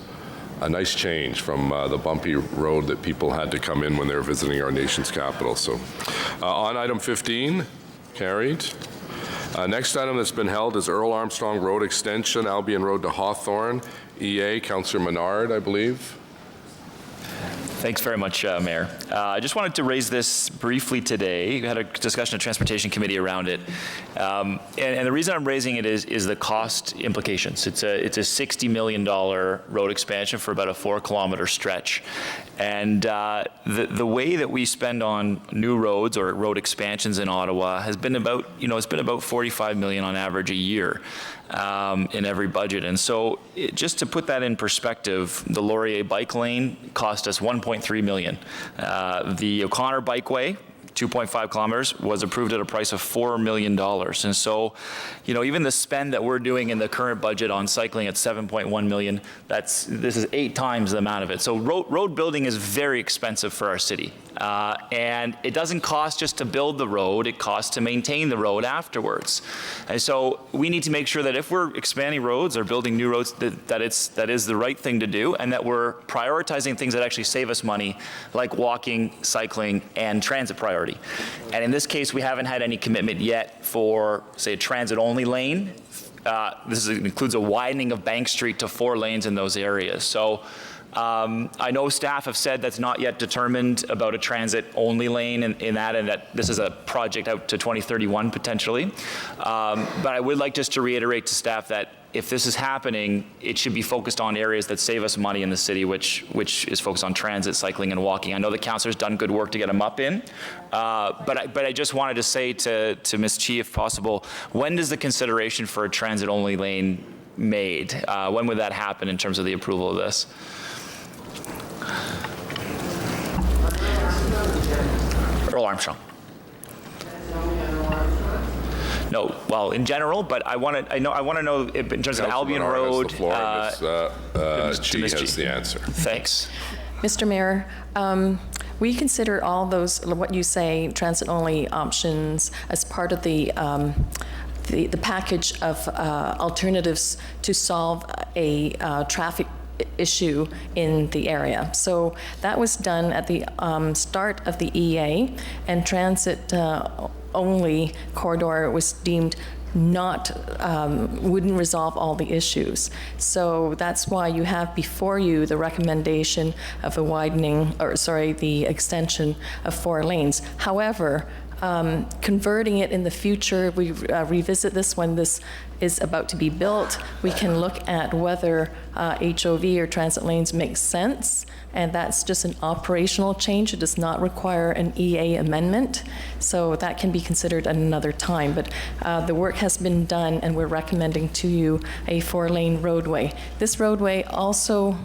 S2: a nice change from the bumpy road that people had to come in when they were visiting our nation's capital. So on item 15, carried. Next item that's been held is Earl Armstrong Road Extension, Albion Road to Hawthorne. EA, Councillor Menard, I believe.
S6: Thanks very much, Mayor. I just wanted to raise this briefly today. We had a discussion of Transportation Committee around it. And the reason I'm raising it is the cost implications. It's a $60 million road expansion for about a 4-kilometer stretch. And the way that we spend on new roads or road expansions in Ottawa has been about, it's been about $45 million on average a year. In every budget. And so just to put that in perspective, the Laurier bike lane cost us $1.3 million. The O'Connor Bikeway, 2.5 kilometers, was approved at a price of $4 million. And so, you know, even the spend that we're doing in the current budget on cycling at $7.1 million, this is 8 times the amount of it. So road building is very expensive for our city. And it doesn't cost just to build the road, it costs to maintain the road afterwards. And so we need to make sure that if we're expanding roads or building new roads, that is the right thing to do, and that we're prioritizing things that actually save us money, like walking, cycling, and transit priority. And in this case, we haven't had any commitment yet for, say, a transit-only lane. This includes a widening of Bank Street to 4 lanes in those areas. So I know staff have said that's not yet determined about a transit-only lane in that, and that this is a project out to 2031 potentially. But I would like just to reiterate to staff that if this is happening, it should be focused on areas that save us money in the city, which is focused on transit, cycling, and walking. I know the councilor's done good work to get them up in, but I just wanted to say to Ms. Chi, if possible, when does the consideration for a transit-only lane made? When would that happen in terms of the approval of this? Earl Armstrong. No, well, in general, but I want to know in terms of Albion Road.
S2: Ms. Chi has the answer.
S6: Thanks.
S24: Mr. Mayor, we consider all those, what you say, transit-only options as part of the package of alternatives to solve a traffic issue in the area. So that was done at the start of the EA, and transit only corridor was deemed wouldn't resolve all the issues. So that's why you have before you the recommendation of a the extension of 4 lanes. However, converting it in the future, we revisit this when this is about to be built, we can look at whether HOV or transit lanes make sense, and that's just an operational change. It does not require an EA amendment, so that can be considered at another time. But the work has been done, and we're recommending to you a 4-lane roadway. This roadway also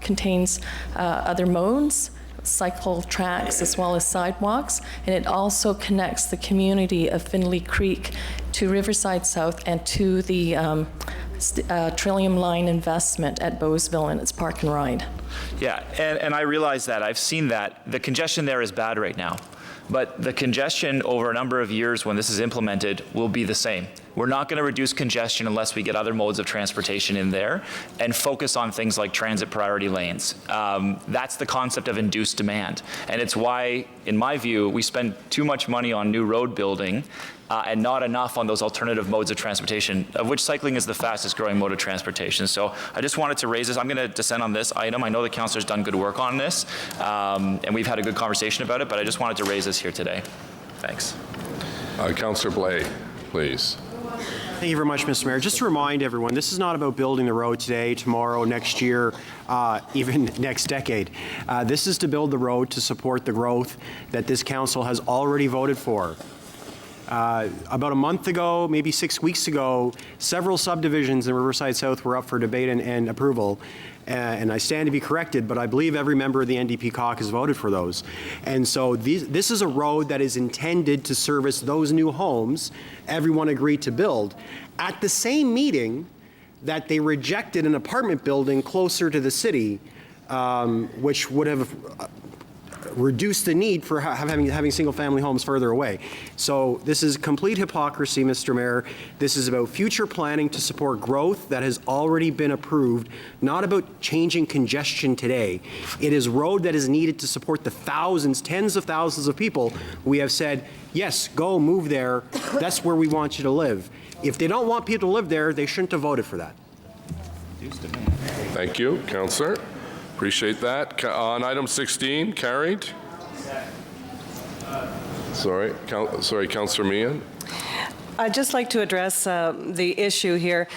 S24: contains other modes, cycle tracks as well as sidewalks, and it also connects the community of Findlay Creek to Riverside South and to the Trillium Line investment at Bowesville and its Park and Ride.
S6: Yeah, and I realize that. I've seen that. The congestion there is bad right now. But the congestion over a number of years when this is implemented will be the same. We're not going to reduce congestion unless we get other modes of transportation in there and focus on things like transit priority lanes. That's the concept of induced demand. And it's why, in my view, we spend too much money on new road building and not enough on those alternative modes of transportation, of which cycling is the fastest growing mode of transportation. So I just wanted to raise this. I'm going to dissent on this item. I know the councilor's done good work on this, and we've had a good conversation about it, but I just wanted to raise this here today. Thanks.
S2: Councillor Blais, please.
S10: Thank you very much, Mr. Mayor. Just to remind everyone, this is not about building the road today, tomorrow, next year, even next decade. This is to build the road to support the growth that this council has already voted for. About a month ago, maybe 6 weeks ago, several subdivisions in Riverside South were up for debate and approval. And I stand to be corrected, but I believe every member of the NDP caucus voted for those. And so this is a road that is intended to service those new homes everyone agreed to build. At the same meeting that they rejected an apartment building closer to the city, which would have reduce the need for having single-family homes further away. So this is complete hypocrisy, Mr. Mayor. This is about future planning to support growth that has already been approved, not about changing congestion today. It is road that is needed to support the thousands, tens of thousands of people we have said, yes, go move there. That's where we want you to live. If they don't want people to live there, they shouldn't have voted for that.
S2: Thank you, Councillor. Appreciate that. On item 16, carried. Sorry, Councillor Meehan.
S14: I'd just like to address the issue here.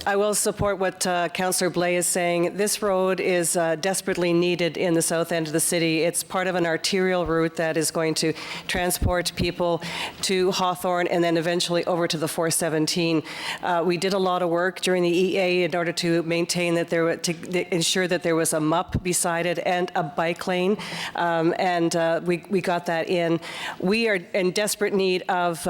S14: I will support what Councillor Blais is saying. This road is desperately needed in the south end of the city. It's part of an arterial route that is going to transport people to Hawthorne and then eventually over to the 417. We did a lot of work during the EA in order to maintain that to ensure that there was a MUP beside it and a bike lane, we got that in. We are in desperate need of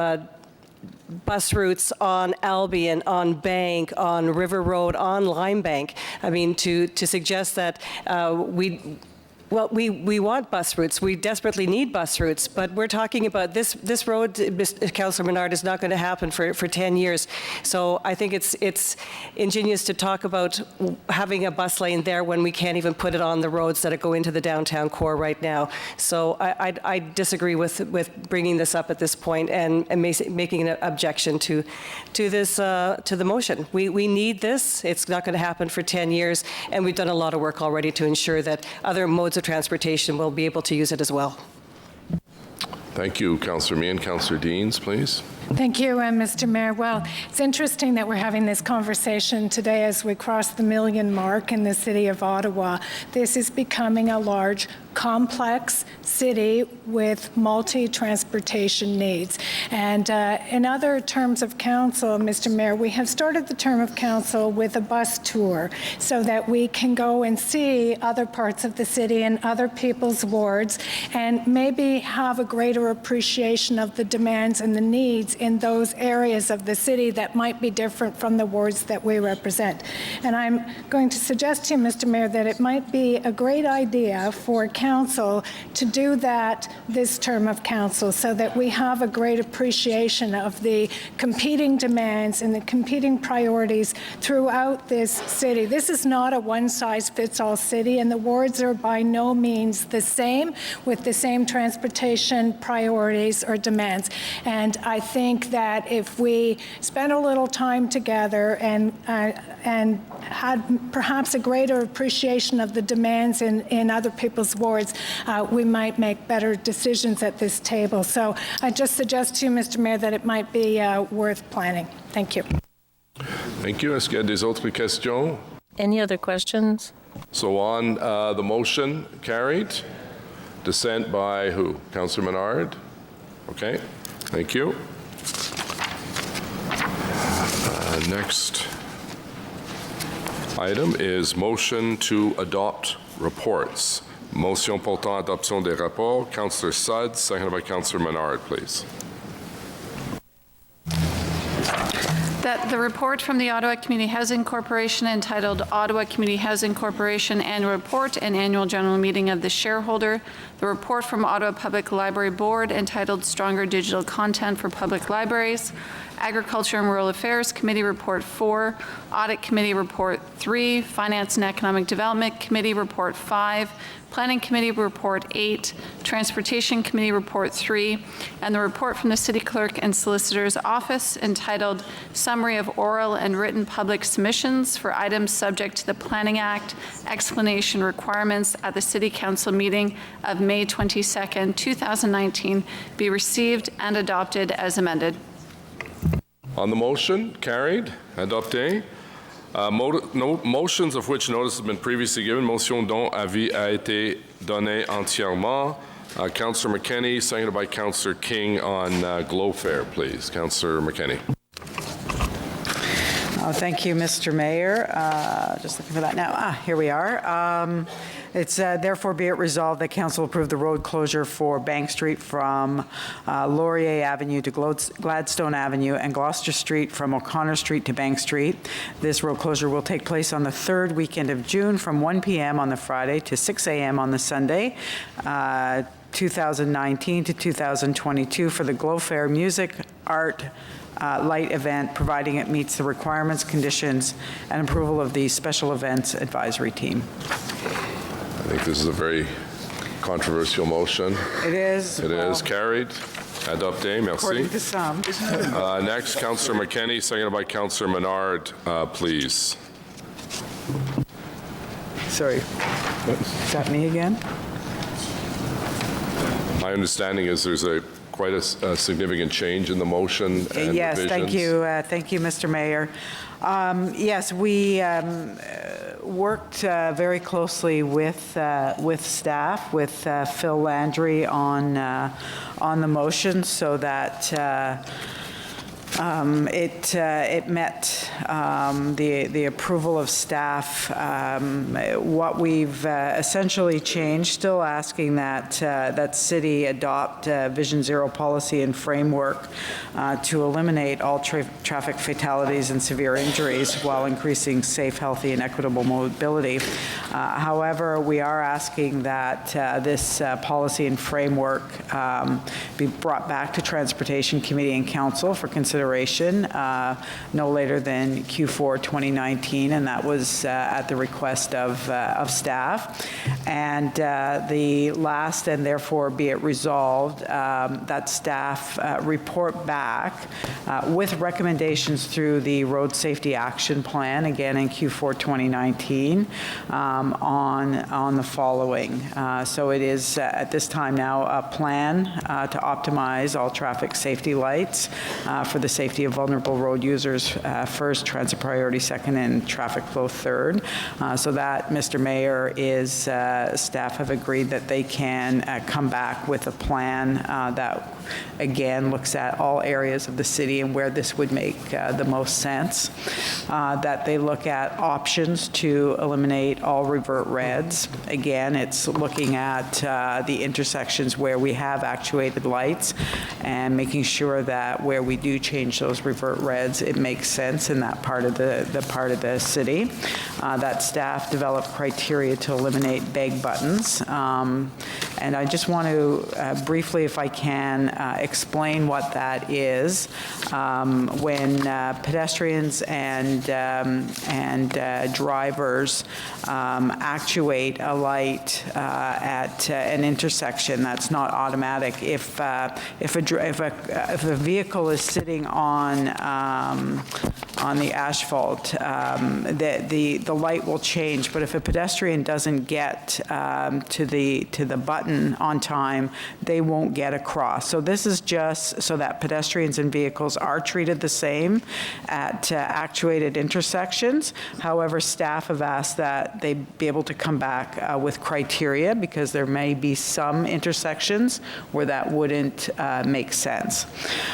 S14: bus routes on Albion, on Bank, on River Road, on Limebank. I mean, to suggest that we want bus routes. We desperately need bus routes, but we're talking about this road, Councillor Menard, is not going to happen for 10 years. So I think it's ingenious to talk about having a bus lane there when we can't even put it on the roads that go into the downtown core right now. So I disagree with bringing this up at this point and making an objection to the motion. We need this. It's not going to happen for 10 years, and we've done a lot of work already to ensure that other modes of transportation will be able to use it as well.
S2: Thank you, Councillor Meehan. Councillor Deans, please.
S15: Thank you, Mr. Mayor. Well, it's interesting that we're having this conversation today as we cross the million mark in the city of Ottawa. This is becoming a large, complex city with multi-transportation needs. And in other terms of council, Mr. Mayor, we have started the term of council with a bus tour so that we can go and see other parts of the city and other people's wards and maybe have a greater appreciation of the demands and the needs in those areas of the city that might be different from the wards that we represent. And I'm going to suggest to you, Mr. Mayor, that it might be a great idea for council to do that this term of council so that we have a great appreciation of the competing demands and the competing priorities throughout this city. This is not a one-size-fits-all city, and the wards are by no means the same with the same transportation priorities or demands. And I think that if we spend a little time together and had perhaps a greater appreciation of the demands in other people's wards, we might make better decisions at this table. So I just suggest to you, Mr. Mayor, that it might be worth planning. Thank you.
S2: Thank you. Est-ce qu'il y a des autres questions?
S11: Any other questions?
S2: So on the motion, carried. Dissent by who? Councillor Menard? Okay. Thank you. Next item is motion to adopt reports. Motion portant adoption des rapports. Councillor Sudds, seconded by Councillor Menard, please.
S18: That the report from the Ottawa Community Housing Corporation entitled Ottawa Community Housing Corporation Annual Report and Annual General Meeting of the Shareholder, the report from Ottawa Public Library Board entitled Stronger Digital Content for Public Libraries, Agriculture and Rural Affairs Committee Report 4, Audit Committee Report 3, Finance and Economic Development Committee Report 5, Planning Committee Report 8, Transportation Committee Report 3, and the report from the City Clerk and Solicitor's Office entitled Summary of Oral and Written Public Submissions for Items Subject to the Planning Act, Explanation Requirements at the City Council meeting of May 22nd, 2019, be received and adopted as amended.
S2: On the motion, carried, adopté. Motions of which notice has been previously given. Motion dont avis a été donné entièrement. Councillor McKenney, seconded by Councillor King on Glowfair, please. Councillor McKenney.
S22: Thank you, Mr. Mayor. Just looking for that now. Here we are. It's therefore be it resolved that Council approve the road closure for Bank Street from Laurier Avenue to Gladstone Avenue and Gloucester Street from O'Connor Street to Bank Street. This road closure will take place on the third weekend of June from 1 p.m. on the Friday to 6 a.m. on the Sunday, 2019 to 2022 for the Glowfair Music, Art, light event, providing it meets the requirements, conditions, and approval of the Special Events Advisory Team.
S2: I think this is a very controversial motion.
S22: It is.
S2: It is carried. Adopté. Merci.
S22: According to some.
S2: Next, Councillor McKenney, seconded by Councillor Menard, please.
S22: Sorry. Is that me again?
S2: My understanding is there's a quite a significant change in the motion and
S22: yes,
S2: revisions.
S22: thank you, Mr. Mayor. Yes, we worked very closely with staff, with Phil Landry on the motion, so that it met the approval of staff. What we've essentially changed, still asking that city adopt Vision Zero policy and framework to eliminate all traffic fatalities and severe injuries while increasing safe, healthy, and equitable mobility. However, we are asking that this policy and framework be brought back to Transportation Committee and Council for consideration no later than Q4 2019, and that was at the request of staff. And the last, and therefore be it resolved, that staff report back with recommendations through the Road Safety Action Plan, again in Q4 2019, on the following. So it is at this time now a plan to optimize all traffic safety lights for the safety of vulnerable road users first, transit priority second, and traffic flow third. So that, Mr. Mayor, is staff have agreed that they can come back with a plan that again looks at all areas of the city and where this would make the most sense. That they look at options to eliminate all revert reds. Again, it's looking at the intersections where we have actuated lights and making sure that where we do change those revert reds, it makes sense in that part of the city. That staff develop criteria to eliminate bag buttons. And I just want to briefly, if I can, explain what that is. When pedestrians and drivers actuate a light at an intersection, that's not automatic. If a vehicle is sitting on the asphalt, the light will change. But if a pedestrian doesn't get to the button on time, they won't get across. So this is just so that pedestrians and vehicles are treated the same at actuated intersections. However, staff have asked that they be able to come back with criteria, because there may be some intersections where that wouldn't make sense.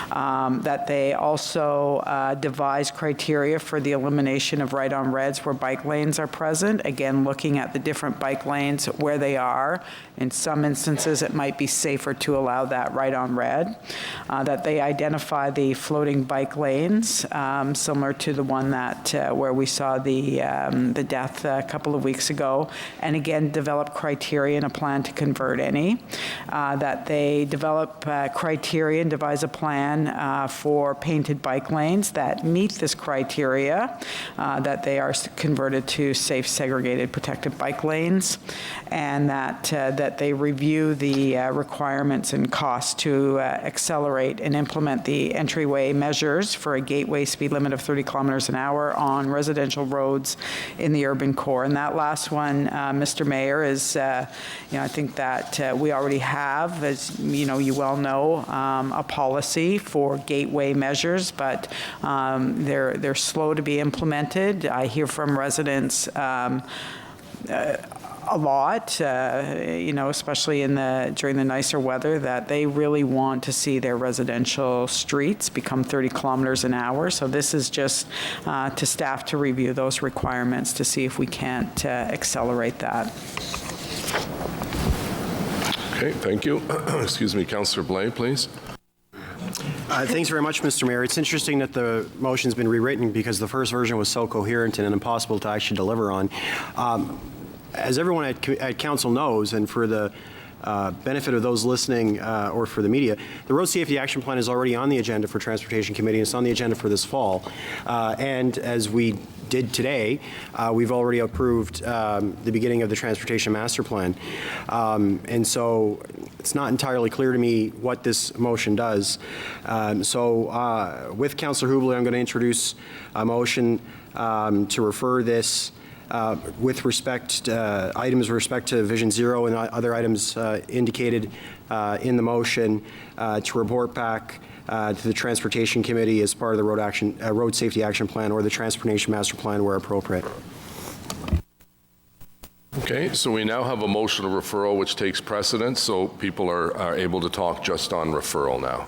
S22: That they also devise criteria for the elimination of right-on reds where bike lanes are present. Again, looking at the different bike lanes where they are. In some instances, it might be safer to allow that right-on red. That they identify the floating bike lanes, similar to the one that where we saw the death a couple of weeks ago, and again develop criteria and a plan to convert any. That they develop criteria and devise a plan for painted bike lanes that meet this criteria, that they are converted to safe, segregated, protected bike lanes, and that they review the requirements and costs to accelerate and implement the entryway measures for a gateway speed limit of 30 kilometers an hour on residential roads in the urban core. And that last one, Mr. Mayor, is, I think that we already have, as you well know, a policy for gateway measures, but they're slow to be implemented. I hear from residents a lot, especially during the nicer weather, that they really want to see their residential streets become 30 kilometers an hour. So this is just to staff to review those requirements to see if we can't accelerate that.
S2: Okay, thank you. Excuse me, Councillor Blais, please.
S10: Thanks very much, Mr. Mayor. It's interesting that the motion's been rewritten, because the first version was so coherent and impossible to actually deliver on. As everyone at Council knows, and for the benefit of those listening or for the media, the Road Safety Action Plan is already on the agenda for Transportation Committee, and it's on the agenda for this fall. And as we did today, we've already approved the beginning of the Transportation Master Plan. And so it's not entirely clear to me what this motion does. So with Councillor Hubley, I'm going to introduce a motion to refer this with respect items with respect to Vision Zero and other items indicated in the motion to report back to the Transportation Committee as part of the Road Safety Action Plan or the Transportation Master Plan where appropriate.
S2: Okay, so we now have a motion of referral which takes precedence, so people are able to talk just on referral now.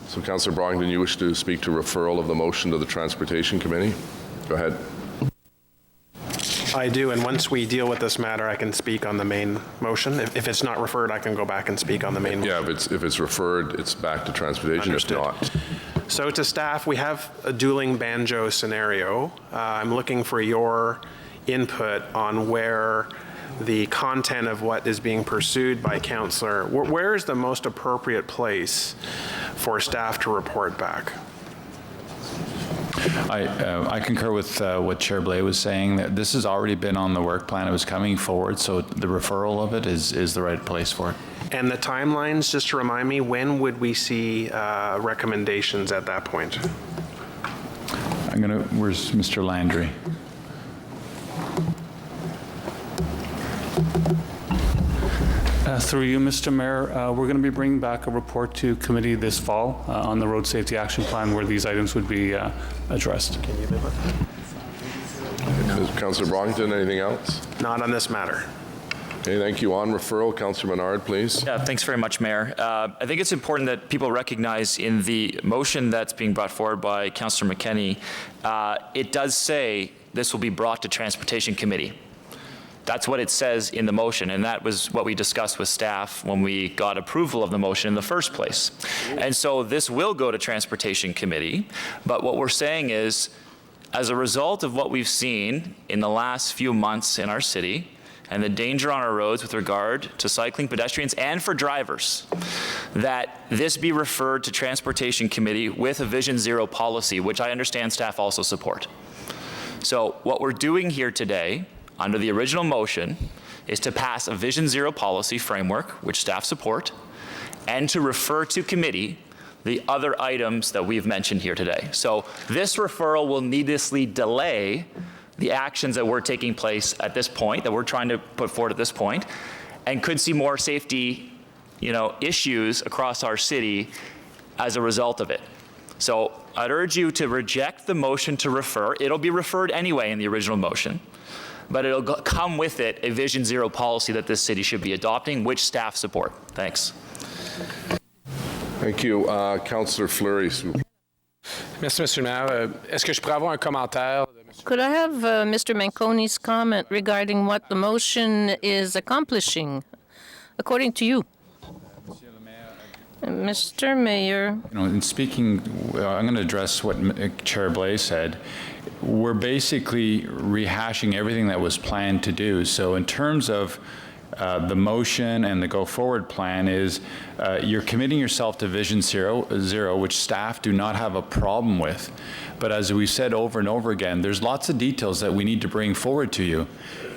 S2: So Councillor Brogdon, you wish to speak to referral of the motion to the Transportation Committee? Go ahead.
S17: I do, and once we deal with this matter, I can speak on the main motion. If it's not referred, I can go back and speak on the main motion.
S2: Yeah, if it's referred, it's back to Transportation.
S17: Understood.
S2: If not.
S17: So to staff, we have a dueling banjo scenario. I'm looking for your input on where the content of what is being pursued by Councillor, where is the most appropriate place for staff to report back?
S9: I concur with what Chair Blais was saying, that this has already been on the work plan. It was coming forward, so the referral of it is the right place for it.
S17: And the timelines, just to remind me, when would we see recommendations at that point?
S9: Where's Mr. Landry?
S16: Through you, Mr. Mayor, we're going to be bringing back a report to committee this fall on the Road Safety Action Plan where these items would be addressed.
S2: Councillor Brogdon, anything else?
S17: Not on this matter.
S2: Okay, thank you. On referral, Councillor Menard, please.
S6: Yeah, thanks very much, Mayor. I think it's important that people recognize in the motion that's being brought forward by Councillor McKenney, it does say this will be brought to Transportation Committee. That's what it says in the motion, and that was what we discussed with staff when we got approval of the motion in the first place. And so this will go to Transportation Committee, but what we're saying is, as a result of what we've seen in the last few months in our city, and the danger on our roads with regard to cycling, pedestrians, and for drivers, that this be referred to Transportation Committee with a Vision Zero policy, which I understand staff also support. So what we're doing here today, under the original motion, is to pass a Vision Zero policy framework, which staff support, and to refer to committee the other items that we've mentioned here today. So this referral will needlessly delay the actions that were taking place at this point, that we're trying to put forward at this point, and could see more safety, issues across our city as a result of it. So I'd urge you to reject the motion to refer. It'll be referred anyway in the original motion, but it'll come with it a Vision Zero policy that this city should be adopting, which staff support. Thanks.
S2: Thank you. Councillor Fleury.
S12: Merci, Mr. Mayor. Est-ce que je pourrais avoir un commentaire?
S11: Could I have Mr. Manconi's comment regarding what the motion is accomplishing, according to you? Mr. Mayor.
S9: In speaking, I'm going to address what Chair Blais said. We're basically rehashing everything that was planned to do. So in terms of the motion and the go-forward plan is you're committing yourself to Vision Zero, which staff do not have a problem with. But as we've said over and over again, there's lots of details that we need to bring forward to you.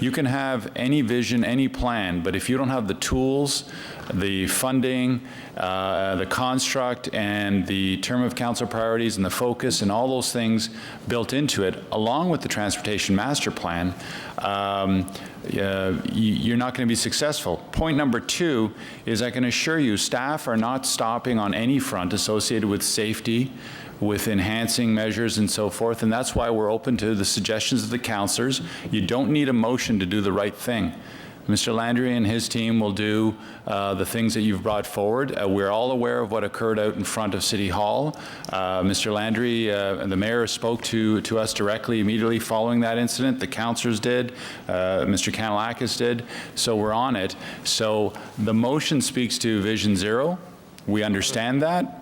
S9: You can have any vision, any plan, but if you don't have the tools, the funding, the construct, and the term of council priorities, and the focus, and all those things built into it, along with the Transportation Master Plan, you're not going to be successful. Point number two is I can assure you staff are not stopping on any front associated with safety, with enhancing measures and so forth, and that's why we're open to the suggestions of the councillors. You don't need a motion to do the right thing. Mr. Landry and his team will do the things that you've brought forward. We're all aware of what occurred out in front of City Hall. Mr. Landry, the mayor spoke to us directly immediately following that incident. The councillors did. Mr. Kanalakis did. So we're on it. So the motion speaks to Vision Zero. We understand that.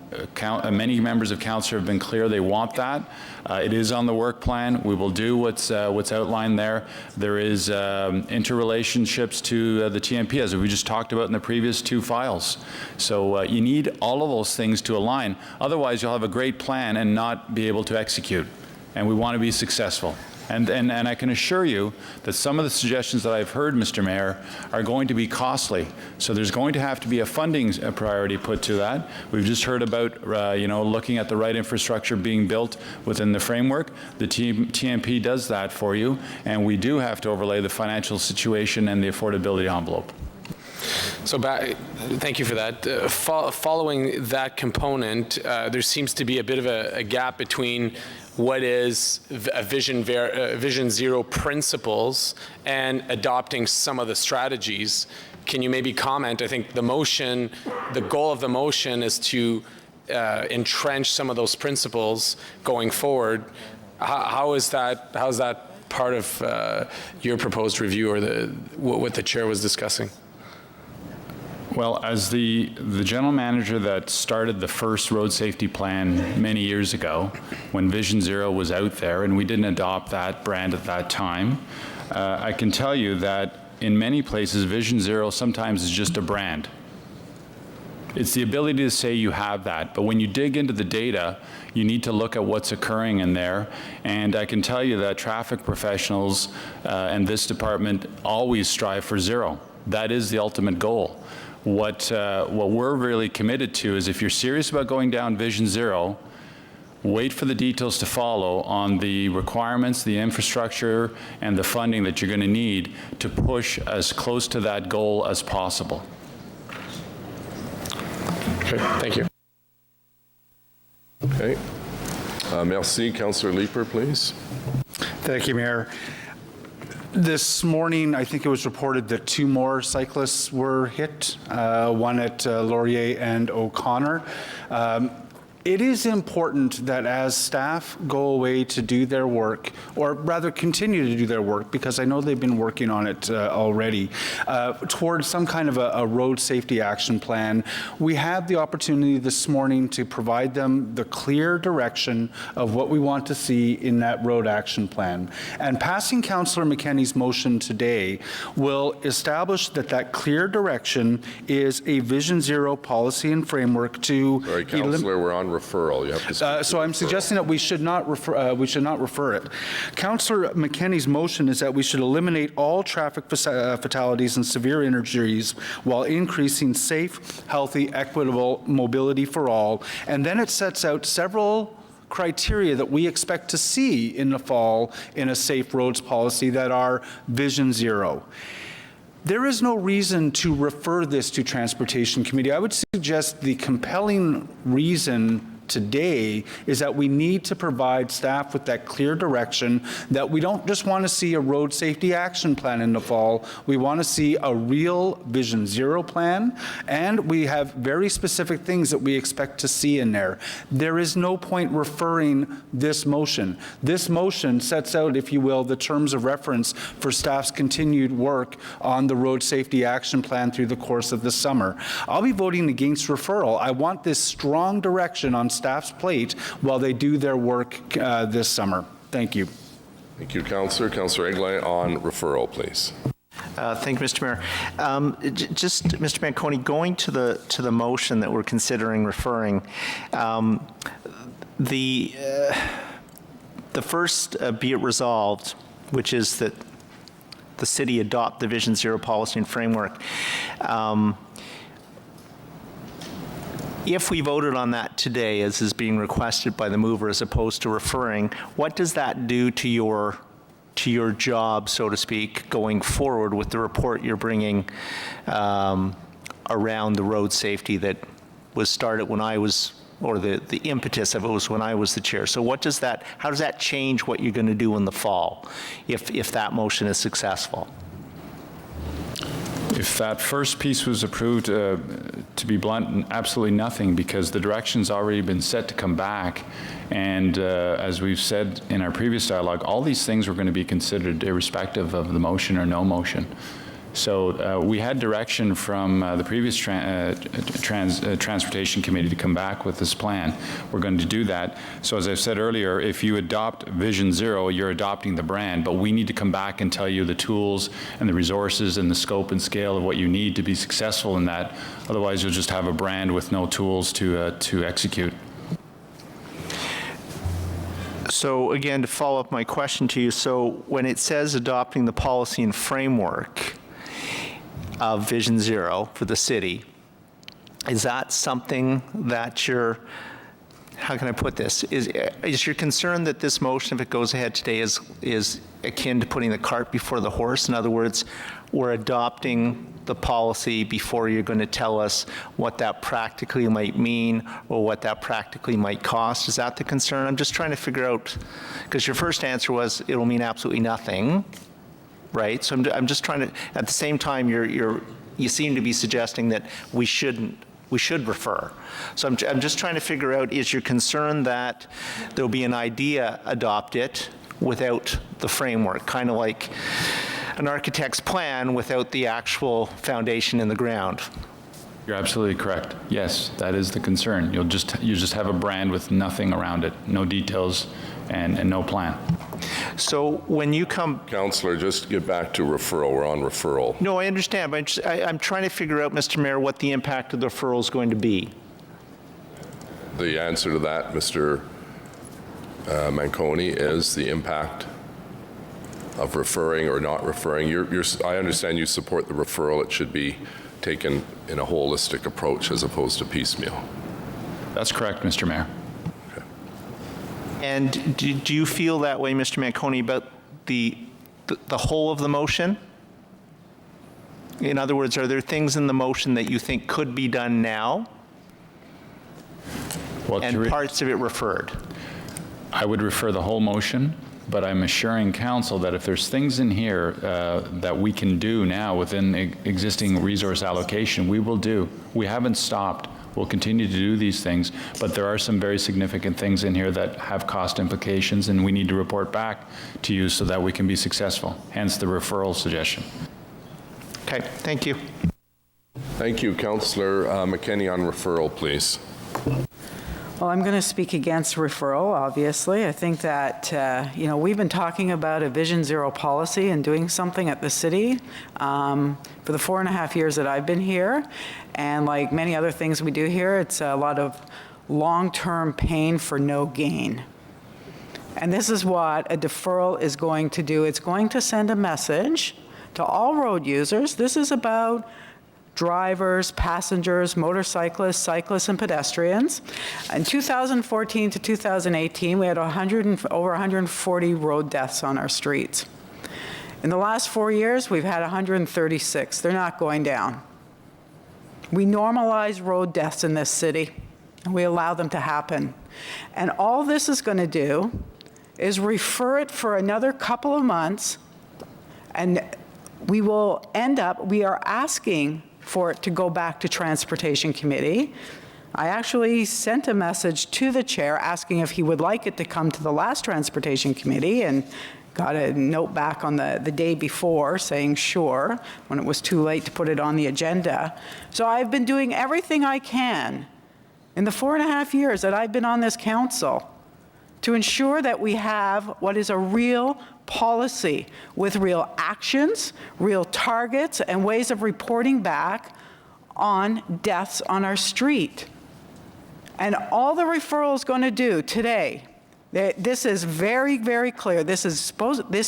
S9: Many members of council have been clear they want that. It is on the work plan. We will do what's outlined there. There is interrelationships to the TMP, as we just talked about in the previous two files. So you need all of those things to align. Otherwise, you'll have a great plan and not be able to execute. And we want to be successful. And I can assure you that some of the suggestions that I've heard, Mr. Mayor, are going to be costly. So there's going to have to be a funding priority put to that. We've just heard about, looking at the right infrastructure being built within the framework. The TMP does that for you, and we do have to overlay the financial situation and the affordability envelope.
S12: So thank you for that. Following that component, there seems to be a bit of a gap between what is Vision Zero principles and adopting some of the strategies. Can you maybe comment? I think the goal of the motion is to entrench some of those principles going forward. How is that part of your proposed review or what the chair was discussing?
S9: Well, as the general manager that started the first road safety plan many years ago, when Vision Zero was out there and we didn't adopt that brand at that time, I can tell you that in many places, Vision Zero sometimes is just a brand. It's the ability to say you have that, but when you dig into the data, you need to look at what's occurring in there. And I can tell you that traffic professionals and this department always strive for zero. That is the ultimate goal. What we're really committed to is if you're serious about going down Vision Zero, wait for the details to follow on the requirements, the infrastructure, and the funding that you're going to need to push as close to that goal as possible.
S2: Okay, thank you. Okay. Merci. Councillor Leeper, please.
S8: Thank you, Mayor. This morning, I think it was reported that 2 more cyclists were hit, one at Laurier and O'Connor. It is important that as staff go away to do their work, or rather continue to do their work, because I know they've been working on it already, towards some kind of a road safety action plan, we have the opportunity this morning to provide them the clear direction of what we want to see in that road action plan. And passing Councillor McKenney's motion today will establish that clear direction is a Vision Zero policy and framework to...
S2: Sorry, Councillor, we're on referral. You have to
S8: so I'm suggesting that we should not refer it. Councillor McKenney's motion is that we should eliminate all traffic fatalities and severe injuries while increasing safe, healthy, equitable mobility for all. And then it sets out several criteria that we expect to see in the fall in a safe roads policy that are Vision Zero. There is no reason to refer this to Transportation Committee. I would suggest the compelling reason today is that we need to provide staff with that clear direction that we don't just want to see a road safety action plan in the fall. We want to see a real Vision Zero plan, and we have very specific things that we expect to see in there. There is no point referring this motion. This motion sets out, if you will, the terms of reference for staff's continued work on the road safety action plan through the course of the summer. I'll be voting against referral. I want this strong direction on staff's plate while they do their work this summer. Thank you.
S2: Thank you, Councillor. Councillor Eglin on referral, please.
S5: Thank you, Mr. Mayor. Just, Mr. Manconi, going to the motion that we're considering referring, the first be it resolved, which is that the city adopt the Vision Zero policy and framework. If we voted on that today, as is being requested by the mover, as opposed to referring, what does that do to your job, so to speak, going forward with the report you're bringing around the road safety that was started when I was, or the impetus of it was when I was the chair? So what does that, how does that change what you're going to do in the fall if that motion is successful?
S9: If that first piece was approved, to be blunt, absolutely nothing, because the direction's already been set to come back. And as we've said in our previous dialogue, all these things were going to be considered irrespective of the motion or no motion. So we had direction from the previous Transportation Committee to come back with this plan. We're going to do that. So as I said earlier, if you adopt Vision Zero, you're adopting the brand, but we need to come back and tell you the tools and the resources and the scope and scale of what you need to be successful in that. Otherwise, you'll just have a brand with no tools to execute.
S5: So again, to follow up my question to you, so when it says adopting the policy and framework of Vision Zero for the city, is that something that you're, how can I put this? Is your concern that this motion, if it goes ahead today, is akin to putting the cart before the horse? In other words, we're adopting the policy before you're going to tell us what that practically might mean or what that practically might cost? Is that the concern? I'm just trying to figure out, because your first answer was it'll mean absolutely nothing, right? So I'm just trying to, at the same time, you seem to be suggesting that we should refer. So I'm just trying to figure out, is your concern that there'll be an idea adopted without the framework, kind of like an architect's plan without the actual foundation in the ground?
S9: You're absolutely correct. Yes, that is the concern. You just have a brand with nothing around it, no details and no plan.
S5: So when you come...
S2: Councillor, just get back to referral. We're on referral.
S5: No, I understand, but I'm trying to figure out, Mr. Mayor, what the impact of the referral is going to be.
S2: The answer to that, Mr. Manconi, is the impact of referring or not referring. I understand you support the referral. It should be taken in a holistic approach as opposed to piecemeal.
S9: That's correct, Mr. Mayor.
S2: Okay.
S5: And do you feel that way, Mr. Manconi, about the whole of the motion? In other words, are there things in the motion that you think could be done now and parts of it referred?
S9: I would refer the whole motion, but I'm assuring council that if there's things in here that we can do now within existing resource allocation, we will do. We haven't stopped. We'll continue to do these things, but there are some very significant things in here that have cost implications, and we need to report back to you so that we can be successful, hence the referral suggestion.
S5: Okay, thank you.
S2: Thank you. Councillor McKenney on referral, please.
S22: Well, I'm going to speak against referral, obviously. I think that, we've been talking about a Vision Zero policy and doing something at the city for the 4.5 years that I've been here. And like many other things we do here, it's a lot of long-term pain for no gain. And this is what a deferral is going to do. It's going to send a message to all road users. This is about drivers, passengers, motorcyclists, cyclists, and pedestrians. In 2014 to 2018, we had over 140 road deaths on our streets. In the last 4 years, we've had 136. They're not going down. We normalize road deaths in this city, and we allow them to happen. And all this is going to do is refer it for another couple of months, and we will end up, we are asking for it to go back to Transportation Committee. I actually sent a message to the chair asking if he would like it to come to the last Transportation Committee, and got a note back on the day before saying sure, when it was too late to put it on the agenda. So I've been doing everything I can in the 4.5 years that I've been on this council to ensure that we have what is a real policy with real actions, real targets, and ways of reporting back on deaths on our street. And all the referral is going to do today, this is very, very clear. This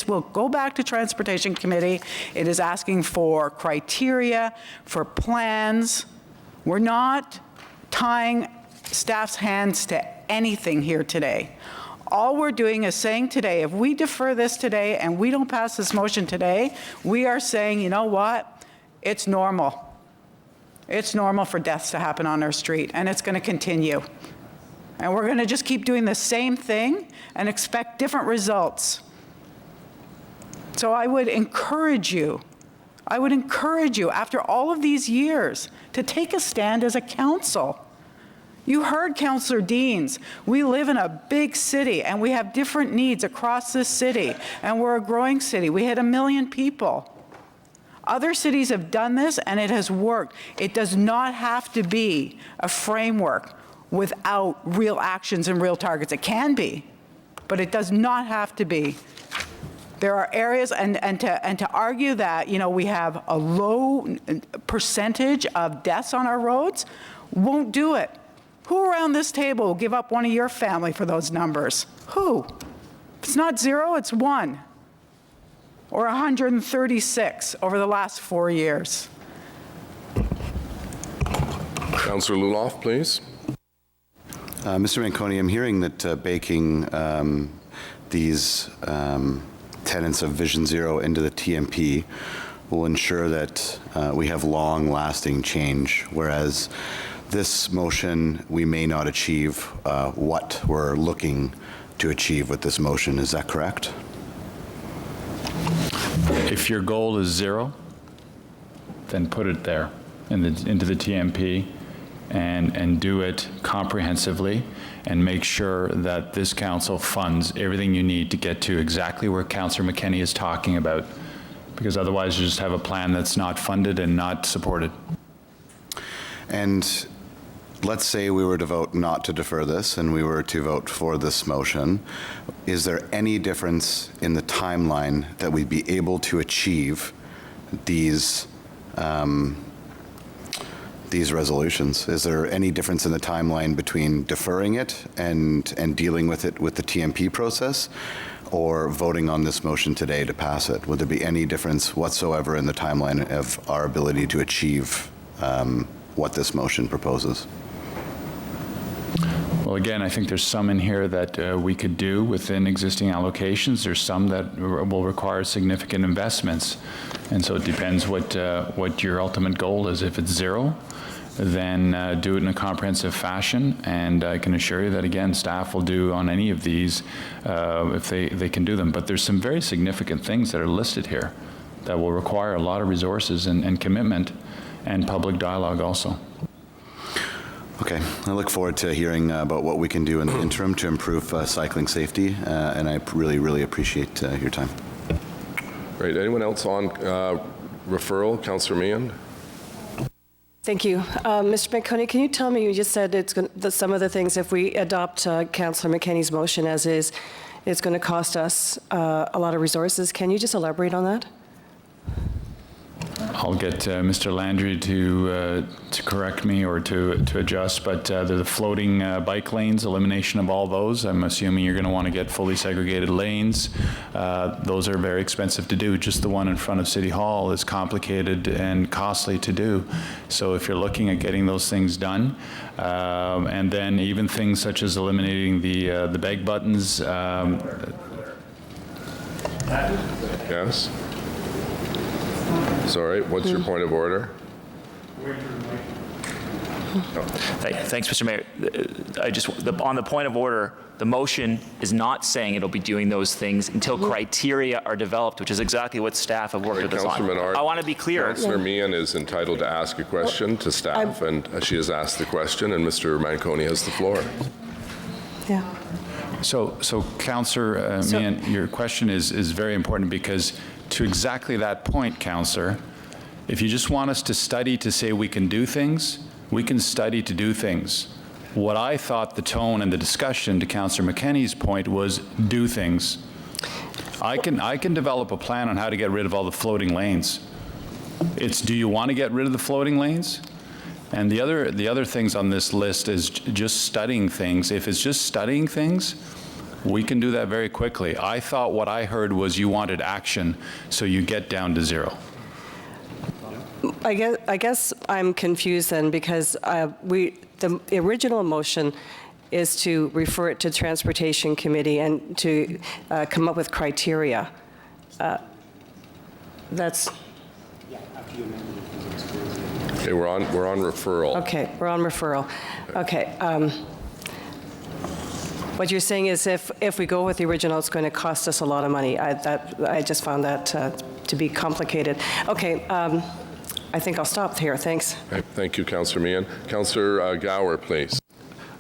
S22: will go back to Transportation Committee. It is asking for criteria, for plans. We're not tying staff's hands to anything here today. All we're doing is saying today, if we defer this today and we don't pass this motion today, we are saying, you know what? It's normal. It's normal for deaths to happen on our street, and it's going to continue. And we're going to just keep doing the same thing and expect different results. So I would encourage you, after all of these years, to take a stand as a council. You heard Councillor Deans. We live in a big city, and we have different needs across this city, and we're a growing city. We hit 1 million people. Other cities have done this, and it has worked. It does not have to be a framework without real actions and real targets. It can be, but it does not have to be. There are areas, and to argue that, we have a low percentage of deaths on our roads won't do it. Who around this table will give up one of your family for those numbers? Who? It's not 0, it's 1 or 136 over the last 4 years.
S2: Councillor Luloff, please.
S3: Mr. Manconi, I'm hearing that baking these tenets of Vision Zero into the TMP will ensure that we have long-lasting change, whereas this motion, we may not achieve what we're looking to achieve with this motion. Is that correct?
S9: If your goal is 0, then put it there into the TMP and do it comprehensively and make sure that this council funds everything you need to get to exactly where Councillor McKenney is talking about, because otherwise you just have a plan that's not funded and not supported.
S3: And let's say we were to vote not to defer this and we were to vote for this motion. Is there any difference in the timeline that we'd be able to achieve these resolutions? Is there any difference in the timeline between deferring it and dealing with it with the TMP process, or voting on this motion today to pass it? Would there be any difference whatsoever in the timeline of our ability to achieve what this motion proposes?
S9: Well, again, I think there's some in here that we could do within existing allocations. There's some that will require significant investments. And so it depends what your ultimate goal is. If it's 0, then do it in a comprehensive fashion. And I can assure you that, again, staff will do on any of these if they can do them. But there's some very significant things that are listed here that will require a lot of resources and commitment and public dialogue also.
S3: Okay, I look forward to hearing about what we can do in the interim to improve cycling safety, and I really, really appreciate your time.
S2: Great. Anyone else on referral? Councillor Meehan.
S14: Thank you. Mr. Manconi, can you tell me, you just said it's going that some of the things, if we adopt Councillor McKenney's motion as is, it's going to cost us a lot of resources. Can you just elaborate on that?
S9: I'll get Mr. Landry to correct me or to adjust, but the floating bike lanes, elimination of all those, I'm assuming you're going to want to get fully segregated lanes. Those are very expensive to do. Just the one in front of City Hall is complicated and costly to do. So if you're looking at getting those things done, and then even things such as eliminating the bag buttons.
S2: Yes. Sorry, what's your point of order?
S6: Thanks, Mr. Mayor. On the point of order, the motion is not saying it'll be doing those things until criteria are developed, which is exactly what staff have worked with us on. I want to be clear.
S2: Councillor Meehan is entitled to ask a question to staff, and she has asked the question, and Mr. Manconi has the floor.
S14: Yeah.
S9: So Councillor Meehan, your question is very important, because to exactly that point, Councillor, if you just want us to study to say we can do things, we can study to do things. What I thought the tone and the discussion, to Councillor McKenney's point, was do things. I can develop a plan on how to get rid of all the floating lanes. It's, do you want to get rid of the floating lanes? And the other things on this list is just studying things. If it's just studying things, we can do that very quickly. I thought what I heard was you wanted action, so you get down to 0.
S14: I guess I'm confused then, because the original motion is to refer it to Transportation Committee and to come up with criteria. That's.
S2: Okay, we're on referral.
S14: Okay, we're on referral. Okay. What you're saying is if we go with the original, it's going to cost us a lot of money. I just found that to be complicated. Okay, I think I'll stop here. Thanks.
S2: Okay, thank you, Councillor Meehan. Councillor Gower, please.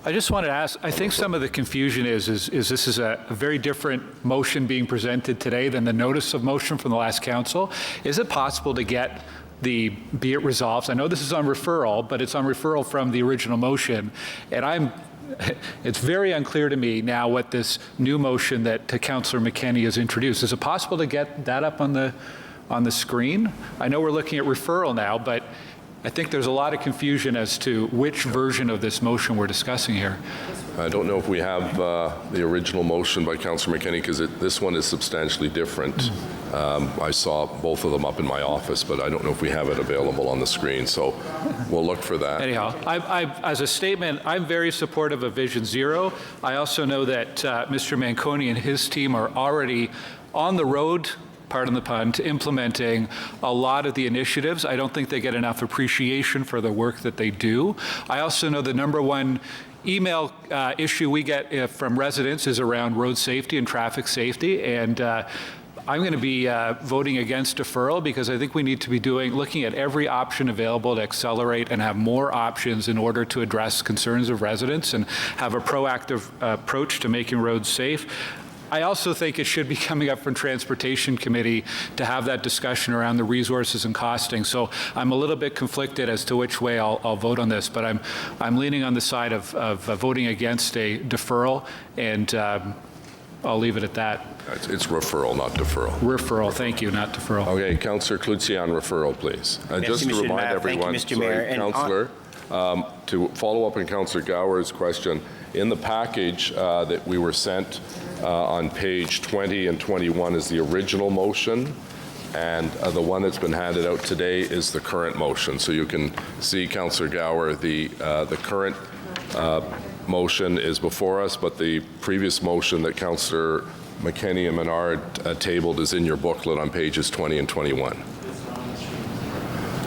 S7: I just wanted to ask, I think some of the confusion is this is a very different motion being presented today than the notice of motion from the last council. Is it possible to get the be it resolved? I know this is on referral, but it's on referral from the original motion, and it's very unclear to me now what this new motion that Councillor McKenney has introduced. Is it possible to get that up on the screen? I know we're looking at referral now, but I think there's a lot of confusion as to which version of this motion we're discussing here.
S2: I don't know if we have the original motion by Councillor McKenney, because this one is substantially different. I saw both of them up in my office, but I don't know if we have it available on the screen, so we'll look for that.
S7: Anyhow, as a statement, I'm very supportive of Vision Zero. I also know that Mr. Manconi and his team are already on the road, pardon the pun, to implementing a lot of the initiatives. I don't think they get enough appreciation for the work that they do. I also know the number one email issue we get from residents is around road safety and traffic safety, and I'm going to be voting against deferral because I think we need to be looking at every option available to accelerate and have more options in order to address concerns of residents and have a proactive approach to making roads safe. I also think it should be coming up from Transportation Committee to have that discussion around the resources and costing. So I'm a little bit conflicted as to which way I'll vote on this, but I'm leaning on the side of voting against a deferral, and I'll leave it at that.
S2: It's referral, not deferral.
S7: Referral, thank you, not deferral.
S2: Okay, Councillor Cloutier on referral, please. Just to remind everyone, Councillor, to follow up on Councillor Gower's question, in the package that we were sent on page 20 and 21 is the original motion, and the one that's been handed out today is the current motion. So you can see, Councillor Gower, the current motion is before us, but the previous motion that Councillor McKenney and Menard tabled is in your booklet on pages 20 and 21.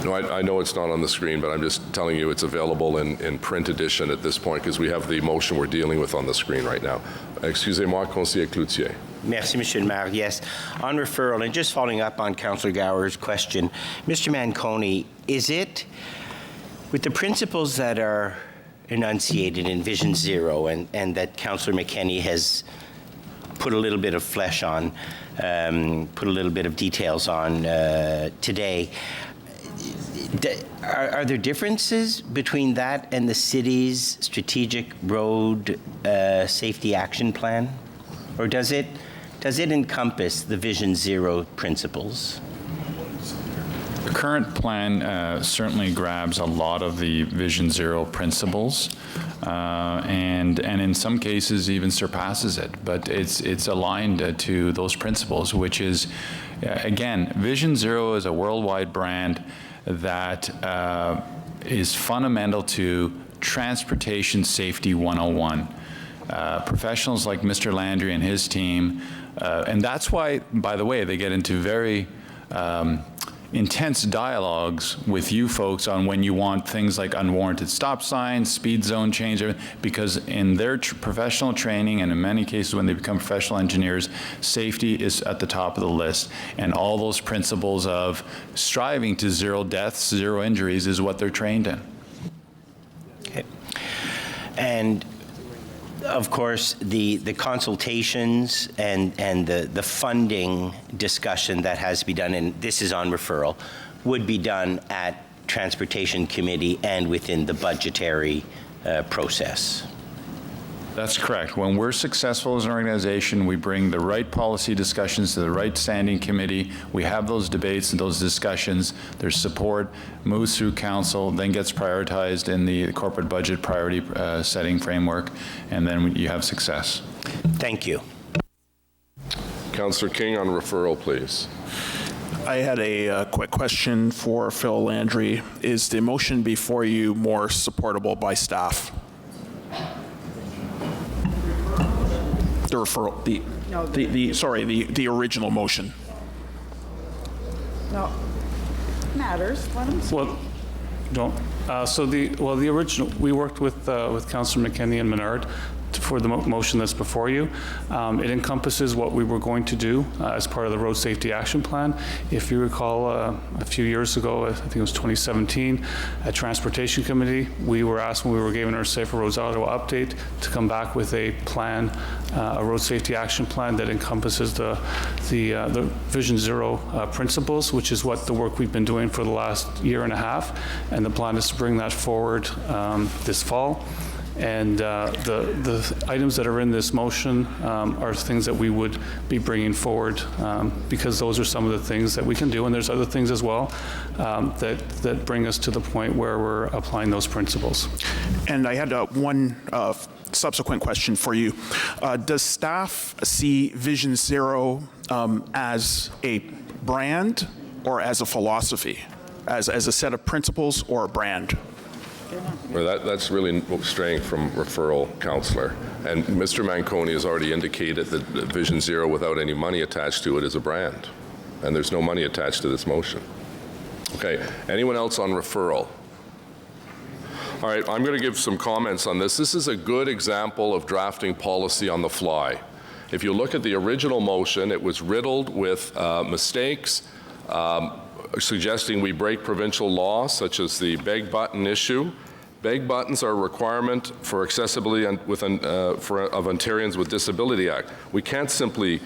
S2: No, I know it's not on the screen, but I'm just telling you it's available in print edition at this point because we have the motion we're dealing with on the screen right now. Excusez-moi, Conseiller Cloutier.
S4: Merci, Monsieur le Maire. Yes, on referral, and just following up on Councillor Gower's question, Mr. Manconi, is it, with the principles that are enunciated in Vision Zero and that Councillor McKenney has put a little bit of flesh on, put a little bit of details on today, are there differences between that and the city's strategic road safety action plan? Or does it encompass the Vision Zero principles?
S9: The current plan certainly grabs a lot of the Vision Zero principles, and in some cases even surpasses it. But it's aligned to those principles, which is, again, Vision Zero is a worldwide brand that is fundamental to Transportation Safety 101. Professionals like Mr. Landry and his team, and that's why, by the way, they get into very intense dialogues with you folks on when you want things like unwarranted stop signs, speed zone change, because in their professional training and in many cases when they become professional engineers, safety is at the top of the list. And all those principles of striving to zero deaths, zero injuries is what they're trained in.
S4: Okay. And of course, the consultations and the funding discussion that has to be done, and this is on referral, would be done at Transportation Committee and within the budgetary process.
S9: That's correct. When we're successful as an organization, we bring the right policy discussions to the right standing committee. We have those debates and those discussions. There's support, moves through council, then gets prioritized in the corporate budget priority setting framework, and then you have success.
S4: Thank you.
S2: Councillor King on referral, please.
S19: I had a quick question for Phil Landry. Is the motion before you more supportable by staff? The referral, the original motion.
S22: No, matters.
S16: Well, the original, we worked with Councillor McKenney and Menard for the motion that's before you. It encompasses what we were going to do as part of the Road Safety Action Plan. If you recall, a few years ago, I think it was 2017, at Transportation Committee, we were asked when we were giving our Safer Roads Ottawa update to come back with a plan, a Road Safety Action Plan that encompasses the Vision Zero principles, which is what the work we've been doing for the last year and a half. And the plan is to bring that forward this fall. And the items that are in this motion are things that we would be bringing forward because those are some of the things that we can do, and there's other things as well that bring us to the point where we're applying those principles.
S19: And I had one subsequent question for you. Does staff see Vision Zero as a brand or as a philosophy, as a set of principles or a brand?
S2: Well, that's really straying from referral, Councillor. And Mr. Manconi has already indicated that Vision Zero, without any money attached to it, is a brand. And there's no money attached to this motion. Okay, anyone else on referral? All right, I'm going to give some comments on this. This is a good example of drafting policy on the fly. If you look at the original motion, it was riddled with mistakes, suggesting we break provincial law, such as the beg button issue. Beg buttons are a requirement for accessibility of Ontarians with Disability Act. We can't simply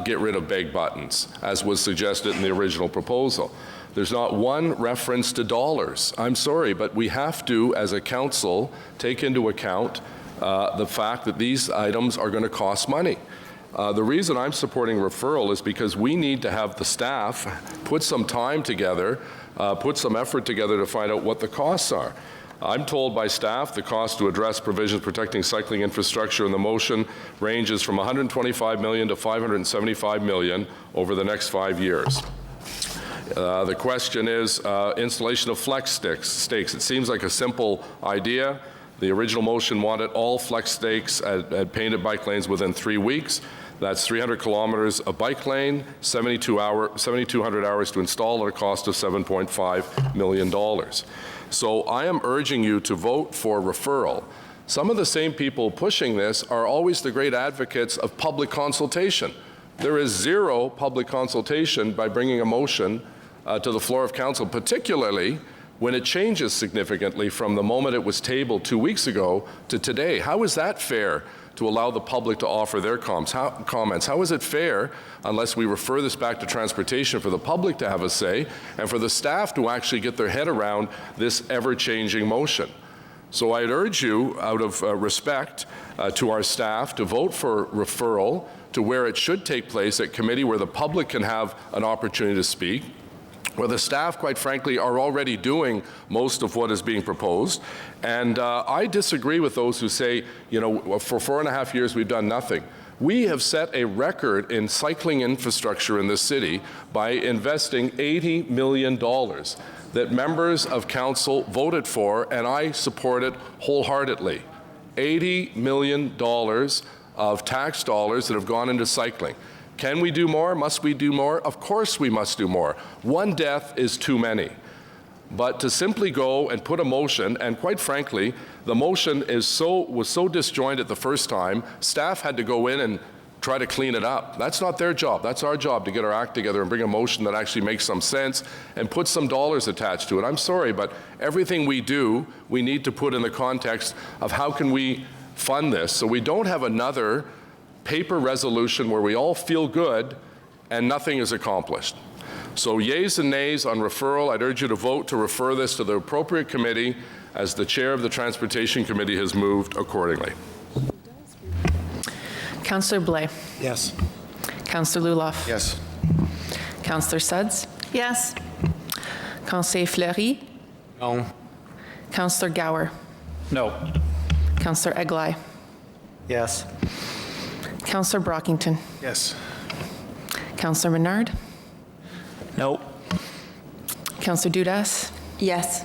S2: get rid of beg buttons, as was suggested in the original proposal. There's not one reference to dollars. I'm sorry, but we have to, as a council, take into account the fact that these items are going to cost money. The reason I'm supporting referral is because we need to have the staff put some time together, put some effort together to find out what the costs are. I'm told by staff the cost to address provisions protecting cycling infrastructure in the motion ranges from $125 million to $575 million over the next 5 years. The question is installation of flex stakes. It seems like a simple idea. The original motion wanted all flex stakes at painted bike lanes within 3 weeks. That's 300 kilometers of bike lane, 7,200 hours to install at a cost of $7.5 million. So I am urging you to vote for referral. Some of the same people pushing this are always the great advocates of public consultation. There is zero public consultation by bringing a motion to the floor of council, particularly when it changes significantly from the moment it was tabled 2 weeks ago to today. How is that fair to allow the public to offer their comments? How is it fair unless we refer this back to transportation for the public to have a say and for the staff to actually get their head around this ever-changing motion? So I'd urge you, out of respect to our staff, to vote for referral to where it should take place at committee, where the public can have an opportunity to speak, where the staff, quite frankly, are already doing most of what is being proposed. And I disagree with those who say, you know, for 4.5 years we've done nothing. We have set a record in cycling infrastructure in this city by investing $80 million that members of council voted for, and I support it wholeheartedly. $80 million of tax dollars that have gone into cycling. Can we do more? Must we do more? Of course we must do more. One death is too many. But to simply go and put a motion, and quite frankly, the motion was so disjointed the first time, staff had to go in and try to clean it up. That's not their job. That's our job, to get our act together and bring a motion that actually makes some sense and put some dollars attached to it. I'm sorry, but everything we do, we need to put in the context of how can we fund this so we don't have another paper resolution where we all feel good and nothing is accomplished. So yeas and nays on referral. I'd urge you to vote to refer this to the appropriate committee, as the chair of the Transportation Committee has moved accordingly.
S24: Councillor Blais.
S10: Yes.
S24: Councillor Luloff.
S3: Yes.
S24: Councillor Suds.
S18: Yes.
S24: Councillor Fleury.
S12: No.
S24: Councillor Gower.
S7: No.
S24: Councillor Eglai.
S5: Yes.
S24: Councillor Brockington.
S10: Yes.
S24: Councillor Menard.
S5: No.
S24: Councillor Dudas.
S18: Yes.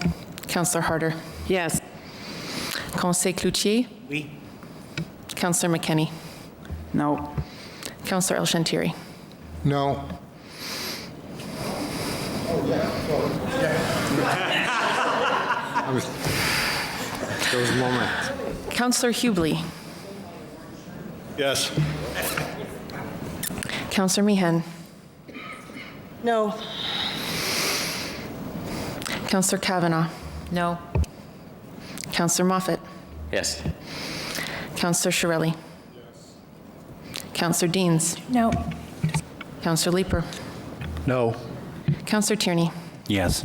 S24: Councillor Harder.
S11: Yes.
S24: Conseil Cloutier.
S4: Oui.
S24: Councillor McKenney.
S22: No.
S24: Councillor El Shantiri.
S23: No.
S10: Those moments.
S24: Councillor Hubley.
S10: Yes.
S24: Councillor Meehan.
S14: No.
S24: Councillor Kavanagh.
S11: No.
S24: Councillor Moffat.
S6: Yes.
S24: Councillor Shirelli. Councillor Deans.
S15: No.
S24: Councillor Leeper.
S5: No.
S24: Councillor Tierney.
S5: Yes.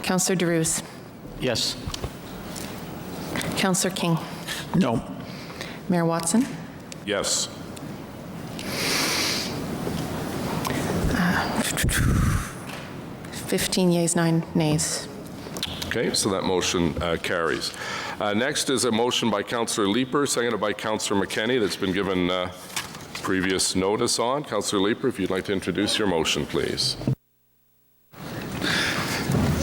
S24: Councillor DeRuse.
S5: Yes.
S24: Councillor King.
S19: No.
S24: Mayor Watson.
S2: Yes.
S24: 15 yeas, 9 nays.
S2: Okay, so that motion carries. Next is a motion by Councillor Leeper, seconded by Councillor McKenney, that's been given previous notice on. Councillor Leeper, if you'd like to introduce your motion, please.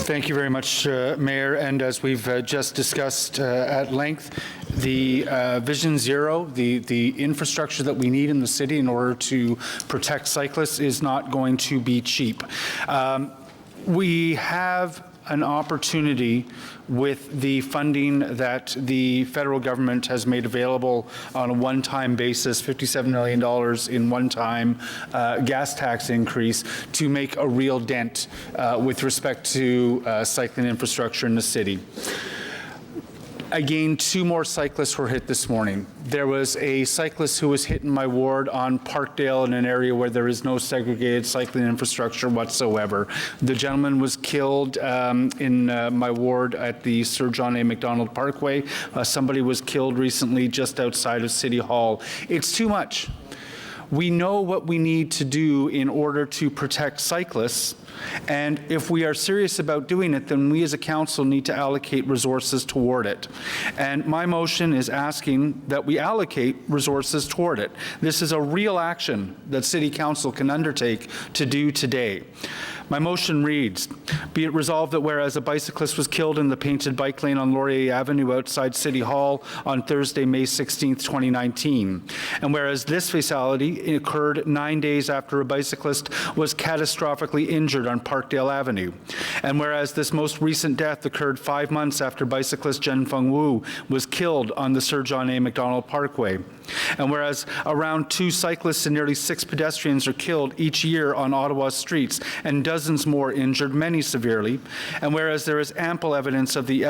S8: Thank you very much, Mayor. And as we've just discussed at length, the Vision Zero, the infrastructure that we need in the city in order to protect cyclists is not going to be cheap. We have an opportunity with the funding that the federal government has made available on a one-time basis, $57 million in one-time gas tax increase, to make a real dent with respect to cycling infrastructure in the city. Again, 2 more cyclists were hit this morning. There was a cyclist who was hit in my ward on Parkdale in an area where there is no segregated cycling infrastructure whatsoever. The gentleman was killed in my ward at the Sir John A. Macdonald Parkway. Somebody was killed recently just outside of City Hall. It's too much. We know what we need to do in order to protect cyclists, and if we are serious about doing it, then we as a council need to allocate resources toward it. And my motion is asking that we allocate resources toward it. This is a real action that City Council can undertake to do today. My motion reads, be it resolved that whereas a bicyclist was killed in the painted bike lane on Laurier Avenue outside City Hall on Thursday, May 16th, 2019, and whereas this fatality occurred 9 days after a bicyclist was catastrophically injured on Parkdale Avenue, and whereas this most recent death occurred 5 months after bicyclist Jen Feng Wu was killed on the Sir John A. Macdonald Parkway, and whereas around 2 cyclists and nearly 6 pedestrians are killed each year on Ottawa's streets, and dozens more injured, many severely, and whereas there is ample evidence of the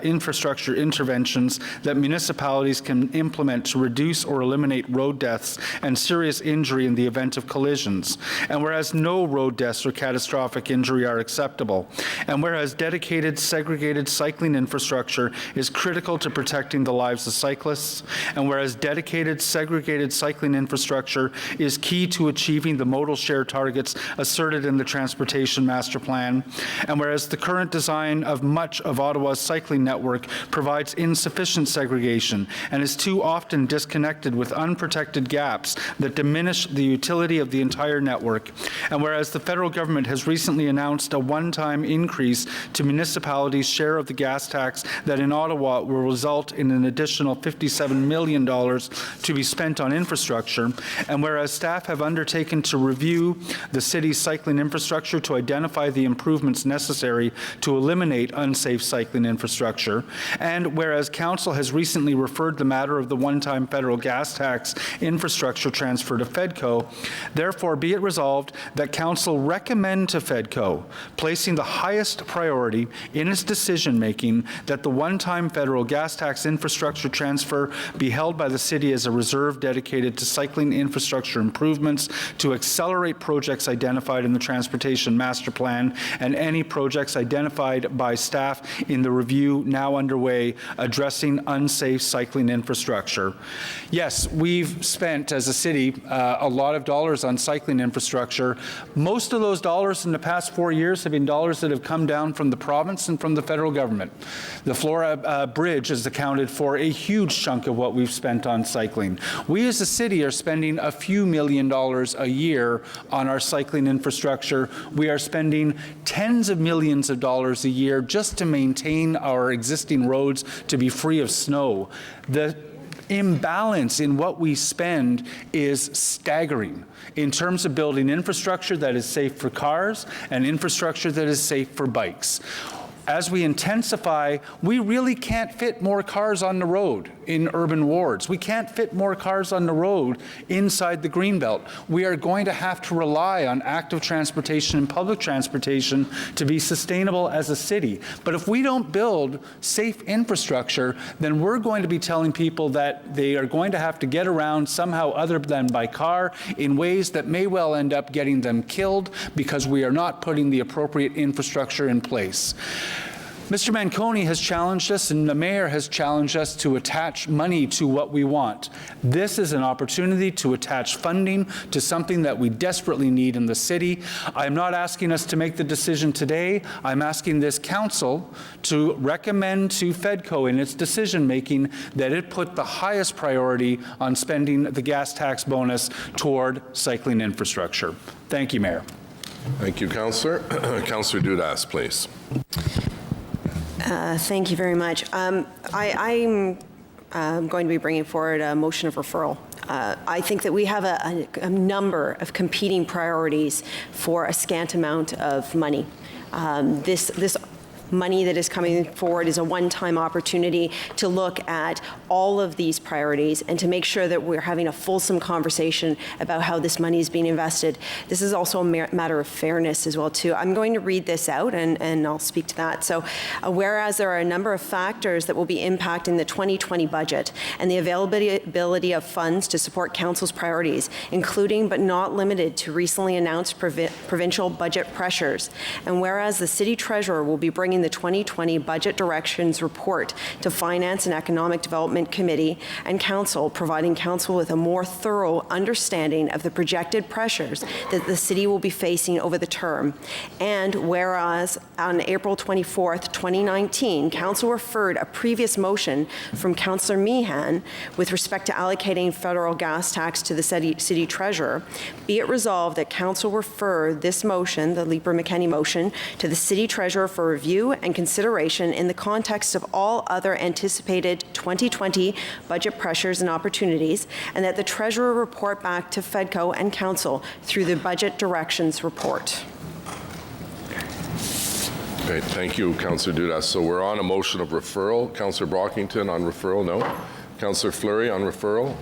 S8: infrastructure interventions that municipalities can implement to reduce or eliminate road deaths and serious injury in the event of collisions, and whereas no road deaths or catastrophic injury are acceptable, and whereas dedicated segregated cycling infrastructure is critical to protecting the lives of cyclists, and whereas dedicated segregated cycling infrastructure is key to achieving the modal share targets asserted in the Transportation Master Plan, and whereas the current design of much of Ottawa's cycling network provides insufficient segregation and is too often disconnected with unprotected gaps that diminish the utility of the entire network, and whereas the federal government has recently announced a one-time increase to municipalities' share of the gas tax that in Ottawa will result in an additional $57 million to be spent on infrastructure, and whereas staff have undertaken to review the city's cycling infrastructure to identify the improvements necessary to eliminate unsafe cycling infrastructure, and whereas Council has recently referred the matter of the one-time federal gas tax infrastructure transfer to FEDCO, therefore be it resolved that Council recommend to FEDCO, placing the highest priority in its decision-making, that the one-time federal gas tax infrastructure transfer be held by the City as a reserve dedicated to cycling infrastructure improvements to accelerate projects identified in the Transportation Master Plan and any projects identified by staff in the review now underway addressing unsafe cycling infrastructure. Yes, we've spent as a city a lot of dollars on cycling infrastructure. Most of those dollars in the past 4 years have been dollars that have come down from the province and from the federal government. The Flora Bridge has accounted for a huge chunk of what we've spent on cycling. We as a city are spending a few $1 million a year on our cycling infrastructure. We are spending tens of millions of dollars a year just to maintain our existing roads to be free of snow. The imbalance in what we spend is staggering in terms of building infrastructure that is safe for cars and infrastructure that is safe for bikes. As we intensify, we really can't fit more cars on the road in urban wards. We can't fit more cars on the road inside the Greenbelt. We are going to have to rely on active transportation and public transportation to be sustainable as a city. But if we don't build safe infrastructure, then we're going to be telling people that they are going to have to get around somehow other than by car in ways that may well end up getting them killed because we are not putting the appropriate infrastructure in place. Mr. Manconi has challenged us and the mayor has challenged us to attach money to what we want. This is an opportunity to attach funding to something that we desperately need in the city. I'm not asking us to make the decision today. I'm asking this council to recommend to Fedco in its decision-making that it put the highest priority on spending the gas tax bonus toward cycling infrastructure. Thank you, Mayor.
S2: Thank you, Councillor. Councillor Dudas, please.
S1: Thank you very much. I'm going to be bringing forward a motion of referral. I think that we have a number of competing priorities for a scant amount of money. This money that is coming forward is a one-time opportunity to look at all of these priorities and to make sure that we're having a fulsome conversation about how this money is being invested. This is also a matter of fairness as well, too. I'm going to read this out, and I'll speak to that. So, whereas there are a number of factors that will be impacting the 2020 budget and the availability of funds to support Council's priorities, including but not limited to recently announced provincial budget pressures, and whereas the City Treasurer will be bringing the 2020 Budget Directions Report to Finance and Economic Development Committee and Council, providing Council with a more thorough understanding of the projected pressures that the City will be facing over the term. And whereas on April 24th, 2019, Council referred a previous motion from Councillor Meehan with respect to allocating federal gas tax to the City Treasurer, be it resolved that Council refer this motion, the Leeper-McKenney motion, to the City Treasurer for review and consideration in the context of all other anticipated 2020 budget pressures and opportunities, and that the Treasurer report back to Fedco and Council through the Budget Directions Report.
S2: Great, thank you, Councillor Dudas. So we're on a motion of referral. Councillor Brockington on referral, no. Councillor Fleury on referral.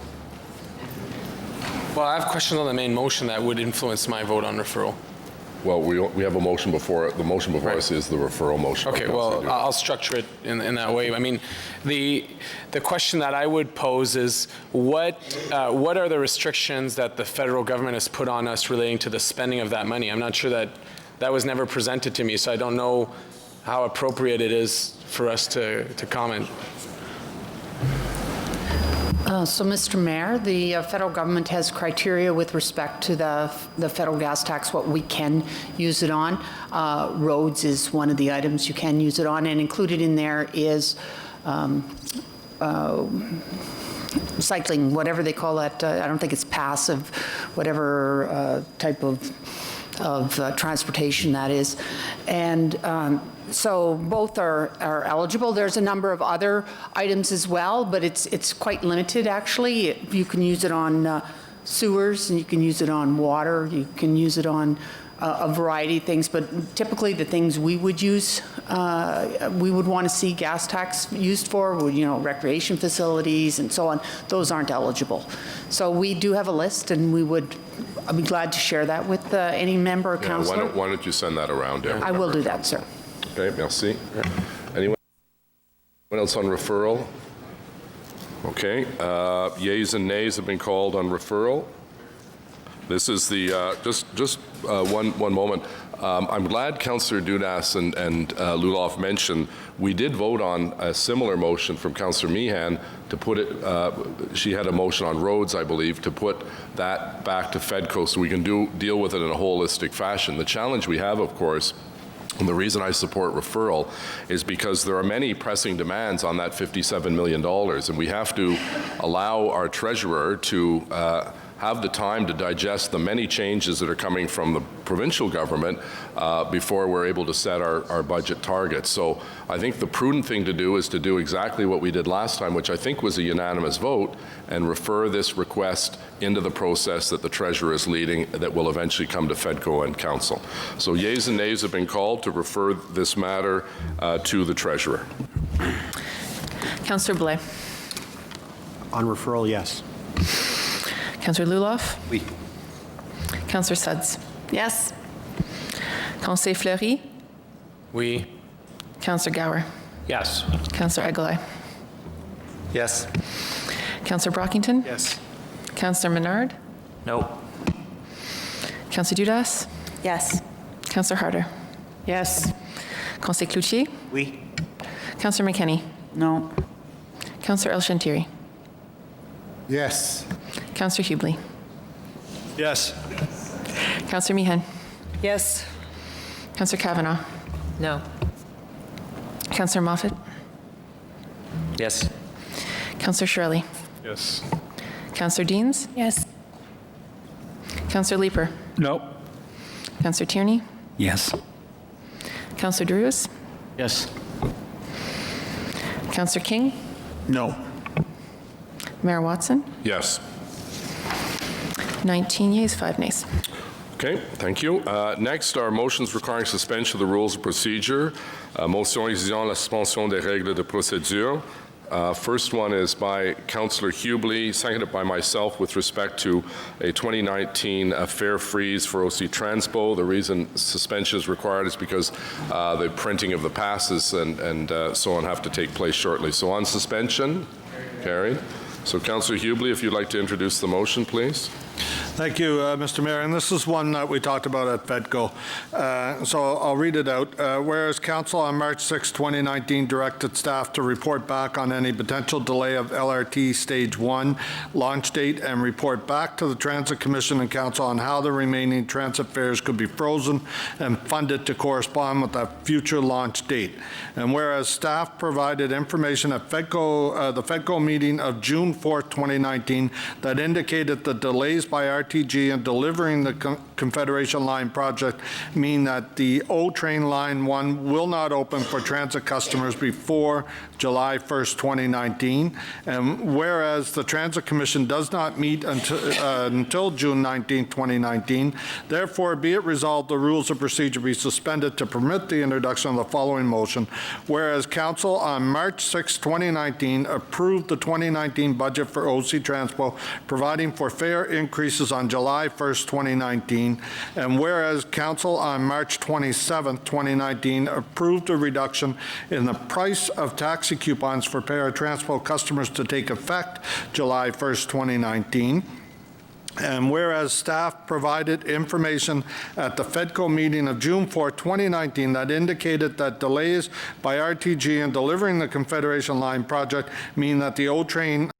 S12: Well, I have questions on the main motion that would influence my vote on referral.
S2: Well, we have a motion before, the motion before us is the referral motion.
S12: Okay, well, I'll structure it in that way. I mean, the question that I would pose is what are the restrictions that the federal government has put on us relating to the spending of that money? I'm not sure that was never presented to me, so I don't know how appropriate it is for us to comment.
S13: So, Mr. Mayor, the federal government has criteria with respect to the federal gas tax, what we can use it on. Roads is one of the items you can use it on, and included in there is cycling, whatever they call that. I don't think it's passive, whatever type of transportation that is. And so both are eligible. There's a number of other items as well, but it's quite limited, actually. You can use it on sewers, and you can use it on water, you can use it on a variety of things, but typically the things we would use, we would want to see gas tax used for, would, recreation facilities and so on. Those aren't eligible. So we do have a list, and I'd be glad to share that with any member or councillor.
S2: Why don't you send that around?
S13: I will do that, sir.
S2: Okay, merci. Anyone else on referral? Okay, yeas and nays have been called on referral. This is the, just one moment. I'm glad Councillor Dudas and Luloff mentioned we did vote on a similar motion from Councillor Meehan to put it, she had a motion on roads, I believe, to put that back to Fedco so we can deal with it in a holistic fashion. The challenge we have, of course, and the reason I support referral is because there are many pressing demands on that $57 million, and we have to allow our treasurer to have the time to digest the many changes that are coming from the provincial government before we're able to set our budget targets. So I think the prudent thing to do is to do exactly what we did last time, which I think was a unanimous vote, and refer this request into the process that the treasurer is leading that will eventually come to Fedco and Council. So yeas and nays have been called to refer this matter to the treasurer.
S24: Councillor Blais.
S10: On referral, yes.
S24: Councillor Luloff?
S3: Oui.
S24: Councillor Suds?
S18: Yes.
S24: Councillor Fleury?
S12: Oui.
S24: Councillor Gower?
S12: Yes.
S24: Councillor Egoli?
S5: Yes.
S24: Councillor Brockington?
S10: Yes.
S24: Councillor Menard?
S6: No.
S24: Councillor Dudas?
S1: Yes.
S24: Councillor Harder?
S13: Yes.
S24: Conseil Cloutier?
S4: Oui.
S24: Councillor McKenney?
S22: No.
S24: Councillor El-Shantiri?
S23: Yes.
S24: Councillor Hubley?
S23: Yes.
S24: Councillor Meehan?
S14: Yes.
S24: Councillor Kavanagh?
S14: No.
S24: Councillor Moffat?
S6: Yes.
S24: Councillor Shirley?
S23: Yes.
S24: Councillor Deans?
S15: Yes.
S24: Councillor Leeper?
S23: No.
S24: Councillor Tierney?
S5: Yes.
S24: Councillor Drews?
S5: Yes.
S24: Councillor King?
S19: No.
S24: Mayor Watson?
S2: Yes.
S24: 19 yeas, 5 nays.
S2: Okay, thank you. Next are motions requiring suspension of the rules of procedure. Motion exigeant la suspension des règles de procédure. First one is by Councillor Hubley, seconded by myself with respect to a 2019 fare freeze for OC Transpo. The reason suspension is required is because the printing of the passes and so on have to take place shortly. So on suspension, carried. So Councillor Hubley, if you'd like to introduce the motion, please.
S9: Thank you, Mr. Mayor. And this is one that we talked about at FEDCO. So I'll read it out. Whereas Council on March 6, 2019 directed staff to report back on any potential delay of LRT Stage 1 launch date and report back to the Transit Commission and Council on how the remaining transit fares could be frozen and funded to correspond with that future launch date. And whereas staff provided information at FEDCO, the FEDCO meeting of June 4, 2019 that indicated the delays by RTG in delivering the Confederation Line project mean that the O-Train Line 1 will not open for transit customers before July 1st, 2019. And whereas the Transit Commission does not meet until June 19, 2019, therefore be it resolved the rules of procedure be suspended to permit the introduction of the following motion. Whereas Council on March 6, 2019 approved the 2019 budget for OC Transpo, providing for fare increases on July 1st, 2019, and whereas Council on March 27th, 2019 approved a reduction in the price of taxi coupons for Transpo customers to take effect July 1st, 2019, and whereas staff provided information at the FEDCO meeting of June 4, 2019 that indicated that delays by RTG in delivering the Confederation Line project mean that the O-Train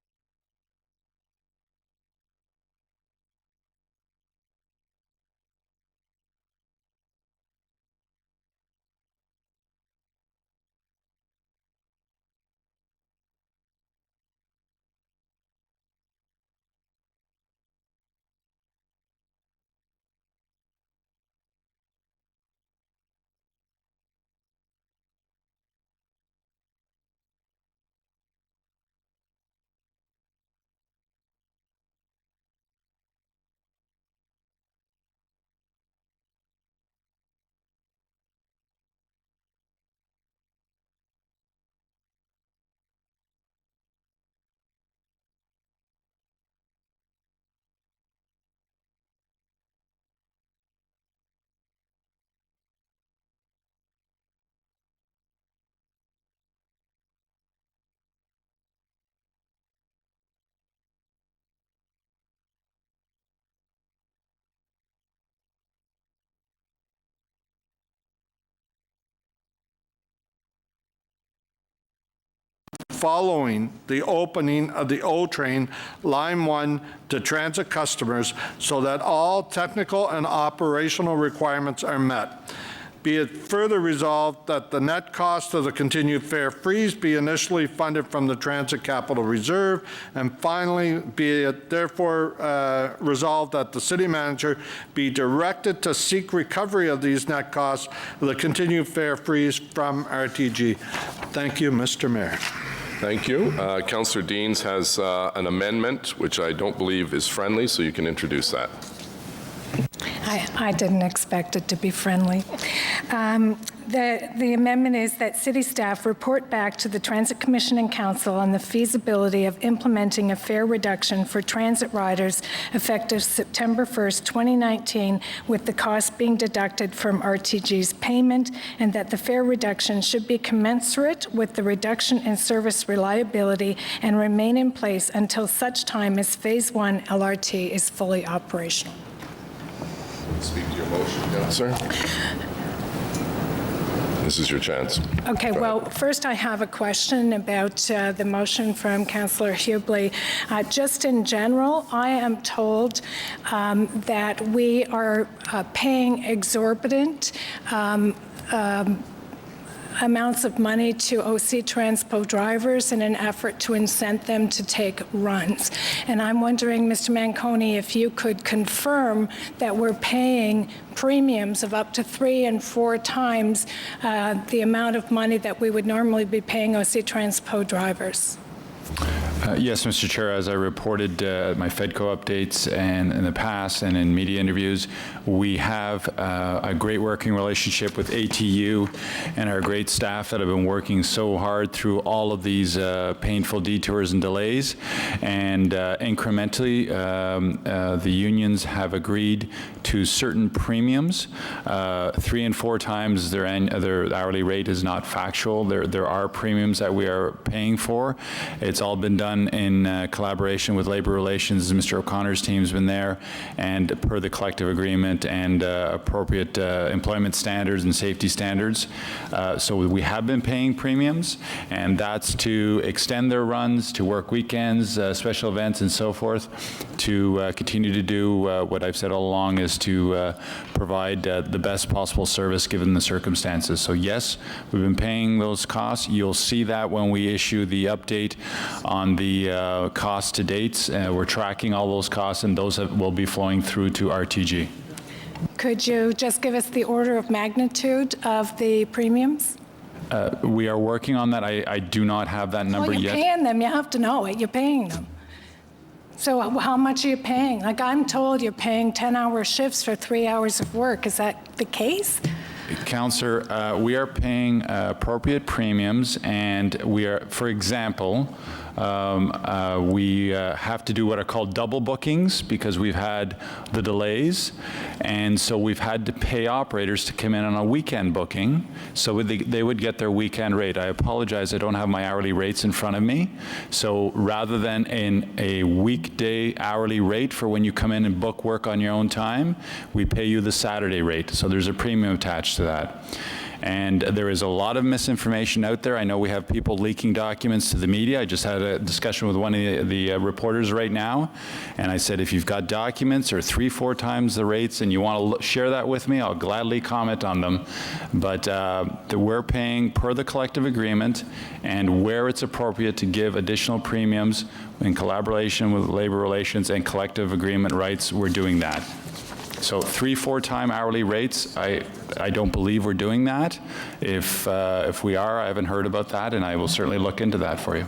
S9: following the opening of the O-Train Line 1 to transit customers so that all technical and operational requirements are met. Be it further resolved that the net cost of the continued fare freeze be initially funded from the Transit Capital Reserve, and finally, be it therefore resolved that the city manager be directed to seek recovery of these net costs of the continued fare freeze from RTG. Thank you, Mr. Mayor.
S2: Thank you. Councillor Deans has an amendment, which I don't believe is friendly, so you can introduce that.
S15: I didn't expect it to be friendly. The amendment is that city staff report back to the Transit Commission and Council on the feasibility of implementing a fare reduction for transit riders effective September 1st, 2019, with the cost being deducted from RTG's payment, and that the fare reduction should be commensurate with the reduction in service reliability and remain in place until such time as Phase 1 LRT is fully operational.
S2: Speak to your motion, Councillor. This is your chance.
S15: Okay, well, first I have a question about the motion from Councillor Hubley. Just in general, I am told that we are paying exorbitant amounts of money to OC Transpo drivers in an effort to incent them to take runs. And I'm wondering, Mr. Manconi, if you could confirm that we're paying premiums of up to 3 and 4 times the amount of money that we would normally be paying OC Transpo drivers.
S16: Yes, Mr. Chair, as I reported my FEDCO updates and in the past and in media interviews, we have a great working relationship with ATU and our great staff that have been working so hard through all of these painful detours and delays. And incrementally, the unions have agreed to certain premiums. 3 and 4 times their hourly rate is not factual. There are premiums that we are paying for. It's all been done in collaboration with Labor Relations. Mr. O'Connor's team's been there, and per the collective agreement and appropriate employment standards and safety standards. So we have been paying premiums, and that's to extend their runs, to work weekends, special events, and so forth, to continue to do what I've said all along is to provide the best possible service given the circumstances. So yes, we've been paying those costs. You'll see that when we issue the update on the cost to dates. We're tracking all those costs, and those will be flowing through to RTG.
S15: Could you just give us the order of magnitude of the premiums?
S16: We are working on that. I do not have that number
S15: yet. Well, you're paying them. You have to know it. You're paying them. So how much are you paying? Like, I'm told you're paying 10-hour shifts for 3 hours of work. Is that the case?
S16: Councillor, we are paying appropriate premiums, and we are, for example, we have to do what are called double bookings because we've had the delays, and so we've had to pay operators to come in on a weekend booking so they would get their weekend rate. I apologize, I don't have my hourly rates in front of me. So rather than in a weekday hourly rate for when you come in and book work on your own time, we pay you the Saturday rate. So there's a premium attached to that. And there is a lot of misinformation out there. I know we have people leaking documents to the media. I just had a discussion with one of the reporters right now, and I said, if you've got documents or 3-4 times the rates and you want to share that with me, I'll gladly comment on them. But we're paying per the collective agreement, and where it's appropriate to give additional premiums in collaboration with Labor Relations and collective agreement rights, we're doing that. So 3-4 time hourly rates, I don't believe we're doing that. If we are, I haven't heard about that, and I will certainly look into that for you.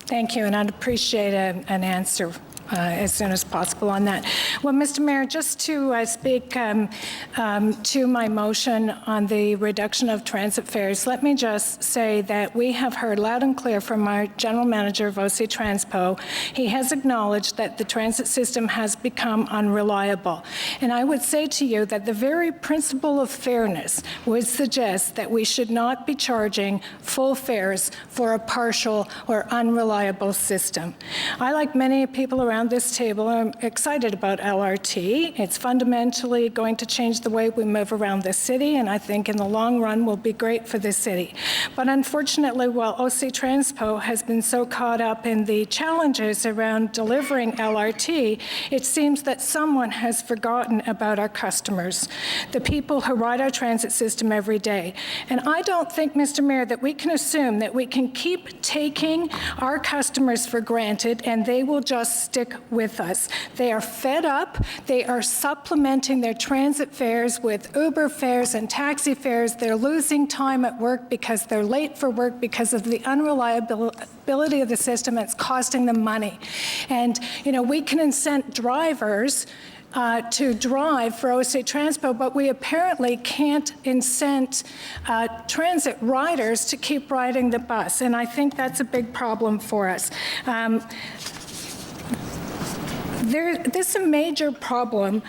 S15: Thank you, and I'd appreciate an answer as soon as possible on that. Well, Mr. Mayor, just to speak to my motion on the reduction of transit fares, let me just say that we have heard loud and clear from our General Manager of OC Transpo. He has acknowledged that the transit system has become unreliable. And I would say to you that the very principle of fairness would suggest that we should not be charging full fares for a partial or unreliable system. I, like many people around this table, I'm excited about LRT. It's fundamentally going to change the way we move around the city, and I think in the long run will be great for the city. But unfortunately, while OC Transpo has been so caught up in the challenges around delivering LRT, it seems that someone has forgotten about our customers, the people who ride our transit system every day. And I don't think, Mr. Mayor, that we can assume that we can keep taking our customers for granted and they will just stick with us. They are fed up. They are supplementing their transit fares with Uber fares and taxi fares. They're losing time at work because they're late for work because of the unreliability of the system. It's costing them money. And, you know, we can incent drivers to drive for OC Transpo, but we apparently can't incent transit riders to keep riding the bus. And I think that's a big problem for us. This is a major problem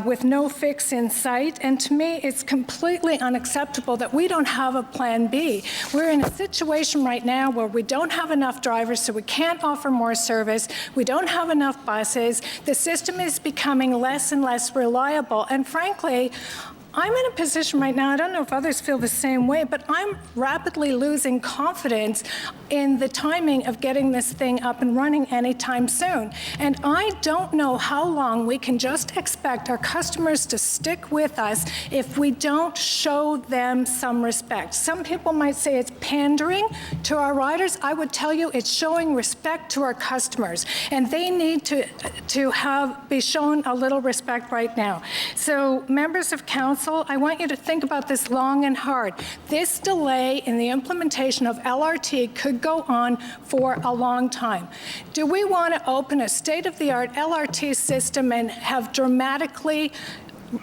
S15: with no fix in sight, and to me it's completely unacceptable that we don't have a plan B. We're in a situation right now where we don't have enough drivers, so we can't offer more service. We don't have enough buses. The system is becoming less and less reliable, and frankly, I'm in a position right now, I don't know if others feel the same way, but I'm rapidly losing confidence in the timing of getting this thing up and running anytime soon. And I don't know how long we can just expect our customers to stick with us if we don't show them some respect. Some people might say it's pandering to our riders. I would tell you it's showing respect to our customers, and they need to be shown a little respect right now. So, members of council, I want you to think about this long and hard. This delay in the implementation of LRT could go on for a long time. Do we want to open a state-of-the-art LRT system and have dramatically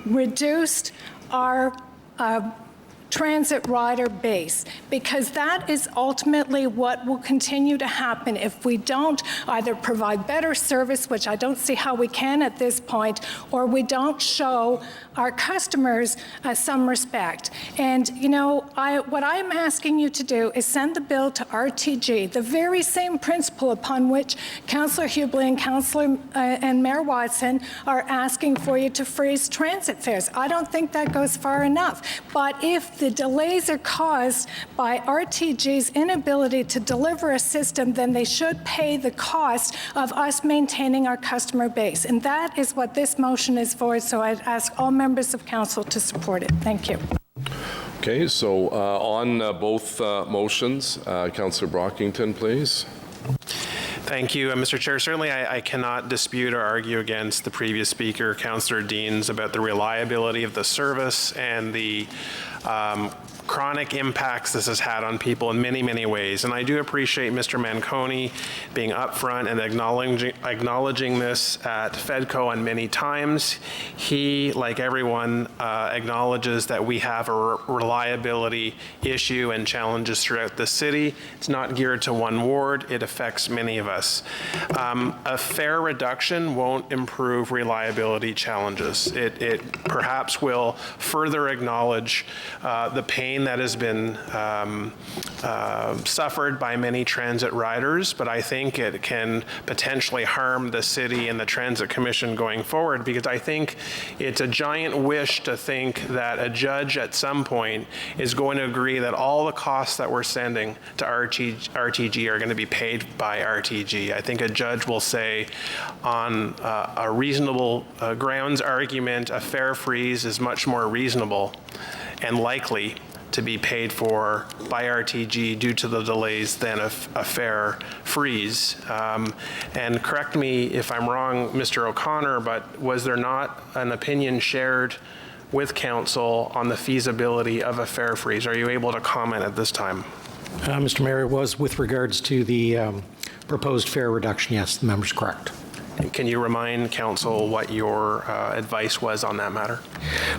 S15: reduced our transit rider base? Because that is ultimately what will continue to happen if we don't either provide better service, which I don't see how we can at this point, or we don't show our customers some respect. And, you know, what I'm asking you to do is send the bill to RTG, the very same principle upon which Councillor Hubley and Councillor and Mayor Watson are asking for you to freeze transit fares. I don't think that goes far enough. But if the delays are caused by RTG's inability to deliver a system, then they should pay the cost of us maintaining our customer base. And that is what this motion is for, so I'd ask all members of council to support it. Thank you.
S2: Okay, so on both motions, Councillor Brockington, please.
S7: Thank you, Mr. Chair. Certainly, I cannot dispute or argue against the previous speaker, Councillor Deans, about the reliability of the service and the chronic impacts this has had on people in many, many ways. And I do appreciate Mr. Manconi being upfront and acknowledging this at FEDCO on many times. He, like everyone, acknowledges that we have a reliability issue and challenges throughout the city. It's not geared to one ward. It affects many of us. A fare reduction won't improve reliability challenges. It perhaps will further acknowledge the pain that has been suffered by many transit riders, but I think it can potentially harm the city and the Transit Commission going forward, because I think it's a giant wish to think that a judge at some point is going to agree that all the costs that we're sending to RTG are going to be paid by RTG. I think a judge will say on a reasonable grounds argument, a fare freeze is much more reasonable and likely to be paid for by RTG due to the delays than a fare freeze. And correct me if I'm wrong, Mr. O'Connor, but was there not an opinion shared with council on the feasibility of a fare freeze? Are you able to comment at this time?
S17: Mr. Mayor, it was with regards to the proposed fare reduction. Yes, the member's correct.
S7: Can you remind council what your advice was on that matter?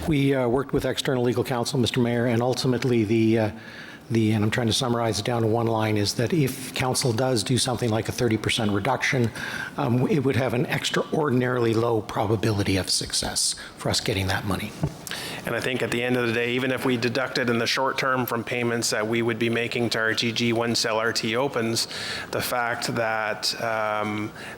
S17: We worked with external legal counsel, Mr. Mayor, and ultimately and I'm trying to summarize it down to one line, is that if council does do something like a 30% reduction, it would have an extraordinarily low probability of success for us getting that money.
S7: And I think at the end of the day, even if we deducted in the short term from payments that we would be making to RTG once LRT opens, the fact that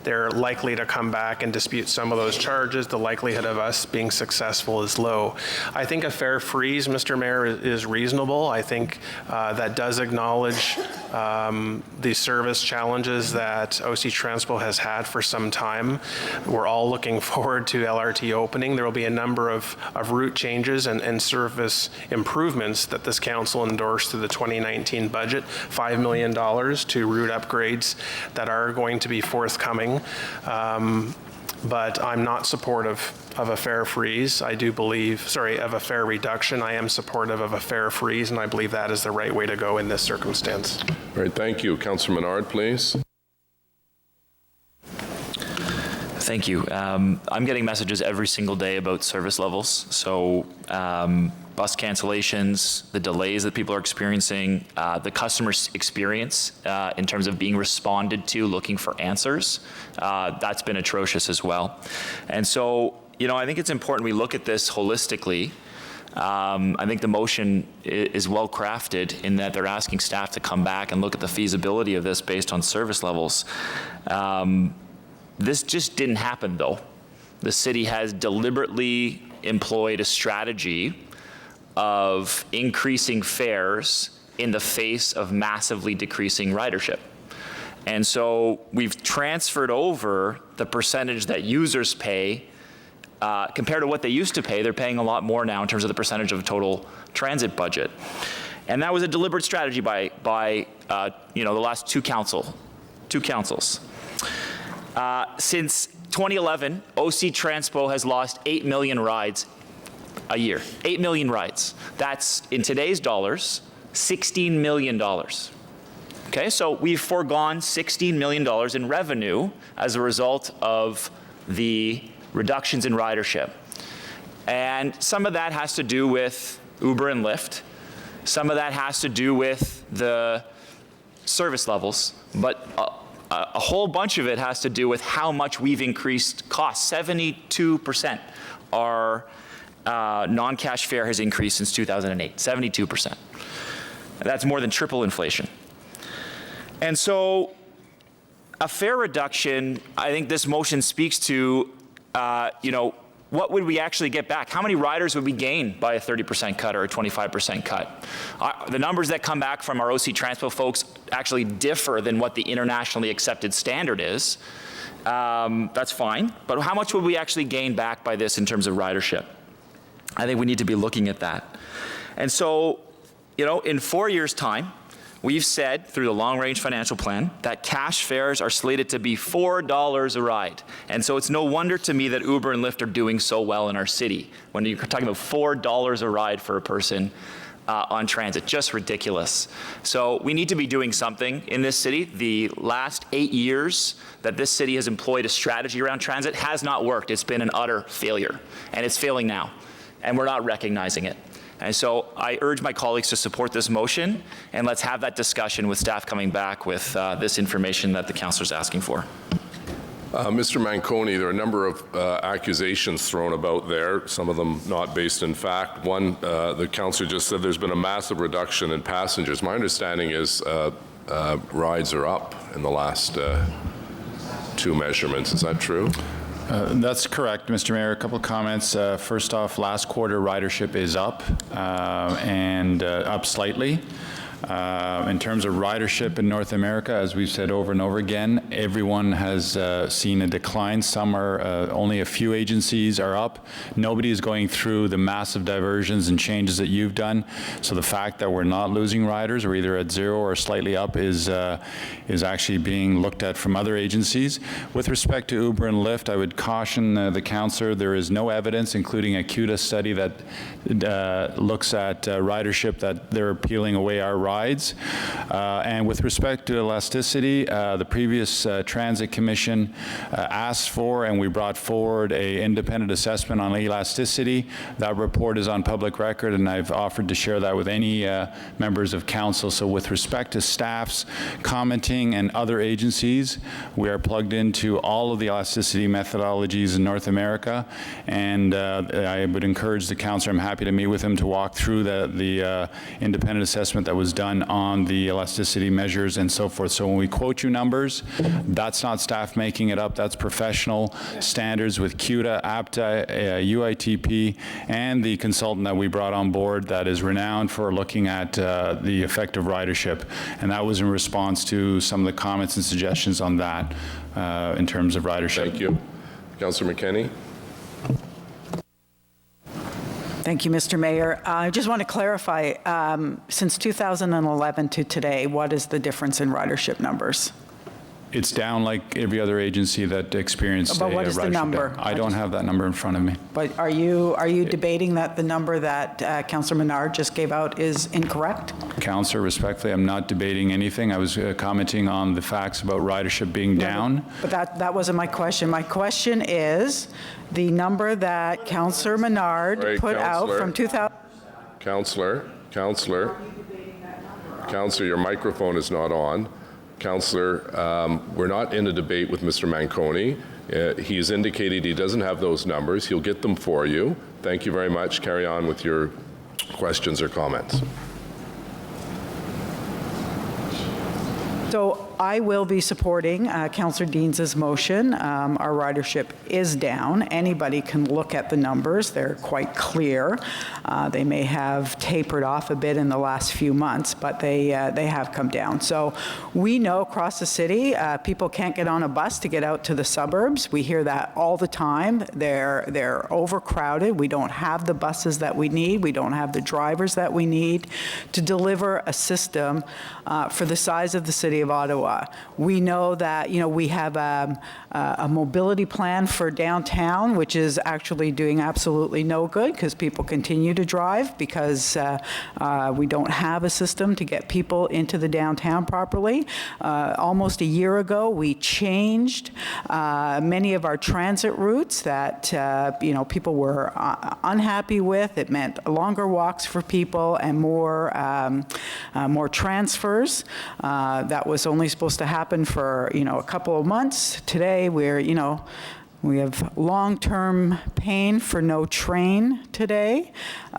S7: they're likely to come back and dispute some of those charges, the likelihood of us being successful is low. I think a fare freeze, Mr. Mayor, is reasonable. I think that does acknowledge the service challenges that OC Transpo has had for some time. We're all looking forward to LRT opening. There will be a number of route changes and service improvements that this council endorsed through the 2019 budget, $5 million to route upgrades that are going to be forthcoming. But I'm not supportive of a fare freeze. I do believe, of a fare reduction. I am supportive of a fare freeze, and I believe that is the right way to go in this circumstance.
S2: All right, thank you. Councillor Menard, please.
S6: Thank you. I'm getting messages every single day about service levels. So bus cancellations, the delays that people are experiencing, the customer experience in terms of being responded to, looking for answers, that's been atrocious as well. And so, you know, I think it's important we look at this holistically. I think the motion is well crafted in that they're asking staff to come back and look at the feasibility of this based on service levels. This just didn't happen, though. The city has deliberately employed a strategy of increasing fares in the face of massively decreasing ridership. And so we've transferred over the percentage that users pay compared to what they used to pay. They're paying a lot more now in terms of the percentage of total transit budget. And that was a deliberate strategy by the last two councils. Since 2011, OC Transpo has lost 8 million rides a year. 8 million rides. That's, in today's dollars, $16 million. Okay, so we've foregone $16 million in revenue as a result of the reductions in ridership. And some of that has to do with Uber and Lyft. Some of that has to do with the service levels, but a whole bunch of it has to do with how much we've increased costs. 72% our non-cash fare has increased since 2008, 72%. That's more than triple inflation. And so a fare reduction, I think this motion speaks to, what would we actually get back? How many riders would we gain by a 30% cut or a 25% cut? The numbers that come back from our OC Transpo folks actually differ than what the internationally accepted standard is. That's fine, but how much would we actually gain back by this in terms of ridership? I think we need to be looking at that. And so, in 4 years' time, we've said through the long-range financial plan that cash fares are slated to be $4 a ride. And so it's no wonder to me that Uber and Lyft are doing so well in our city when you're talking about $4 a ride for a person on transit. Just ridiculous. So we need to be doing something in this city. The last 8 years that this city has employed a strategy around transit has not worked. It's been an utter failure, and it's failing now, and we're not recognizing it. And so I urge my colleagues to support this motion, and let's have that discussion with staff coming back with this information that the councillor is asking for.
S2: Mr. Manconi, there are a number of accusations thrown about there, some of them not based in fact. One, the councillor just said there's been a massive reduction in passengers. My understanding is rides are up in the last two measurements. Is that true?
S16: That's correct, Mr. Mayor. A couple of comments. First off, last quarter ridership is up and up slightly. In terms of ridership in North America, as we've said over and over again, everyone has seen a decline. Some are, only a few agencies are up. Nobody is going through the massive diversions and changes that you've done. So the fact that we're not losing riders, or either at zero or slightly up, is actually being looked at from other agencies. With respect to Uber and Lyft, I would caution the councillor, there is no evidence, including a CUDA study that looks at ridership, that they're peeling away our rides. And with respect to elasticity, the previous Transit Commission asked for, and we brought forward, an independent assessment on elasticity. That report is on public record, and I've offered to share that with any members of council. So with respect to staff's commenting and other agencies, we are plugged into all of the elasticity methodologies in North America, and I would encourage the councillor, I'm happy to meet with him to walk through the independent assessment that was done on the elasticity measures and so forth. So when we quote you numbers, that's not staff making it up. That's professional standards with CUDA, APTA, UITP, and the consultant that we brought on board that is renowned for looking at the effect of ridership. And that was in response to some of the comments and suggestions on that in terms of ridership.
S2: Thank you. Councillor McKenney.
S22: Thank you, Mr. Mayor. I just want to clarify, since 2011 to today, what is the difference in ridership numbers?
S16: It's down like every other agency that experienced
S22: But what is the number?
S16: I don't have that number in front of me.
S22: But are you debating that the number that Councillor Menard just gave out is incorrect?
S16: Councillor, respectfully, I'm not debating anything. I was commenting on the facts about ridership being down.
S22: But that wasn't my question. My question is the number that Councillor Menard put out from 2000.
S2: Councillor, your microphone is not on. Councillor, we're not in a debate with Mr. Manconi. He has indicated he doesn't have those numbers. He'll get them for you. Thank you very much. Carry on with your questions or comments.
S22: So I will be supporting Councillor Deans's motion. Our ridership is down. Anybody can look at the numbers. They're quite clear. They may have tapered off a bit in the last few months, but they have come down. So we know across the city, people can't get on a bus to get out to the suburbs. We hear that all the time. They're overcrowded. We don't have the buses that we need. We don't have the drivers that we need to deliver a system for the size of the city of Ottawa. We know that, we have a mobility plan for downtown, which is actually doing absolutely no good because people continue to drive because we don't have a system to get people into the downtown properly. Almost a year ago, we changed many of our transit routes that, people were unhappy with. It meant longer walks for people and more transfers. That was only supposed to happen for, a couple of months. Today, we have long-term pain for no train today.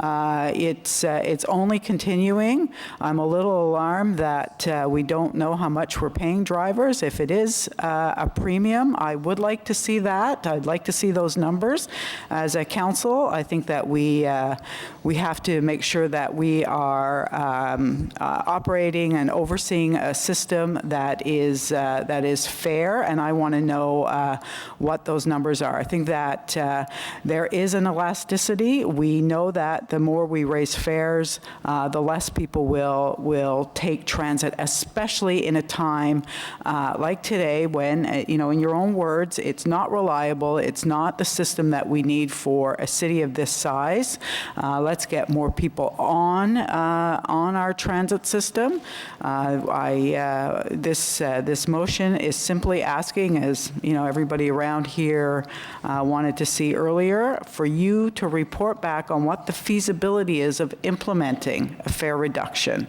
S22: It's only continuing. I'm a little alarmed that we don't know how much we're paying drivers. If it is a premium, I would like to see that. I'd like to see those numbers. As a council, I think that we have to make sure that we are operating and overseeing a system that is fair, and I want to know what those numbers are. I think that there is an elasticity. We know that the more we raise fares, the less people will take transit, especially in a time like today when, in your own words, it's not reliable. It's not the system that we need for a city of this size. Let's get more people on our transit system. This motion is simply asking, as everybody around here wanted to see earlier, for you to report back on what the feasibility is of implementing a fare reduction.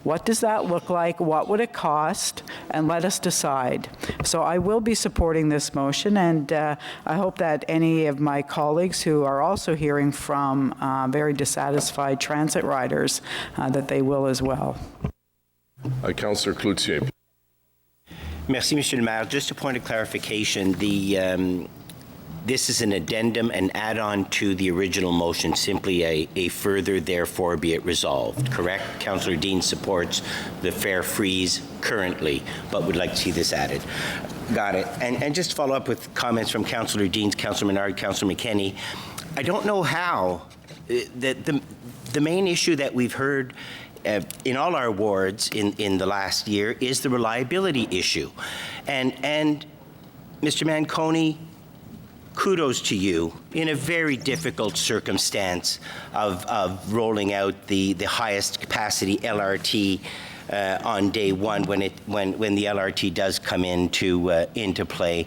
S22: What does that look like? What would it cost? And let us decide. So I will be supporting this motion, and I hope that any of my colleagues who are also hearing from very dissatisfied transit riders, that they will as well.
S2: Councillor Cloutier.
S4: Merci, Monsieur le Maire. Just a point of clarification, this is an addendum, an add-on to the original motion, simply a further, therefore, be it resolved, correct? Councillor Dean supports the fare freeze currently, but would like to see this added. Got it. And just to follow up with comments from Councillor Dean, Councillor Menard, Councillor McKenney, I don't know how the main issue that we've heard in all our wards in the last year is the reliability issue. And Mr. Manconi, kudos to you in a very difficult circumstance of rolling out the highest capacity LRT on day one when the LRT does come into play.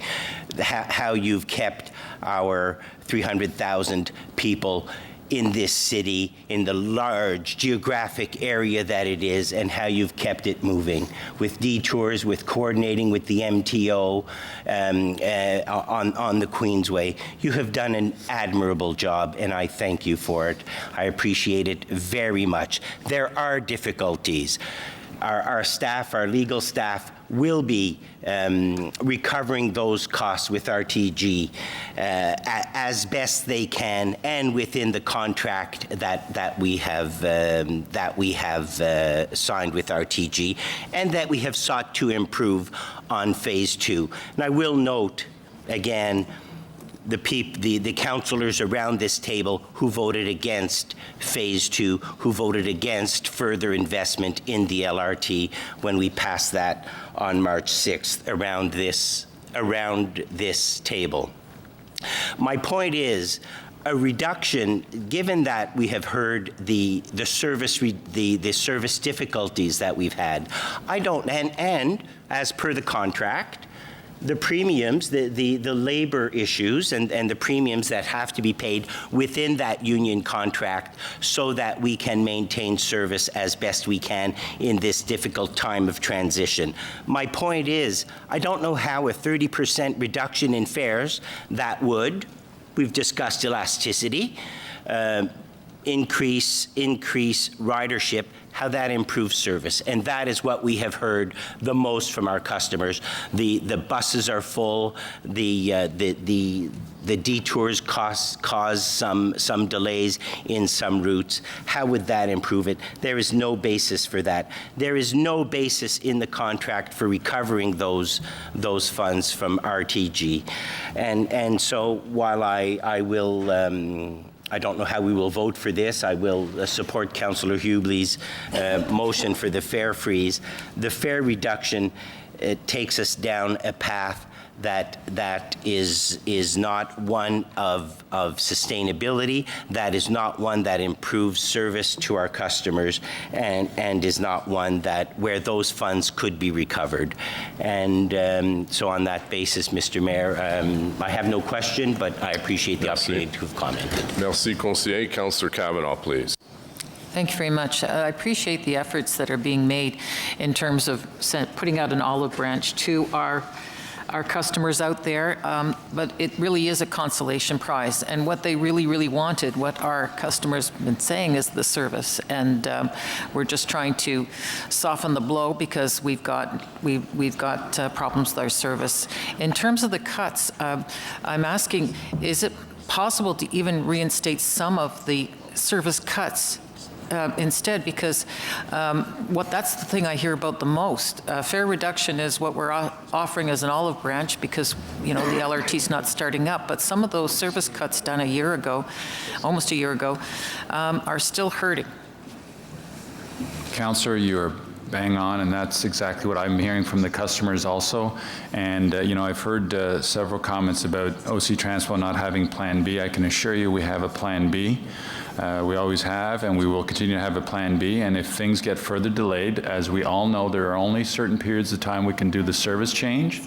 S4: How you've kept our 300,000 people in this city, in the large geographic area that it is, and how you've kept it moving with detours, with coordinating with the MTO on the Queensway. You have done an admirable job, and I thank you for it. I appreciate it very much. There are difficulties. Our staff, our legal staff, will be recovering those costs with RTG as best they can, and within the contract that we have signed with RTG, and that we have sought to improve on phase 2. And I will note again, the councillors around this table who voted against phase 2, who voted against further investment in the LRT when we passed that on March 6th around this table. My point is, a reduction, given that we have heard the service difficulties that we've had, and as per the contract, the premiums, the labor issues and the premiums that have to be paid within that union contract so that we can maintain service as best we can in this difficult time of transition. My point is, I don't know how a 30% reduction in fares that would, we've discussed elasticity, increase ridership, how that improves service. And that is what we have heard the most from our customers. The buses are full, the detours cause some delays in some routes. How would that improve it? There is no basis for that. There is no basis in the contract for recovering those funds from RTG. And so while I will I don't know how we will vote for this. I will support Councillor Hubely's motion for the fare freeze. The fare reduction takes us down a path that is not one of sustainability, that is not one that improves service to our customers, and is not one that where those funds could be recovered. And so on that basis, Mr. Mayor, I have no question, but I appreciate the opportunity to have commented.
S2: Merci, Conseiller. Councillor Kavanaugh, please.
S8: Thank you very much. I appreciate the efforts that are being made in terms of putting out an olive branch to our customers out there, but it really is a consolation prize. And what they really wanted, what our customers have been saying, is the service. And we're just trying to soften the blow because we've got problems with our service. In terms of the cuts, I'm asking, is it possible to even reinstate some of the service cuts instead, because that's the thing I hear about the most. Fare reduction is what we're offering as an olive branch because, the LRT's not starting up, but some of those service cuts done almost a year ago, are still hurting.
S16: Councillor, you're bang on, and that's exactly what I'm hearing from the customers also. And, I've heard several comments about OC Transpo not having Plan B. I can assure you we have a Plan B. We always have, and we will continue to have a Plan B. And if things get further delayed, as we all know, there are only certain periods of time we can do the service change.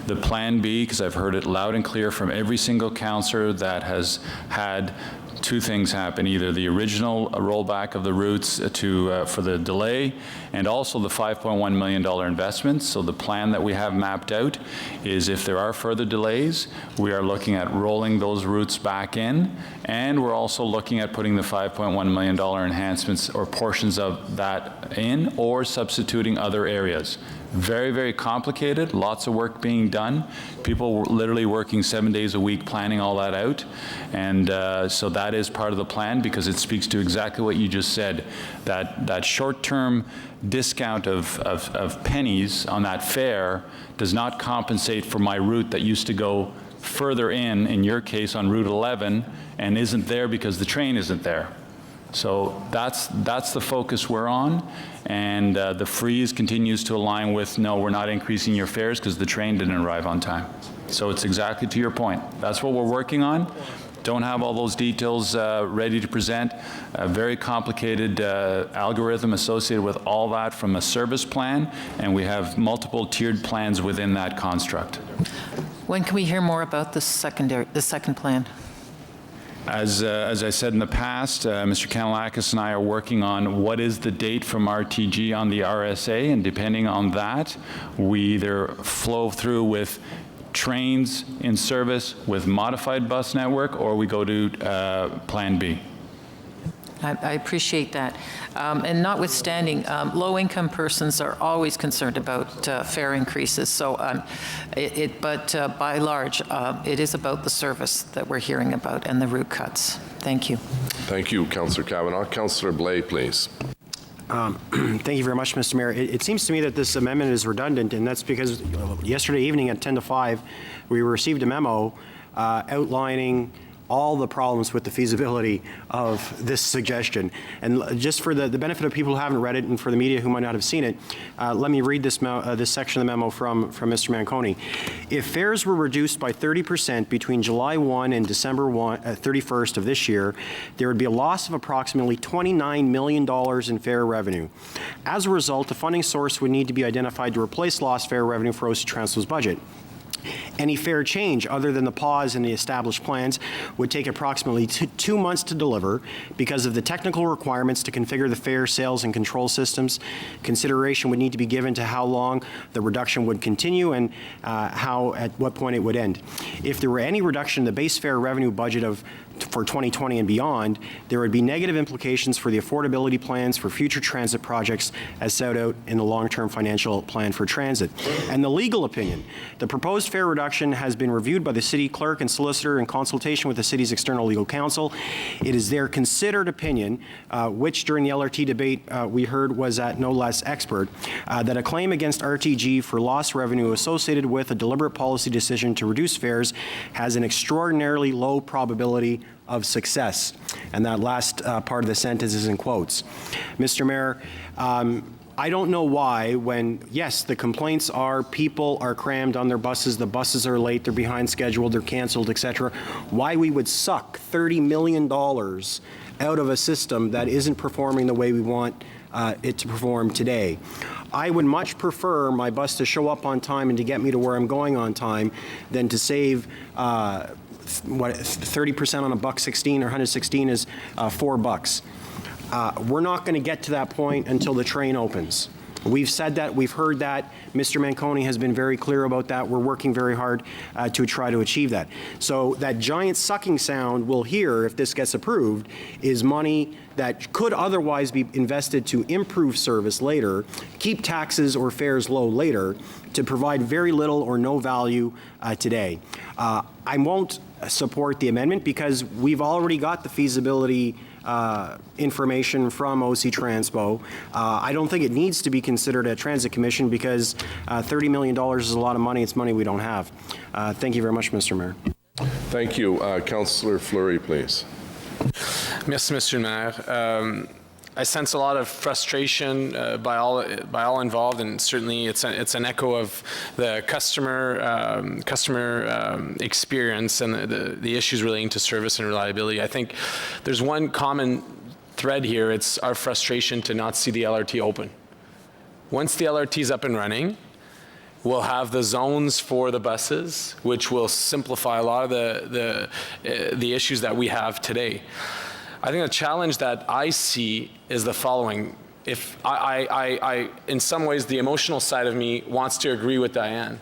S16: The Plan B, because I've heard it loud and clear from every single councillor that has had two things happen: either the original rollback of the routes for the delay, and also the $5.1 million investments. So the plan that we have mapped out is, if there are further delays, we are looking at rolling those routes back in, and we're also looking at putting the $5.1 million enhancements or portions of that in, or substituting other areas. Very, very complicated, lots of work being done. People were literally working 7 days a week planning all that out. And so that is part of the plan, because it speaks to exactly what you just said, that short-term discount of pennies on that fare does not compensate for my route that used to go further in your case on Route 11, and isn't there because the train isn't there. So that's the focus we're on, and the freeze continues to align with, no, we're not increasing your fares because the train didn't arrive on time. So it's exactly to your point. That's what we're working on. Don't have all those details ready to present. A very complicated algorithm associated with all that from a service plan, and we have multiple tiered plans within that construct.
S8: When can we hear more about the second plan?
S16: As I said in the past, Mr. Kanellakis and I are working on what is the date from RTG on the RSA, and depending on that, we either flow through with trains in service with modified bus network, or we go to Plan B.
S8: I appreciate that. And notwithstanding, low-income persons are always concerned about fare increases. So, but by and large, it is about the service that we're hearing about and the route cuts. Thank you.
S2: Thank you, Councillor Kavanaugh. Councillor Blais, please.
S10: Thank you very much, Mr. Mayor. It seems to me that this amendment is redundant, and that's because yesterday evening at 10 to 5, we received a memo outlining all the problems with the feasibility of this suggestion. And just for the benefit of people who haven't read it and for the media who might not have seen it, let me read this section of the memo from Mr. Manconi. If fares were reduced by 30% between July 1 and December 31st of this year, there would be a loss of approximately $29 million in fare revenue. As a result, a funding source would need to be identified to replace lost fare revenue for OC Transpo's budget. Any fare change other than the pause in the established plans would take approximately 2 months to deliver because of the technical requirements to configure the fare sales and control systems. Consideration would need to be given to how long the reduction would continue and at what point it would end. If there were any reduction in the base fare revenue budget of for 2020 and beyond, there would be negative implications for the affordability plans for future transit projects as set out in the long-term financial plan for transit. And the legal opinion. The proposed fare reduction has been reviewed by the city clerk and solicitor in consultation with the city's external legal counsel. It is their considered opinion, which during the LRT debate we heard was at no less expert, that a claim against RTG for lost revenue associated with a deliberate policy decision to reduce fares has an extraordinarily low probability of success. And that last part of the sentence is in quotes. Mr. Mayor, I don't know why when, yes, the complaints are people are crammed on their buses, the buses are late, they're behind schedule, they're canceled, etc., why we would suck $30 million out of a system that isn't performing the way we want it to perform today. I would much prefer my bus to show up on time and to get me to where I'm going on time than to save 30% on a $1.16 or 116 is $4. We're not going to get to that point until the train opens. We've said that, we've heard that. Mr. Manconi has been very clear about that. We're working very hard to try to achieve that. So that giant sucking sound we'll hear if this gets approved is money that could otherwise be invested to improve service later, keep taxes or fares low later, to provide very little or no value today. I won't support the amendment because we've already got the feasibility information from OC Transpo. I don't think it needs to be considered a transit commission because $30 million is a lot of money. It's money we don't have. Thank you very much, Mr. Mayor.
S2: Thank you. Councillor Fleury, please.
S12: Merci, Monsieur le Maire. I sense a lot of frustration by all involved, and certainly it's an echo of the customer experience and the issues relating to service and reliability. I think there's one common thread here. It's our frustration to not see the LRT open. Once the LRT is up and running, we'll have the zones for the buses, which will simplify a lot of the issues that we have today. I think the challenge that I see is the following. If I in some ways, the emotional side of me wants to agree with Diane,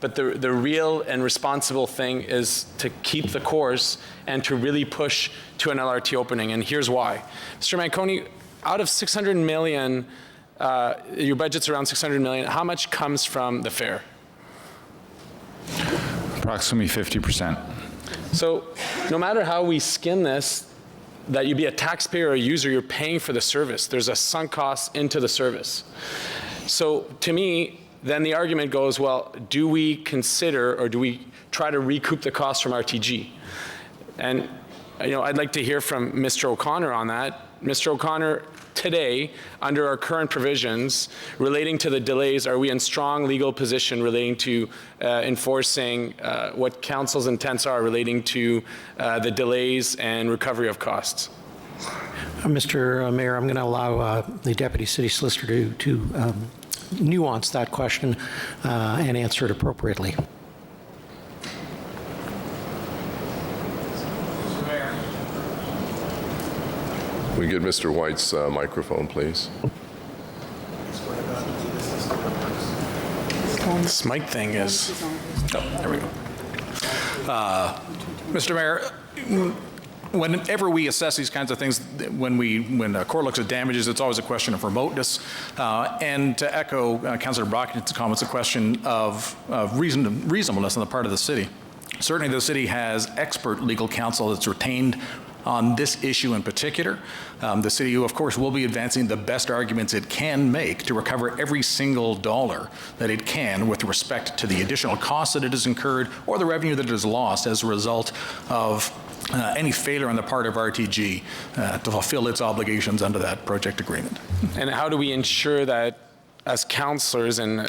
S12: but the real and responsible thing is to keep the course and to really push to an LRT opening, and here's why. Mr. Manconi, out of $600 million, your budget's around $600 million, how much comes from the fare?
S16: Approximately 50%.
S12: So no matter how we skin this, that you be a taxpayer or a user, you're paying for the service. There's a sunk cost into the service. So to me, then the argument goes, well, do we consider or do we try to recoup the cost from RTG? And I'd like to hear from Mr. O'Connor on that. Mr. O'Connor, today, under our current provisions relating to the delays, are we in strong legal position relating to enforcing what council's intents are relating to the delays and recovery of costs?
S17: Mr. Mayor, I'm going to allow the Deputy City Solicitor to nuance that question and answer it appropriately.
S2: We get Mr. White's microphone, please.
S12: This mic thing is...
S3: Oh, there we go. Mr. Mayor, whenever we assess these kinds of things, when a court looks at damages, it's always a question of remoteness. And to echo Councillor Brockton's comments, a question of reasonableness on the part of the city. Certainly the city has expert legal counsel that's retained on this issue in particular. The city, of course, will be advancing the best arguments it can make to recover every single dollar that it can with respect to the additional costs that it has incurred or the revenue that it has lost as a result of any failure on the part of RTG to fulfill its obligations under that project agreement.
S12: And how do we ensure that as councillors and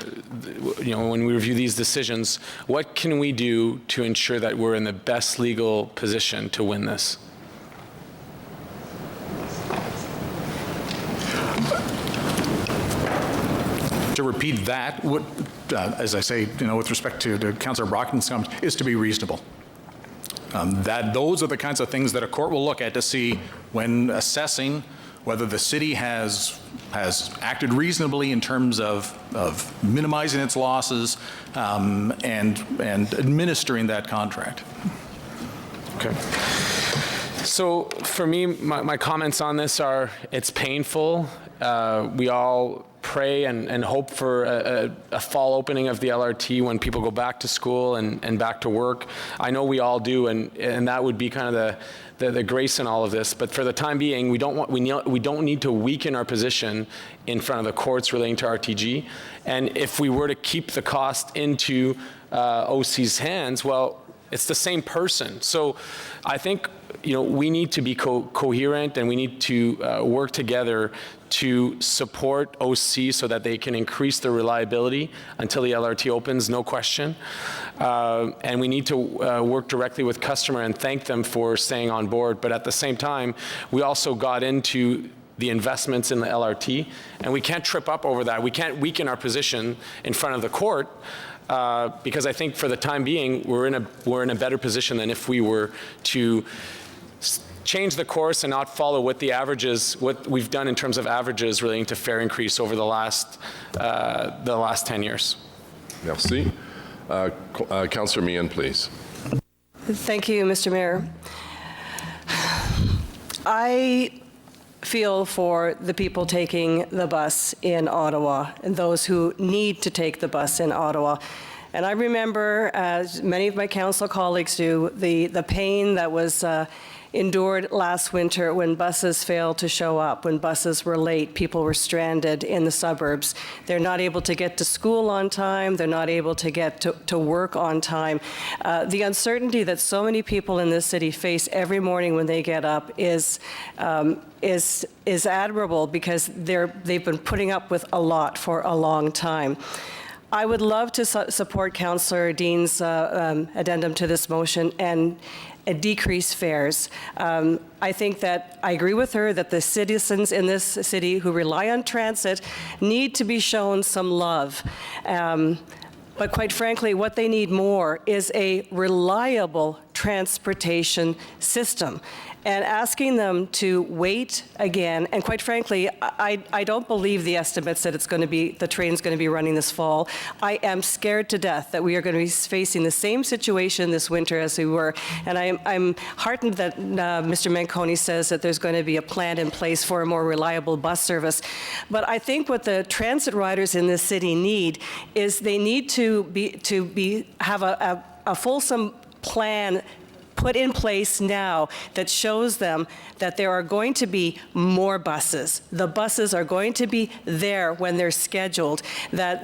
S12: when we review these decisions, what can we do to ensure that we're in the best legal position to win this?
S3: To repeat that, what, as I say, with respect to Councillor Brockton's comments, is to be reasonable. Those are the kinds of things that a court will look at to see when assessing whether the city has acted reasonably in terms of minimizing its losses and administering that contract.
S12: Okay. So for me, my comments on this are, it's painful. We all pray and hope for a fall opening of the LRT when people go back to school and back to work. I know we all do, and that would be kind of the grace in all of this. But for the time being, we don't need to weaken our position in front of the courts relating to RTG. And if we were to keep the cost into OC's hands, well, it's the same person. So I think, we need to be coherent, and we need to work together to support OC so that they can increase the reliability until the LRT opens, no question. And we need to work directly with customer and thank them for staying on board. But at the same time, we also got into the investments in the LRT, and we can't trip up over that. We can't weaken our position in front of the court, because I think for the time being, we're in a better position than if we were to change the course and not follow what we've done in terms of averages relating to fare increase over the last 10 years.
S2: Merci. Councillor Meehan, please.
S14: Thank you, Mr. Mayor. I feel for the people taking the bus in Ottawa and those who need to take the bus in Ottawa. And I remember, as many of my council colleagues do, the pain that was endured last winter when buses failed to show up, when buses were late, people were stranded in the suburbs. They're not able to get to school on time, they're not able to get to work on time. The uncertainty that so many people in this city face every morning when they get up is admirable, because they've been putting up with a lot for a long time. I would love to support Councillor Dean's addendum to this motion and decrease fares. I think that I agree with her that the citizens in this city who rely on transit need to be shown some love. But quite frankly, what they need more is a reliable transportation system. And asking them to wait again, and quite frankly, I don't believe the estimates that the train's going to be running this fall. I am scared to death that we are going to be facing the same situation this winter as we were. And I'm heartened that Mr. Manconi says that there's going to be a plan in place for a more reliable bus service. But I think what the transit riders in this city need is they need to have a fulsome plan put in place now that shows them that there are going to be more buses. The buses are going to be there when they're scheduled, that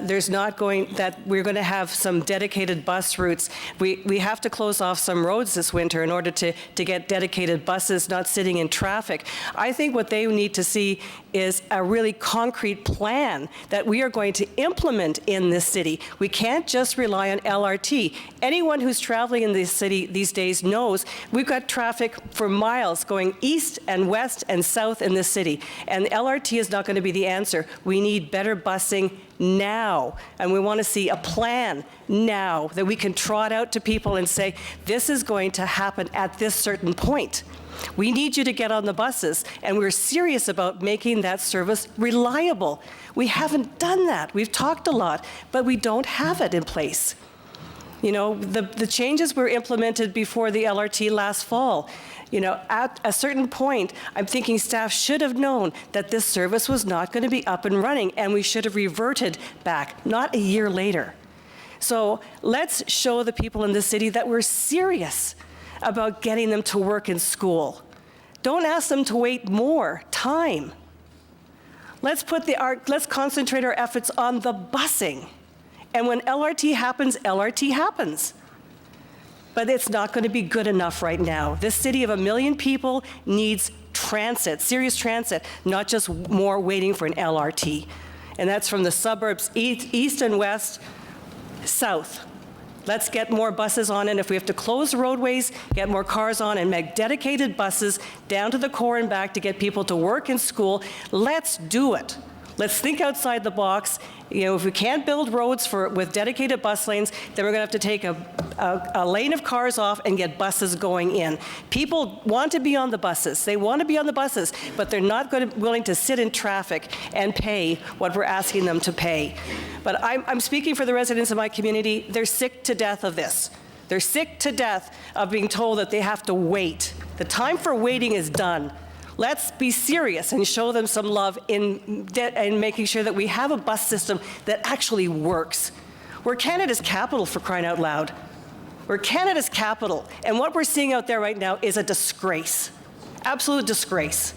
S14: we're going to have some dedicated bus routes. We have to close off some roads this winter in order to get dedicated buses not sitting in traffic. I think what they need to see is a really concrete plan that we are going to implement in this city. We can't just rely on LRT. Anyone who's traveling in this city these days knows we've got traffic for miles going east and west and south in this city, and LRT is not going to be the answer. We need better busing now, and we want to see a plan now that we can trot out to people and say, this is going to happen at this certain point. We need you to get on the buses, and we're serious about making that service reliable. We haven't done that. We've talked a lot, but we don't have it in place. The changes were implemented before the LRT last fall. At a certain point, I'm thinking staff should have known that this service was not going to be up and running, and we should have reverted back, not a year later. So let's show the people in the city that we're serious about getting them to work and school. Don't ask them to wait more time. Let's concentrate our efforts on the busing. And when LRT happens, LRT happens. But it's not going to be good enough right now. This city of 1 million people needs transit, serious transit, not just more waiting for an LRT. And that's from the suburbs, east and west, south. Let's get more buses on, and if we have to close roadways, get more cars on and make dedicated buses down to the core and back to get people to work and school, let's do it. Let's think outside the box. If we can't build roads with dedicated bus lanes, then we're going to have to take a lane of cars off and get buses going in. People want to be on the buses. They want to be on the buses, but they're not willing to sit in traffic and pay what we're asking them to pay. But I'm speaking for the residents of my community. They're sick to death of this. They're sick to death of being told that they have to wait. The time for waiting is done. Let's be serious and show them some love in making sure that we have a bus system that actually works. We're Canada's capital, for crying out loud. We're Canada's capital, and what we're seeing out there right now is a disgrace, absolute disgrace.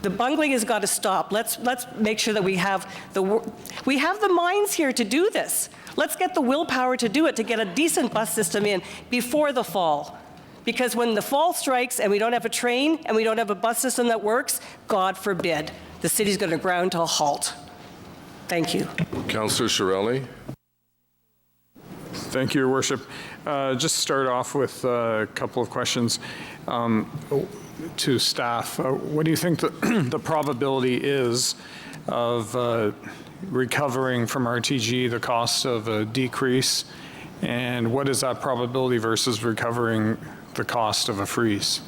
S14: The bungling has got to stop. Let's make sure that we have the minds here to do this. Let's get the willpower to do it, to get a decent bus system in before the fall. Because when the fall strikes and we don't have a train and we don't have a bus system that works, God forbid, the city's going to ground to a halt. Thank you.
S2: Councillor Shirelli.
S23: Thank you, Your Worship. Just start off with a couple of questions to staff. What do you think the probability is of recovering from RTG the cost of a decrease? And what is that probability versus recovering the cost of a freeze?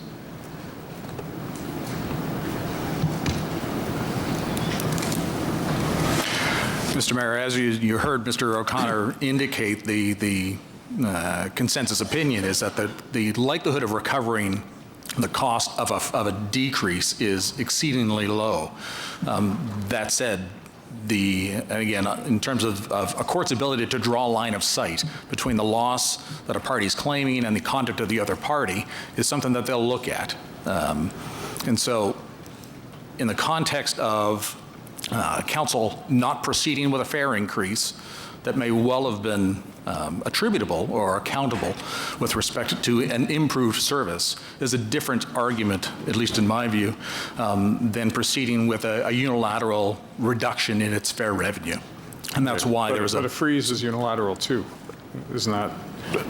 S3: Mr. Mayor, as you heard Mr. O'Connor indicate, the consensus opinion is that the likelihood of recovering the cost of a decrease is exceedingly low. That said, again, in terms of a court's ability to draw a line of sight between the loss that a party is claiming and the conduct of the other party is something that they'll look at. And so in the context of council not proceeding with a fare increase that may well have been attributable or accountable with respect to an improved service is a different argument, at least in my view, than proceeding with a unilateral reduction in its fare revenue. And that's why there was
S23: But a freeze is unilateral too, isn't that?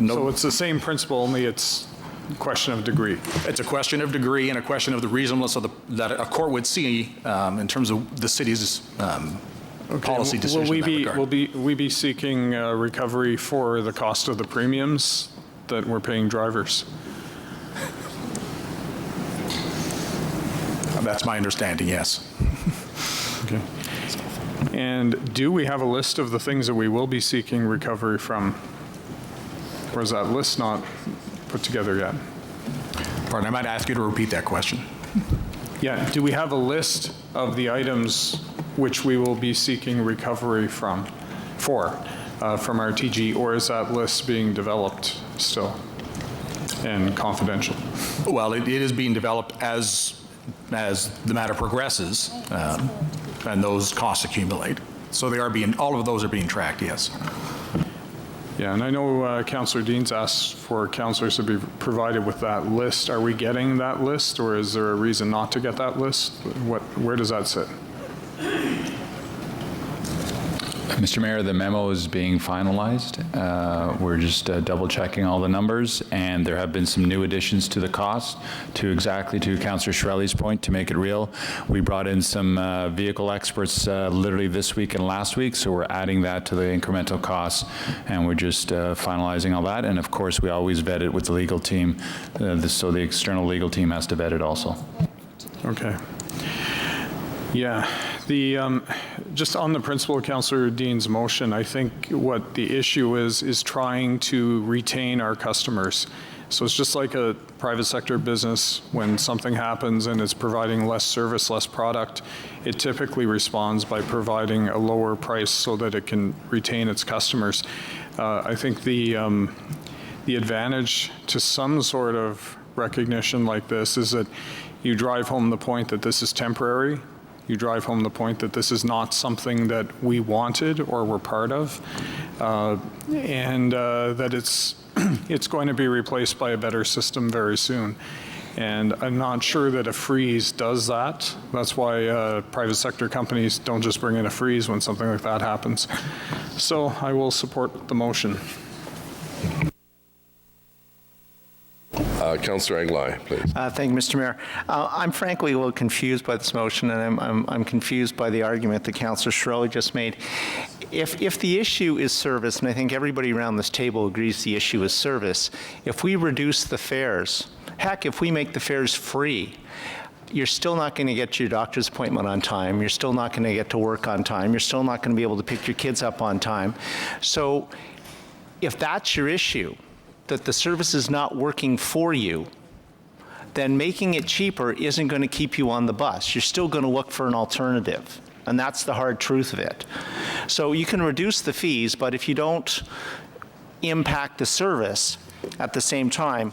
S23: No. So it's the same principle, only it's a question of degree.
S3: It's a question of degree and a question of the reasonableness of that a court would see in terms of the city's policy decision.
S23: Will we be seeking recovery for the cost of the premiums that we're paying drivers?
S3: That's my understanding, yes.
S23: Okay. And do we have a list of the things that we will be seeking recovery from? Or is that list not put together yet?
S3: Pardon, I might ask you to repeat that question.
S23: Yeah, do we have a list of the items which we will be seeking recovery from RTG, or is that list being developed still and confidential?
S3: Well, it is being developed as the matter progresses and those costs accumulate. So they are all of those are being tracked, yes.
S23: Yeah, and I know Councillor Dean's asked for councillors to be provided with that list. Are we getting that list, or is there a reason not to get that list? Where does that sit?
S16: Mr. Mayor, the memo is being finalized. We're just double checking all the numbers, and there have been some new additions to the cost to Councillor Shirelli's point, to make it real. We brought in some vehicle experts literally this week and last week, so we're adding that to the incremental costs, and we're just finalizing all that. And of course, we always vet it with the legal team, so the external legal team has to vet it also.
S23: Okay. Yeah, just on the principle of Councillor Dean's motion, I think what the issue is trying to retain our customers. So it's just like a private sector business. When something happens and it's providing less service, less product, it typically responds by providing a lower price so that it can retain its customers. I think the advantage to some sort of recognition like this is that you drive home the point that this is temporary. You drive home the point that this is not something that we wanted or were part of, and that it's going to be replaced by a better system very soon. And I'm not sure that a freeze does that. That's why private sector companies don't just bring in a freeze when something like that happens. So I will support the motion.
S2: Councillor Anglai, please.
S5: Thank you, Mr. Mayor. I'm frankly a little confused by this motion, and I'm confused by the argument that Councillor Shirelli just made. If the issue is service, and I think everybody around this table agrees the issue is service, if we reduce the fares, heck, if we make the fares free, you're still not going to get to your doctor's appointment on time. You're still not going to get to work on time. You're still not going to be able to pick your kids up on time. So if that's your issue, that the service is not working for you, then making it cheaper isn't going to keep you on the bus. You're still going to look for an alternative. And that's the hard truth of it. So you can reduce the fees, but if you don't impact the service at the same time,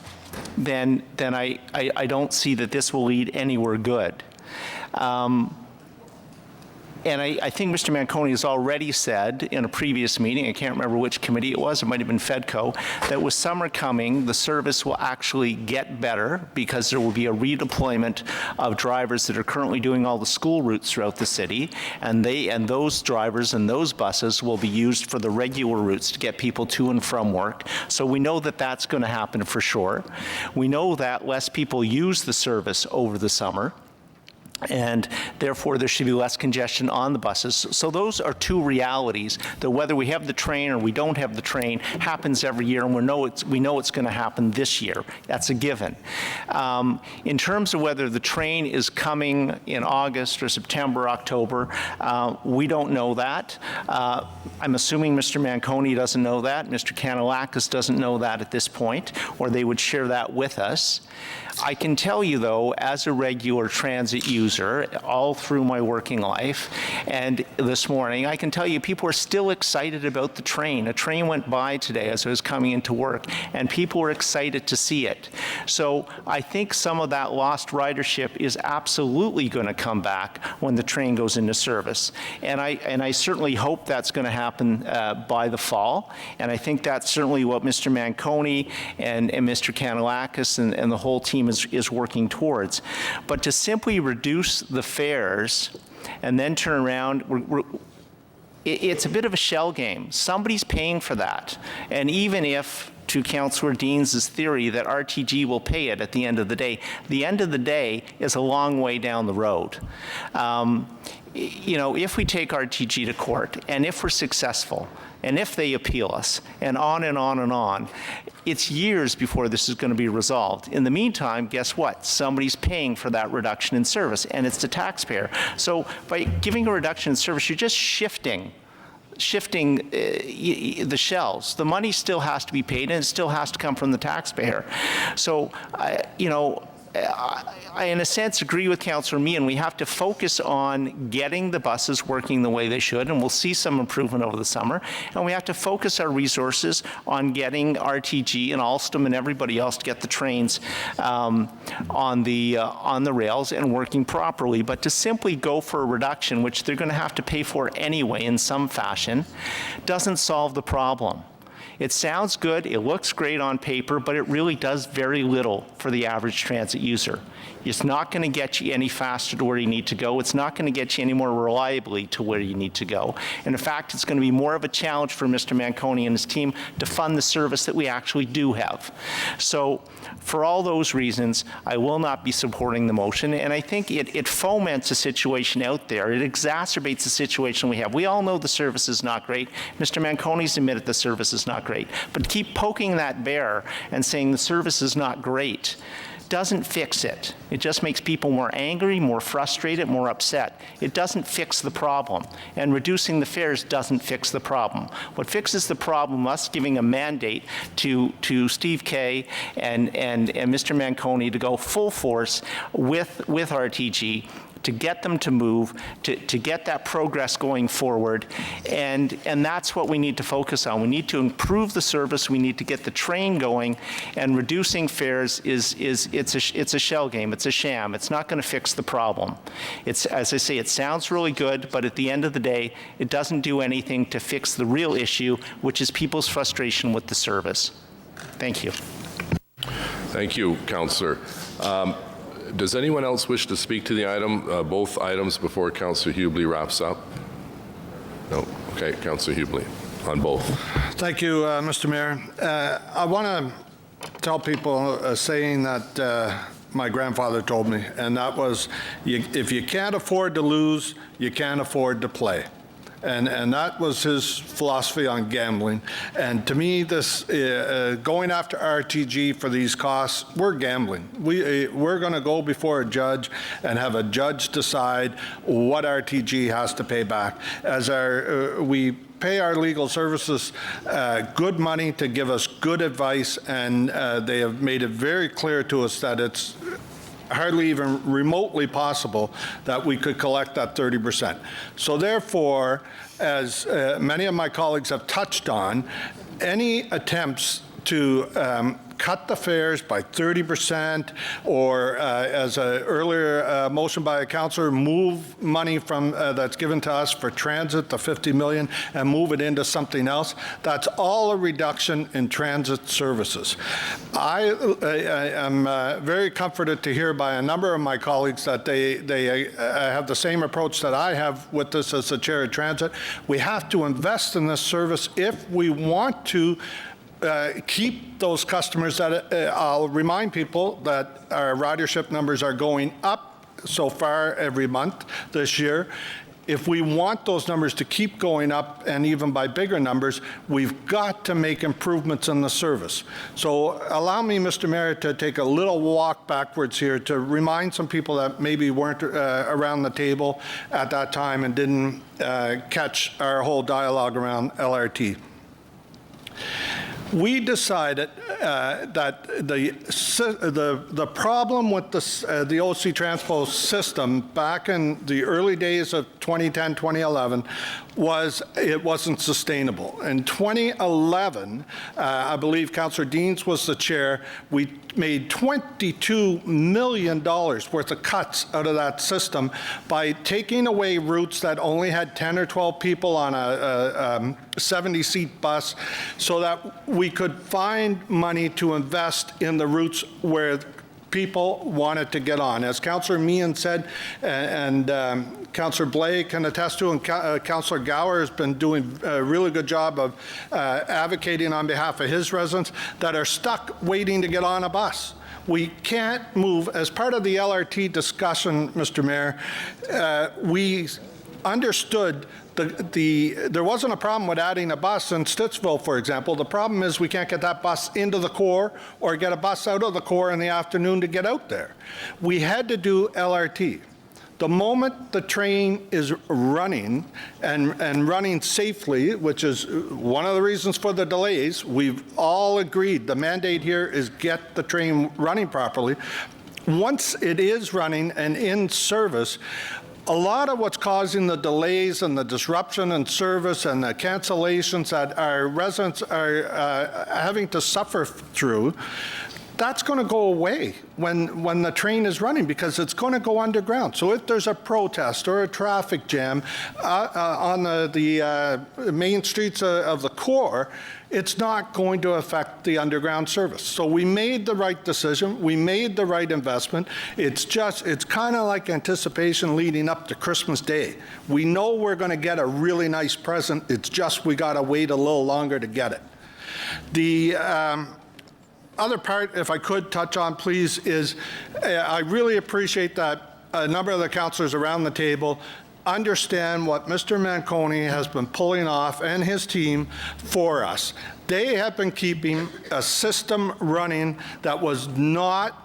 S5: then I don't see that this will lead anywhere good. And I think Mr. Manconi has already said in a previous meeting, I can't remember which committee it was, it might have been FEDCO, that with summer coming, the service will actually get better because there will be a redeployment of drivers that are currently doing all the school routes throughout the city, and those drivers and those buses will be used for the regular routes to get people to and from work. So we know that that's going to happen for sure. We know that less people use the service over the summer, and therefore there should be less congestion on the buses. So those are two realities that whether we have the train or we don't have the train happens every year, and we know it's going to happen this year. That's a given. In terms of whether the train is coming in August or September, October, we don't know that. I'm assuming Mr. Manconi doesn't know that. Mr. Kanellakis doesn't know that at this point, or they would share that with us. I can tell you, though, as a regular transit user, all through my working life, and this morning, I can tell you people are still excited about the train. A train went by today as I was coming into work, and people were excited to see it. So I think some of that lost ridership is absolutely going to come back when the train goes into service. And I certainly hope that's going to happen by the fall. And I think that's certainly what Mr. Manconi and Mr. Kanellakis and the whole team is working towards. But to simply reduce the fares and then turn around, it's a bit of a shell game. Somebody's paying for that. And even if, to Councillor Deans' theory that RTG will pay it at the end of the day is a long way down the road. You know, if we take RTG to court, and if we're successful, and if they appeal us, and on and on and on, it's years before this is going to be resolved. In the meantime, guess what? Somebody's paying for that reduction in service, and it's the taxpayer. So by giving a reduction in service, you're just shifting the shells. The money still has to be paid, and it still has to come from the taxpayer. So, you know, I, in a sense, agree with Councillor Meehan. We have to focus on getting the buses working the way they should, and we'll see some improvement over the summer. And we have to focus our resources on getting RTG and Alstom and everybody else to get the trains on the rails and working properly. But to simply go for a reduction, which they're going to have to pay for anyway in some fashion, doesn't solve the problem. It sounds good, it looks great on paper, but it really does very little for the average transit user. It's not going to get you any faster to where you need to go. It's not going to get you any more reliably to where you need to go. And in fact, it's going to be more of a challenge for Mr. Manconi and his team to fund the service that we actually do have. So for all those reasons, I will not be supporting the motion. And I think it foments a situation out there. It exacerbates the situation we have. We all know the service is not great. Mr. Manconi's admitted the service is not great. But keep poking that bear and saying the service is not great doesn't fix it. It just makes people more angry, more frustrated, more upset. It doesn't fix the problem. And reducing the fares doesn't fix the problem. What fixes the problem, us giving a mandate to Steve Kay and Mr. Manconi to go full force with RTG, to get them to move, to get that progress going forward, and that's what we need to focus on. We need to improve the service. We need to get the train going, and reducing fares it's a shell game. It's a sham. It's not going to fix the problem. It's, as I say, it sounds really good, but at the end of the day, it doesn't do anything to fix the real issue, which is people's frustration with the service. Thank you.
S2: Thank you, Councillor. Does anyone else wish to speak to the item, both items, before Councillor Hubley wraps up? No. Okay, Councillor Hubley, on both.
S9: Thank you, Mr. Mayor. I want to tell people a saying that my grandfather told me, and that was, if you can't afford to lose, you can't afford to play. and that was his philosophy on gambling. And to me, this going after RTG for these costs, we're gambling. We're going to go before a judge and have a judge decide what RTG has to pay back. As we pay our legal services good money to give us good advice, and they have made it very clear to us that it's hardly even remotely possible that we could collect that 30%. So therefore, as many of my colleagues have touched on, any attempts to cut the fares by 30%, or as an earlier motion by a councillor, move money from that's given to us for transit, the $50 million, and move it into something else. That's all a reduction in transit services. I am very comforted to hear by a number of my colleagues that they have the same approach that I have with this as the chair of transit. We have to invest in this service if we want to keep those customers that I'll remind people that our ridership numbers are going up so far every month this year. If we want those numbers to keep going up, and even by bigger numbers, we've got to make improvements in the service. So allow me, Mr. Mayor, to take a little walk backwards here to remind some people that maybe weren't around the table at that time and didn't catch our whole dialogue around LRT. We decided that the problem with the OC Transpo system back in the early days of 2010, 2011 was it wasn't sustainable. In 2011, I believe Councillor Deans was the chair, we made $22 million worth of cuts out of that system by taking away routes that only had 10 or 12 people on a 70-seat bus, so that we could find money to invest in the routes where people wanted to get on. As Councillor Meehan said, and Councillor Blais can attest to, and Councillor Gower has been doing a really good job of advocating on behalf of his residents that are stuck waiting to get on a bus. We can't move. As part of the LRT discussion, Mr. Mayor, we understood there wasn't a problem with adding a bus in Stittsville, for example. The problem is we can't get that bus into the core or get a bus out of the core in the afternoon to get out there. We had to do LRT. The moment the train is running and running safely, which is one of the reasons for the delays, we've all agreed the mandate here is get the train running properly. Once it is running and in service, a lot of what's causing the delays and the disruption in service and the cancellations that our residents are having to suffer through, that's going to go away when the train is running, because it's going to go underground. So if there's a protest or a traffic jam on the main streets of the core, it's not going to affect the underground service. So we made the right decision. We made the right investment. It's kind of like anticipation leading up to Christmas Day. We know we're going to get a really nice present. It's just we got to wait a little longer to get it. The other part, if I could touch on, please, is I really appreciate that a number of the councillors around the table understand what Mr. Manconi has been pulling off and his team for us. They have been keeping a system running that was not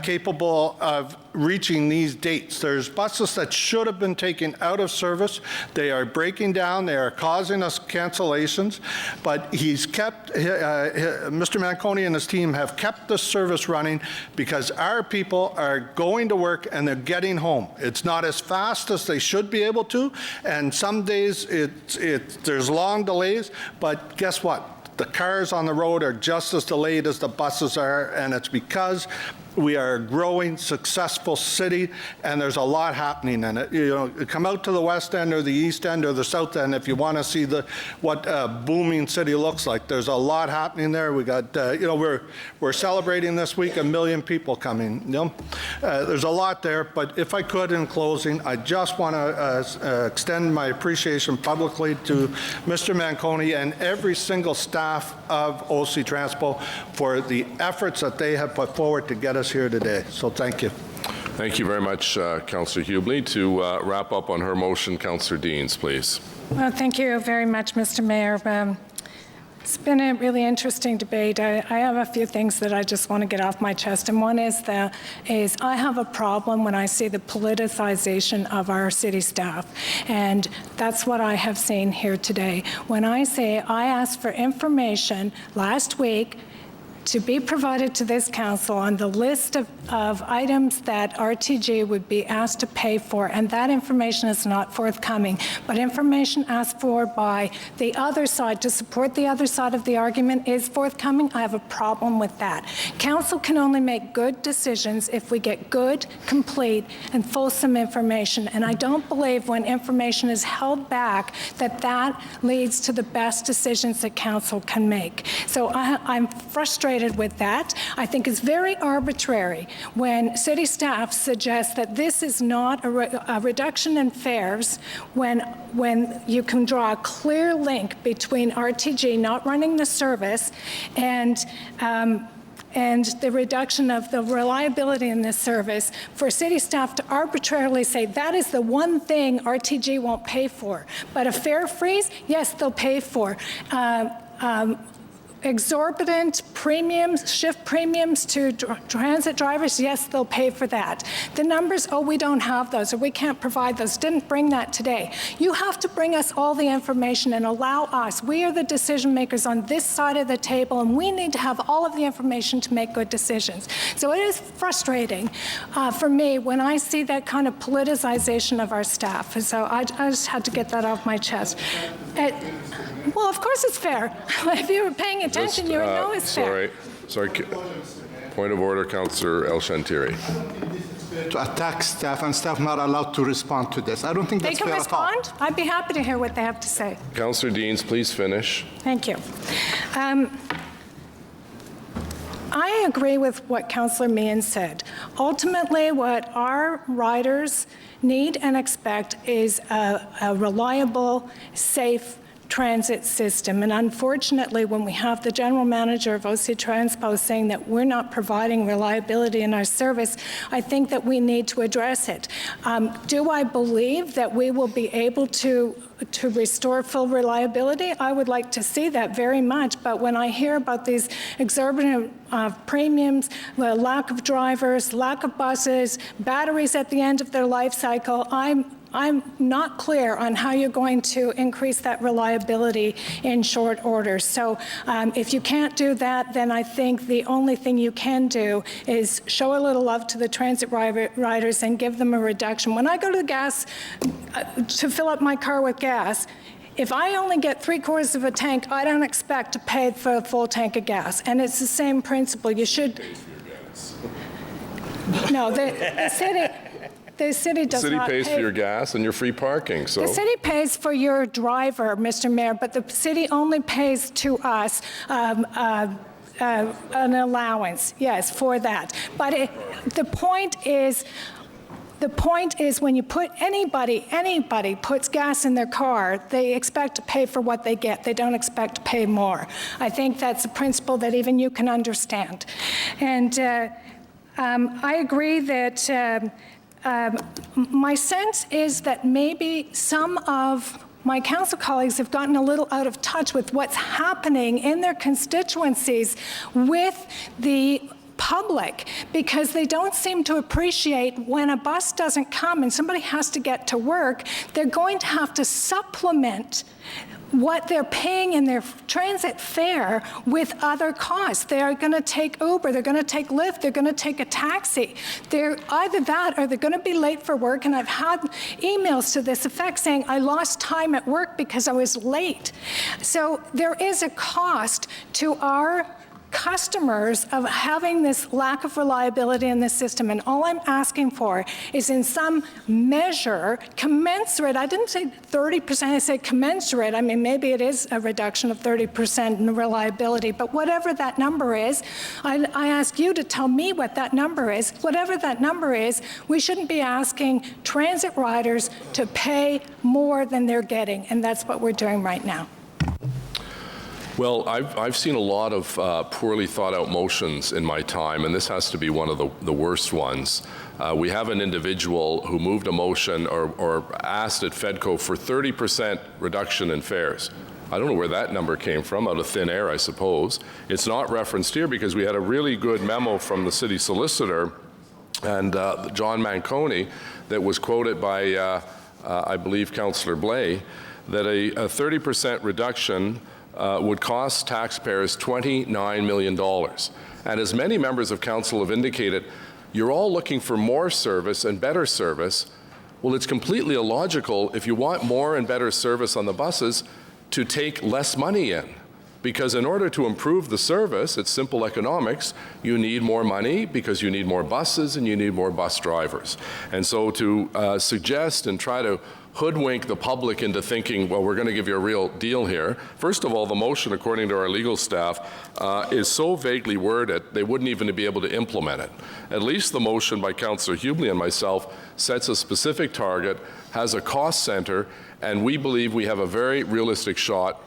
S9: capable of reaching these dates. There's buses that should have been taken out of service. They are breaking down. They are causing us cancellations. But he's kept, Mr. Manconi and his team have kept the service running because our people are going to work and they're getting home. It's not as fast as they should be able to, and some days there's long delays, but guess what? The cars on the road are just as delayed as the buses are, and it's because we are a growing, successful city, and there's a lot happening in it. You know, come out to the West End or the East End or the South End if you want to see what a booming city looks like. There's a lot happening there. We got, we're celebrating this week 1 million people coming. There's a lot there, but if I could, in closing, I just want to extend my appreciation publicly to Mr. Manconi and every single staff of OC Transpo for the efforts that they have put forward to get us here today. So thank you.
S2: Thank you very much, Councillor Hubley. To wrap up on her motion, Councillor Deans, please.
S15: Well, thank you very much, Mr. Mayor. It's been a really interesting debate. I have a few things that I just want to get off my chest, and one is I have a problem when I see the politicization of our city staff, and that's what I have seen here today. When I say I asked for information last week to be provided to this council on the list of items that RTG would be asked to pay for, and that information is not forthcoming, but information asked for by the other side to support the other side of the argument is forthcoming. I have a problem with that. Council can only make good decisions if we get good, complete, and fulsome information, and I don't believe when information is held back that leads to the best decisions that council can make. So I'm frustrated with that. I think it's very arbitrary when city staff suggest that this is not a reduction in fares when you can draw a clear link between RTG not running the service and the reduction of the reliability in this service, for city staff to arbitrarily say that is the one thing RTG won't pay for. But a fare freeze, yes, they'll pay for. Exorbitant premiums, shift premiums to transit drivers, yes, they'll pay for that. The numbers, oh, we don't have those, or we can't provide those, didn't bring that today. You have to bring us all the information and allow us, we are the decision makers on this side of the table, and we need to have all of the information to make good decisions. So it is frustrating for me when I see that kind of politicization of our staff. So I just had to get that off my chest. Well, of course it's fair. If you were paying attention, you would know it's fair.
S2: Sorry. Point of order, Councillor El Shantiri.
S11: To attack staff and staff not allowed to respond to this. I don't think that's fair at all. They can respond?
S15: I'd be happy to hear what they have to say.
S2: Councillor Deans, please finish.
S15: Thank you. I agree with what Councillor Meehan said. Ultimately, what our riders need and expect is a reliable, safe transit system. And unfortunately, when we have the general manager of OC Transpo saying that we're not providing reliability in our service, I think that we need to address it. Do I believe that we will be able to restore full reliability? I would like to see that very much, but when I hear about these exorbitant premiums, the lack of drivers, lack of buses, batteries at the end of their life cycle, I'm not clear on how you're going to increase that reliability in short order. So if you can't do that, then I think the only thing you can do is show a little love to the transit riders and give them a reduction. When I go to the gas, to fill up my car with gas, if I only get 3/4 of a tank, I don't expect to pay for a full tank of gas. And it's the same principle. You should... No, the city... The city does not pay.
S2: The city pays for your gas and your free parking, so.
S15: The city pays for your driver, Mr. Mayor, but the city only pays to us an allowance, yes, for that. But the point is when you put anybody puts gas in their car, they expect to pay for what they get. They don't expect to pay more. I think that's a principle that even you can understand. And I agree that my sense is that maybe some of my council colleagues have gotten a little out of touch with what's happening in their constituencies with the public, because they don't seem to appreciate when a bus doesn't come and somebody has to get to work, they're going to have to supplement what they're paying in their transit fare with other costs. They are going to take Uber, they're going to take Lyft, they're going to take a taxi. They're either that or they're going to be late for work, and I've had emails to this effect saying, I lost time at work because I was late. So there is a cost to our customers of having this lack of reliability in the system, and all I'm asking for is in some measure commensurate. I didn't say 30%, I said commensurate. I mean, maybe it is a reduction of 30% in reliability, but whatever that number is, I ask you to tell me what that number is. Whatever that number is, we shouldn't be asking transit riders to pay more than they're getting, and that's what we're doing right now.
S2: Well, I've seen a lot of poorly thought out motions in my time, and this has to be one of the worst ones. We have an individual who moved a motion or asked at FEDCO for 30% reduction in fares. I don't know where that number came from, out of thin air, I suppose. It's not referenced here because we had a really good memo from the city solicitor and John Manconi that was quoted by, I believe, Councillor Blais, that a 30% reduction would cost taxpayers $29 million. And as many members of council have indicated, you're all looking for more service and better service. Well, it's completely illogical if you want more and better service on the buses to take less money in. Because in order to improve the service, it's simple economics, you need more money because you need more buses and you need more bus drivers. And so to suggest and try to hoodwink the public into thinking, well, we're going to give you a real deal here. First of all, the motion, according to our legal staff, is so vaguely worded, they wouldn't even be able to implement it. At least the motion by Councillor Hubley and myself sets a specific target, has a cost center, and we believe we have a very realistic shot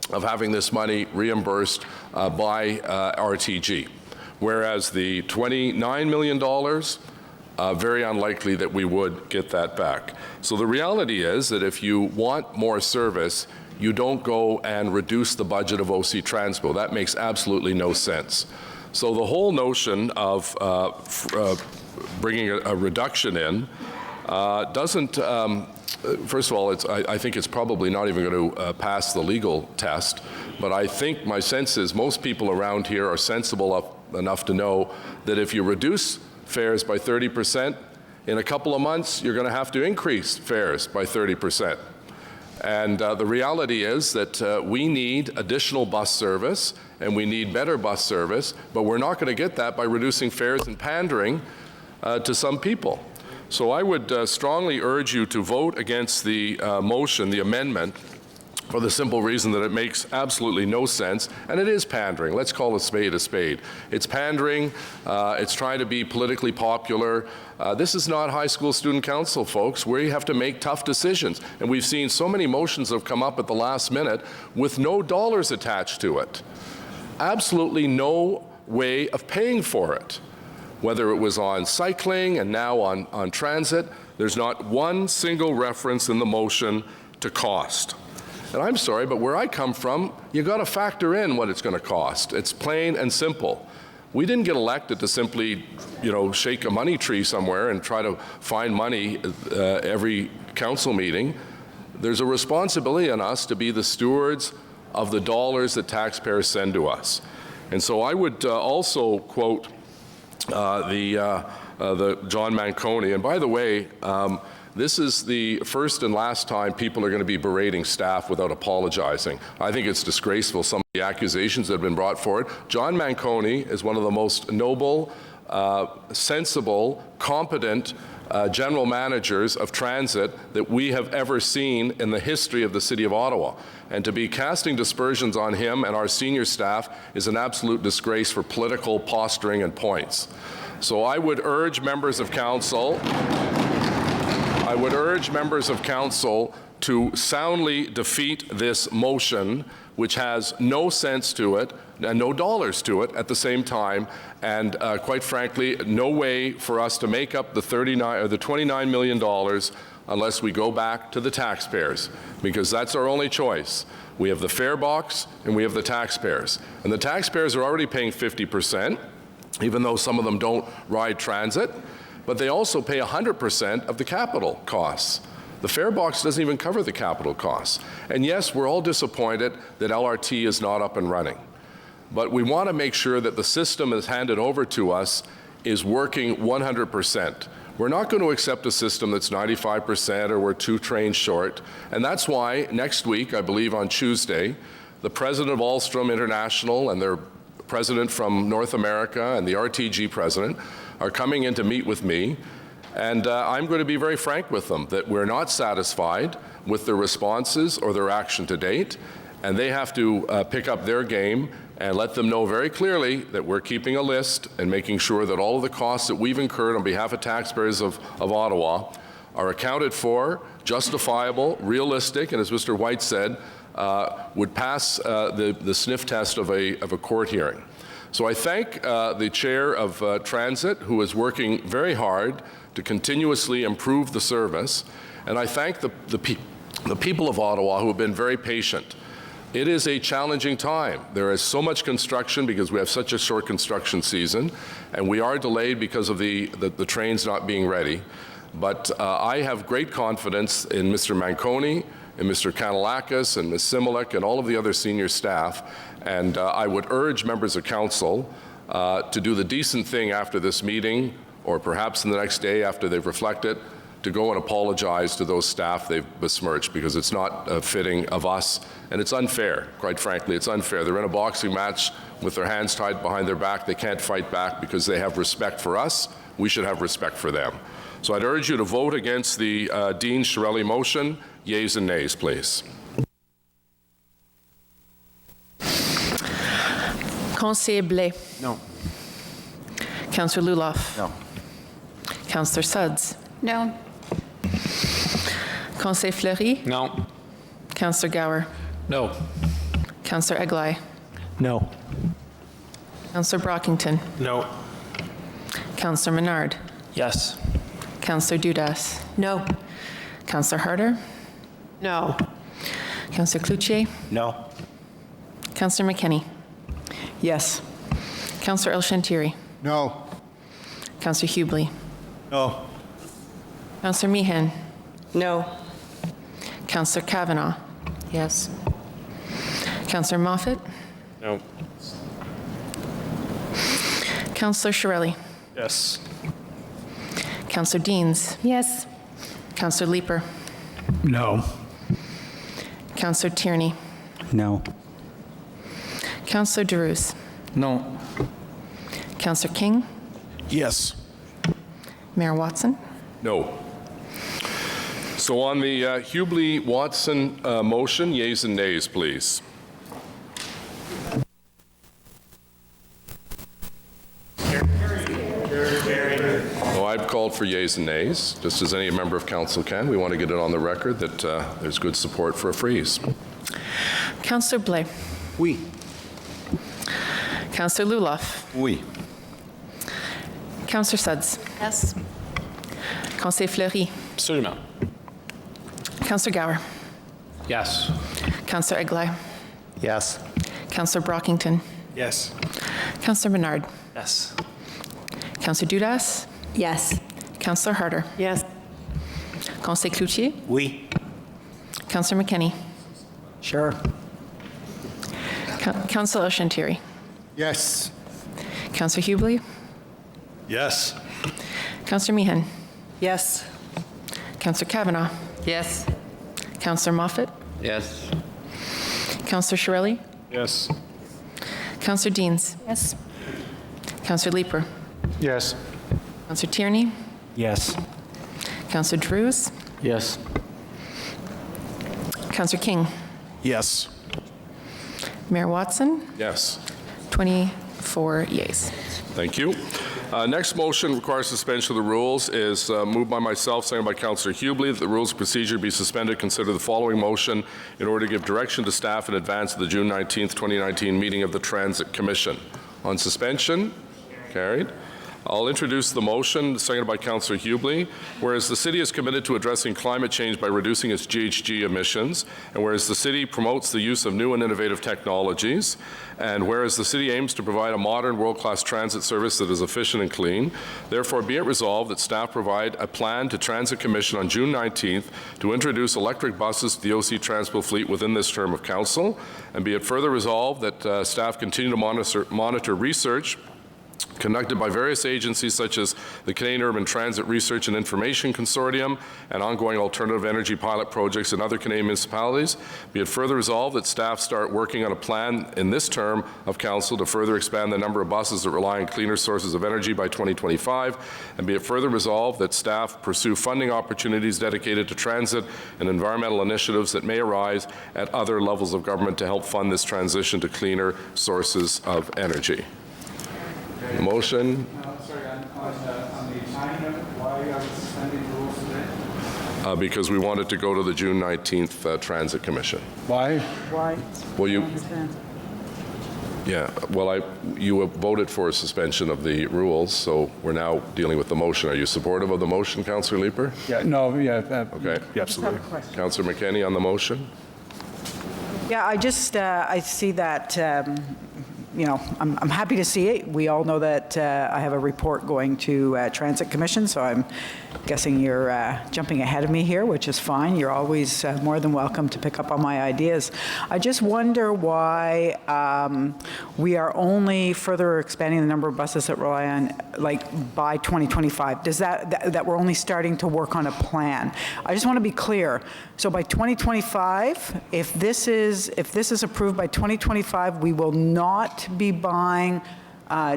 S2: of having this money reimbursed by RTG. Whereas the $29 million, very unlikely that we would get that back. So the reality is that if you want more service, you don't go and reduce the budget of OC Transpo. That makes absolutely no sense. So the whole notion of bringing a reduction in doesn't, first of all, I think it's probably not even going to pass the legal test, but I think my sense is most people around here are sensible enough to know that if you reduce fares by 30%, in a couple of months, you're going to have to increase fares by 30%. And the reality is that we need additional bus service and we need better bus service, but we're not going to get that by reducing fares and pandering to some people. So I would strongly urge you to vote against the motion, the amendment, for the simple reason that it makes absolutely no sense, and it is pandering. Let's call a spade a spade. It's pandering. It's trying to be politically popular. This is not high school student council, folks, where you have to make tough decisions. And we've seen so many motions have come up at the last minute with no dollars attached to it. Absolutely no way of paying for it. Whether it was on cycling and now on transit, there's not one single reference in the motion to cost. And I'm sorry, but where I come from, you got to factor in what it's going to cost. It's plain and simple. We didn't get elected to simply, shake a money tree somewhere and try to find money every council meeting. There's a responsibility on us to be the stewards of the dollars that taxpayers send to us. And so I would also quote the John Manconi. And by the way, this is the first and last time people are going to be berating staff without apologizing. I think it's disgraceful, some of the accusations that have been brought forward. John Manconi is one of the most noble, sensible, competent general managers of transit that we have ever seen in the history of the City of Ottawa. And to be casting dispersions on him and our senior staff is an absolute disgrace for political posturing and points. So I would urge members of council to soundly defeat this motion, which has no sense to it and no dollars to it at the same time, and quite frankly, no way for us to make up the $29 million unless we go back to the taxpayers, because that's our only choice. We have the fare box and we have the taxpayers, and the taxpayers are already paying 50%, even though some of them don't ride transit. But they also pay 100% of the capital costs. The fare box doesn't even cover the capital costs. And yes, we're all disappointed that LRT is not up and running. But we want to make sure that the system that's handed over to us is working 100%. We're not going to accept a system that's 95% or we're 2 trains short. And that's why next week, I believe on Tuesday, the president of Alstom International and their president from North America and the RTG president are coming in to meet with me, and I'm going to be very frank with them that we're not satisfied with their responses or their action to date, and they have to pick up their game and let them know very clearly that we're keeping a list and making sure that all of the costs that we've incurred on behalf of taxpayers of Ottawa are accounted for, justifiable, realistic, and as Mr. White said, would pass the sniff test of a court hearing. So I thank the chair of Transit, who is working very hard to continuously improve the service, and I thank the people of Ottawa who have been very patient. It is a challenging time. There is so much construction because we have such a short construction season, and we are delayed because of the trains not being ready. But I have great confidence in Mr. Manconi, and Mr. Kanalakis, and Ms. Similek, and all of the other senior staff, and I would urge members of council to do the decent thing after this meeting, or perhaps in the next day after they've reflected, to go and apologize to those staff they've besmirched, because it's not fitting of us, and it's unfair, quite frankly. It's unfair. They're in a boxing match with their hands tied behind their back. They can't fight back because they have respect for us. We should have respect for them. So I'd urge you to vote against the Dean Shirelli motion. Yeas and nays, please.
S24: Conseiller Blais.
S10: No.
S24: Councillor Luloff.
S5: No.
S24: Councillor Suds.
S13: No.
S24: Conseiller Fleury.
S12: No.
S24: Councillor Gower.
S12: No.
S24: Councillor Eglai.
S17: No.
S24: Councillor Brockington.
S7: No.
S24: Councillor Menard.
S6: Yes.
S24: Councillor Dudas.
S14: No.
S24: Councillor Harder.
S14: No.
S24: Councillor Cloutier.
S4: No.
S24: Councillor McKinney.
S22: Yes.
S24: Councillor El Shantiri.
S11: No.
S24: Councillor Hubley.
S11: No.
S24: Councillor Meehan.
S14: No.
S24: Councillor Kavanagh.
S14: Yes.
S24: Councillor Moffat.
S7: No.
S24: Councillor Shirelli.
S7: Yes.
S24: Councillor Deans.
S15: Yes.
S24: Councillor Leeper.
S17: No.
S24: Councillor Tierney.
S17: No.
S24: Councillor DeRuse.
S17: No.
S24: Councillor King.
S19: Yes.
S24: Mayor Watson.
S2: No. So on the Hubley-Watson motion, yeas and nays, please. No, I've called for yeas and nays, just as any member of council can. We want to get it on the record that there's good support for a freeze.
S24: Councillor Blais.
S11: Oui.
S24: Councillor Luloff.
S5: Oui.
S24: Councillor Suds.
S14: Yes.
S24: Conseiller Fleury.
S12: Absolument.
S24: Councillor Gower.
S12: Yes.
S24: Councillor Eglai.
S5: Yes.
S24: Councillor Brockington.
S7: Yes.
S24: Councillor Menard.
S6: Yes.
S24: Councillor Dudas.
S14: Yes.
S24: Councillor Harder.
S14: Yes.
S24: Conseiller Cloutier.
S4: Oui.
S24: Councillor McKinney.
S17: Sure.
S24: Councillor El Shantiri.
S11: Yes.
S24: Councillor Hubley.
S11: Yes.
S24: Councillor Meehan.
S14: Yes.
S24: Councillor Kavanagh.
S14: Yes.
S24: Councillor Moffat.
S6: Yes.
S24: Councillor Shirelli.
S23: Yes.
S24: Councillor Deans.
S14: Yes.
S24: Councillor Leeper.
S23: Yes.
S24: Councillor Tierney.
S17: Yes.
S24: Councillor DeRuse.
S17: Yes.
S24: Councillor King.
S19: Yes.
S24: Mayor Watson.
S2: Yes.
S24: 24 yeas.
S2: Thank you. Next motion requires suspension of the rules is moved by myself, seconded by Councillor Hubley, that the rules of procedure be suspended. Consider the following motion in order to give direction to staff in advance of the June 19th, 2019 meeting of the Transit Commission. On suspension, carried. I'll introduce the motion, seconded by Councillor Hubley. Whereas the city is committed to addressing climate change by reducing its GHG emissions, and whereas the city promotes the use of new and innovative technologies, and whereas the city aims to provide a modern world-class transit service that is efficient and clean, therefore be it resolved that staff provide a plan to Transit Commission on June 19th to introduce electric buses to the OC Transpo fleet within this term of council, and be it further resolved that staff continue to monitor research conducted by various agencies such as the Canadian Urban Transit Research and Information Consortium and ongoing alternative energy pilot projects in other Canadian municipalities. Be it further resolved that staff start working on a plan in this term of council to further expand the number of buses that rely on cleaner sources of energy by 2025. And be it further resolved that staff pursue funding opportunities dedicated to transit and environmental initiatives that may arise at other levels of government to help fund this transition to cleaner sources of energy. Motion.
S9: Sorry, on the timing of it, why are we suspending the rules today?
S2: Because we wanted to go to the June 19th Transit Commission.
S23: Why?
S22: Why?
S2: Well, you voted for a suspension of the rules, so we're now dealing with the motion. Are you supportive of the motion, Councillor Leeper?
S23: Yeah, no, yeah.
S2: Okay.
S23: Yeah, absolutely.
S2: Councillor McKenney on the motion?
S22: Yeah, I just, I see that, you know, I'm happy to see it. We all know that I have a report going to Transit Commission, so I'm guessing you're jumping ahead of me here, which is fine. You're always more than welcome to pick up on my ideas. I just wonder why we are only further expanding the number of buses that rely on, like, by 2025. Does that we're only starting to work on a plan? I just want to be clear. So by 2025, if this is approved by 2025, we will not be buying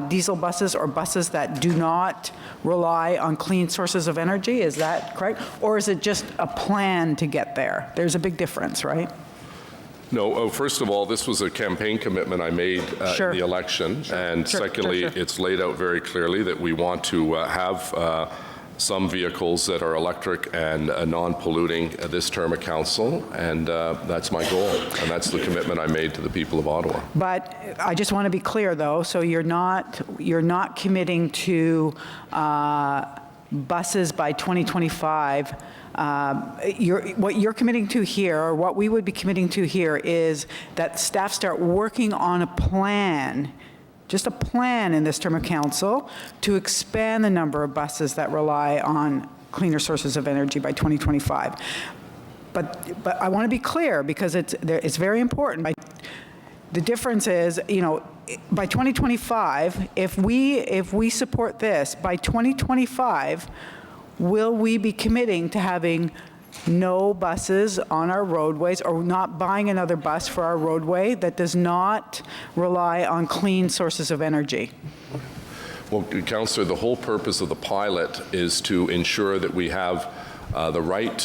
S22: diesel buses or buses that do not rely on clean sources of energy. Is that correct? Or is it just a plan to get there? There's a big difference, right?
S2: No, first of all, this was a campaign commitment I made in the election. And secondly, it's laid out very clearly that we want to have some vehicles that are electric and non-polluting this term of council, and that's my goal, and that's the commitment I made to the people of Ottawa.
S22: But I just want to be clear, though, so you're not committing to buses by 2025. What you're committing to here, or what we would be committing to here, is that staff start working on a plan, just a plan in this term of council, to expand the number of buses that rely on cleaner sources of energy by 2025. But I want to be clear, because it's very important. The difference is, you know, by 2025, if we support this, by 2025, will we be committing to having no buses on our roadways, or not buying another bus for our roadway that does not rely on clean sources of energy?
S2: Well, Councillor, the whole purpose of the pilot is to ensure that we have the right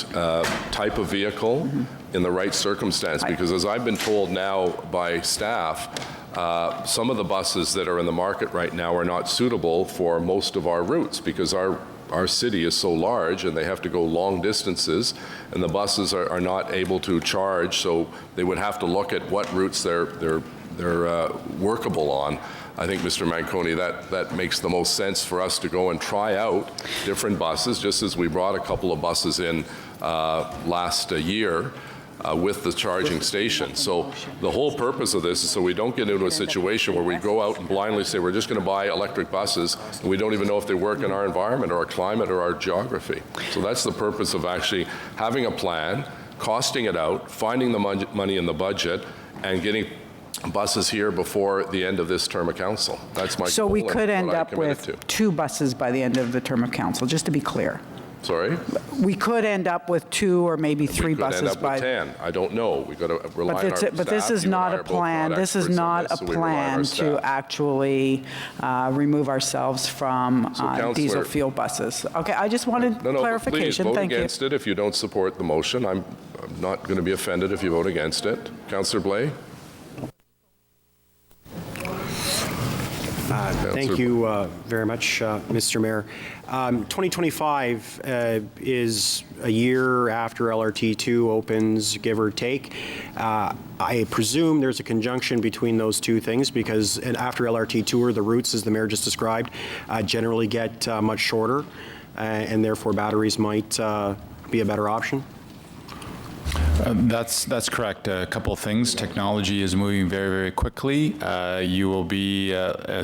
S2: type of vehicle in the right circumstance, because as I've been told now by staff, some of the buses that are in the market right now are not suitable for most of our routes, because our city is so large and they have to go long distances, and the buses are not able to charge, so they would have to look at what routes they're workable on. I think, Mr. Manconi, that makes the most sense for us to go and try out different buses, just as we brought a couple of buses in last year with the charging station. So the whole purpose of this is so we don't get into a situation where we go out and blindly say we're just going to buy electric buses and we don't even know if they work in our environment or our climate or our geography. So that's the purpose of actually having a plan, costing it out, finding the money in the budget, and getting buses here before the end of this term of council. That's my goal.
S22: So we could end up with 2 buses by the end of the term of council, just to be clear.
S2: Sorry?
S22: We could end up with 2 or maybe 3 buses
S2: end up
S22: by.
S2: with 10. I don't know. We've got to rely on our staff.
S22: But this is not a plan. This is not a plan to actually remove ourselves from diesel fuel buses. Okay, I just wanted clarification.
S2: Please vote
S22: Thank you.
S2: against it if you don't support the motion. I'm not going to be offended if you vote against it. Councillor Blais?
S10: Thank you very much, Mr. Mayor. 2025 is a year after LRT2 opens, give or take. I presume there's a conjunction between those two things, because after LRT2, the routes, as the Mayor just described, generally get much shorter, and therefore batteries might be a better option.
S16: That's correct. A couple of things. Technology is moving very, very quickly. You will be,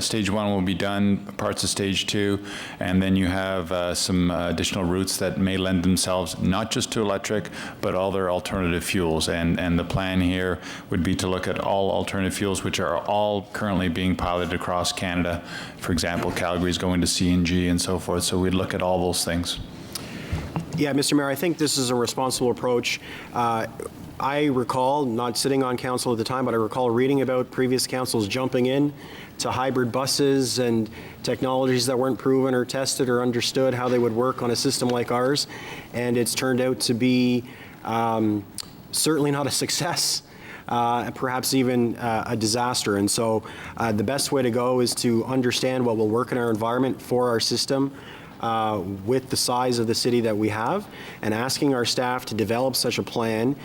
S16: stage 1 will be done, parts of stage 2, and then you have some additional routes that may lend themselves not just to electric, but all their alternative fuels. And the plan here would be to look at all alternative fuels, which are all currently being piloted across Canada. For example, Calgary's going to CNG and so forth. So we'd look at all those things.
S10: Yeah, Mr. Mayor, I think this is a responsible approach. I recall, not sitting on council at the time, but I recall reading about previous councils jumping in to hybrid buses and technologies that weren't proven or tested or understood how they would work on a system like ours. And it's turned out to be certainly not a success, perhaps even a disaster. And so the best way to go is to understand what will work in our environment for our system, with the size of the city that we have, and asking our staff to develop such a plan,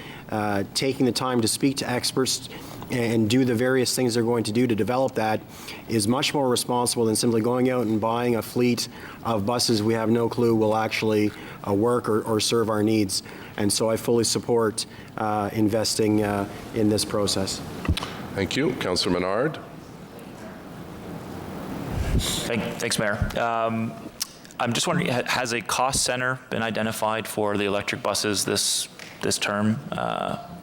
S10: taking the time to speak to experts and do the various things they're going to do to develop that is much more responsible than simply going out and buying a fleet of buses we have no clue will actually work or serve our needs. And so I fully support investing in this process.
S2: Thank you. Councillor Menard.
S6: Thanks, Mayor. I'm just wondering, has a cost center been identified for the electric buses this term?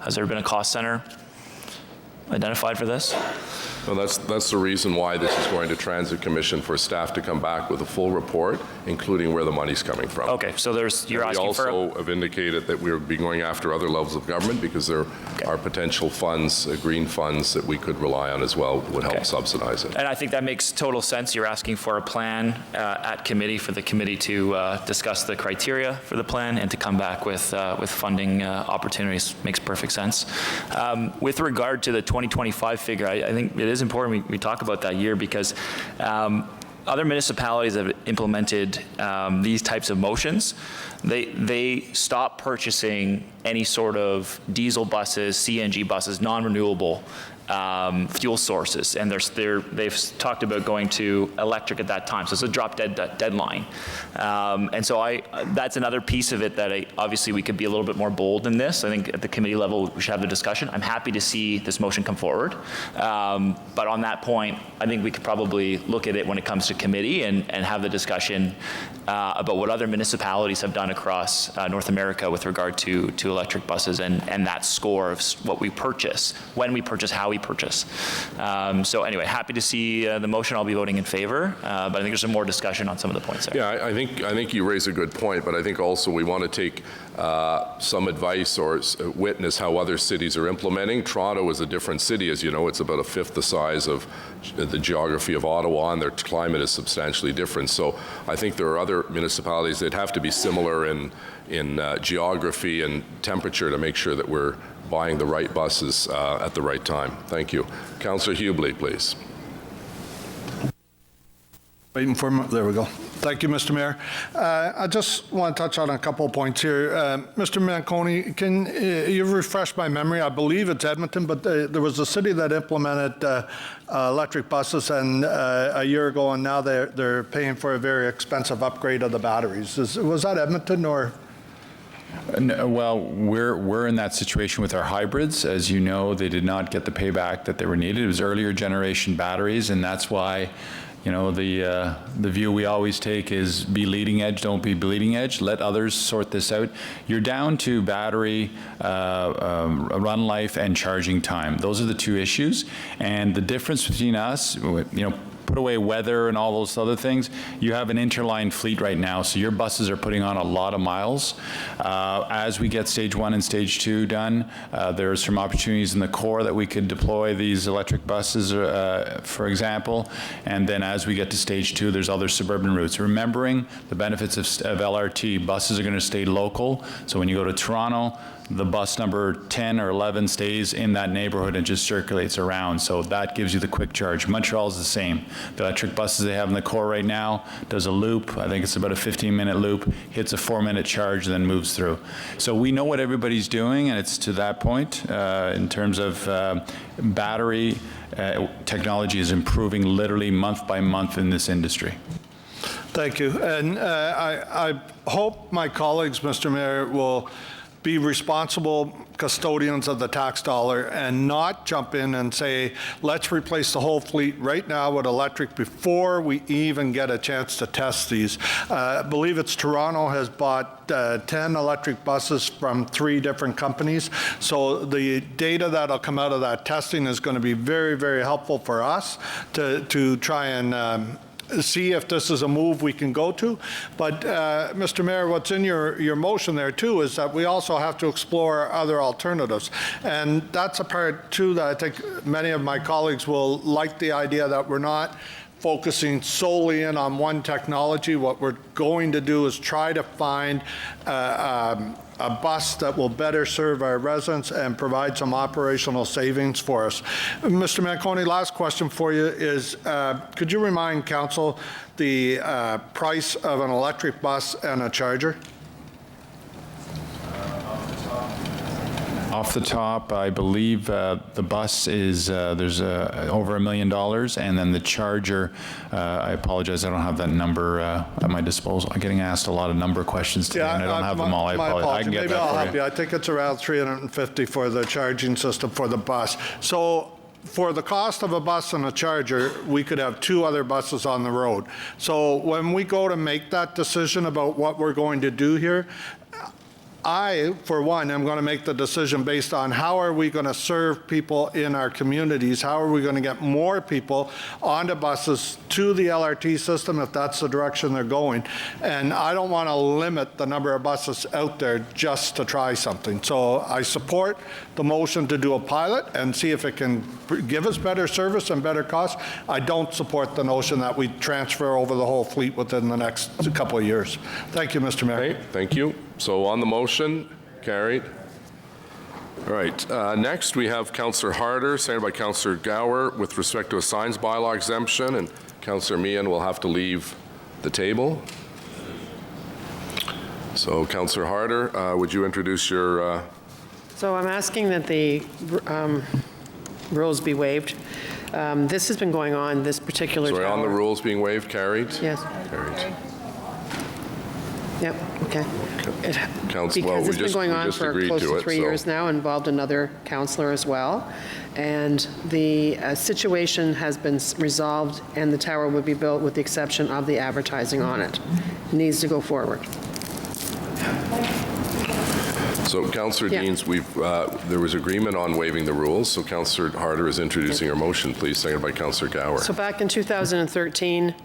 S6: Has there been a cost center identified for this?
S2: Well, that's the reason why this is going to Transit Commission, for staff to come back with a full report, including where the money's coming from.
S6: Okay, so you're asking for...
S2: We also have indicated that we'll be going after other levels of government, because there are potential funds, green funds, that we could rely on as well, would help subsidize it.
S6: And I think that makes total sense. You're asking for a plan at committee for the committee to discuss the criteria for the plan and to come back with funding opportunities. Makes perfect sense. With regard to the 2025 figure, I think it is important we talk about that year, because other municipalities have implemented these types of motions. They stop purchasing any sort of diesel buses, CNG buses, non-renewable fuel sources, and they've talked about going to electric at that time. So it's a drop dead deadline, and so that's another piece of it that obviously we could be a little bit more bold in this. I think at the committee level we should have the discussion. I'm happy to see this motion come forward, but on that point, I think we could probably look at it when it comes to committee and have the discussion about what other municipalities have done across North America with regard to electric buses and that score of what we purchase, when we purchase, how we purchase. So anyway, happy to see the motion. I'll be voting in favor, but I think there's some more discussion on some of the points there.
S2: Yeah, I think you raise a good point, but I think also we want to take some advice or witness how other cities are implementing. Toronto is a different city, as you know. It's about a fifth the size of the geography of Ottawa, and their climate is substantially different. So I think there are other municipalities that have to be similar in geography and temperature to make sure that we're buying the right buses at the right time. Thank you. Councillor Hubley, please.
S9: Waiting for him. There we go. Thank you, Mr. Mayor. I just want to touch on a couple of points here. Mr. Manconi, can you refresh my memory? I believe it's Edmonton, but there was a city that implemented electric buses and a year ago, and now they're paying for a very expensive upgrade of the batteries. Was that Edmonton or?
S16: No, well, we're in that situation with our hybrids. As you know, they did not get the payback that they were needed. It was earlier generation batteries, and that's why, you know, the view we always take is be leading edge, don't be bleeding edge. Let others sort this out. You're down to battery run life and charging time. Those are the two issues, and the difference between us, you know, put away weather and all those other things, you have an interline fleet right now, so your buses are putting on a lot of miles. As we get stage 1 and stage 2 done, there are some opportunities in the core that we could deploy these electric buses, for example, and then as we get to stage 2, there's other suburban routes. Remembering the benefits of LRT, buses are going to stay local, so when you go to Toronto, the bus number 10 or 11 stays in that neighborhood and just circulates around. So that gives you the quick charge. Montreal is the same. The electric buses they have in the core right now does a loop. I think it's about a 15-minute loop, hits a 4-minute charge, then moves through. So we know what everybody's doing, and it's to that point in terms of battery technology is improving literally month by month in this industry.
S9: Thank you. And I hope my colleagues, Mr. Mayor, will be responsible custodians of the tax dollar and not jump in and say, let's replace the whole fleet right now with electric before we even get a chance to test these. I believe it's Toronto has bought 10 electric buses from 3 different companies. So the data that'll come out of that testing is going to be very, very helpful for us to try and see if this is a move we can go to. But Mr. Mayor, what's in your motion there too is that we also have to explore other alternatives. And that's a part too that I think many of my colleagues will like, the idea that we're not focusing solely in on one technology. What we're going to do is try to find a bus that will better serve our residents and provide some operational savings for us. Mr. Manconi, last question for you is, could you remind Council the price of an electric bus and a charger?
S16: Off the top, I believe the bus is, there's over $1 million, and then the charger, I apologize, I don't have that number at my disposal. I'm getting asked a lot of number questions today, and I don't have them all. I apologize. I can get
S9: Maybe
S16: that
S9: I'll
S16: for
S9: help you. I think it's around $350 for the charging system for the bus. So for the cost of a bus and a charger, we could have 2 other buses on the road. So when we go to make that decision about what we're going to do here, I, for one, am going to make the decision based on how are we going to serve people in our communities, how are we going to get more people onto buses to the LRT system if that's the direction they're going. And I don't want to limit the number of buses out there just to try something. So I support the motion to do a pilot and see if it can give us better service and better costs. I don't support the notion that we transfer over the whole fleet within the next couple of years. Thank you, Mr. Mayor.
S2: Okay, thank you. So on the motion, carried. All right, next we have Councillor Harder, seconded by Councillor Gower, with respect to a signs bylaw exemption, and Councillor Meehan will have to leave the table. So Councillor Harder, would you introduce your...
S1: So I'm asking that the rules be waived. This has been going on, this particular
S2: Sorry,
S1: tower.
S2: on the rules being waived, carried?
S1: Yes.
S2: Carried.
S1: Yep, okay.
S2: Council, well,
S1: Because it's been going on for close to 3 years now, involved another councillor as well. And the situation has been resolved, and the tower would be built with the exception of the advertising on it. It needs to go forward.
S2: So, Councillor Deans, there was agreement on waiving the rules, so Councillor Harder is introducing her motion, please, seconded by Councillor Gower.
S1: So back in 2013,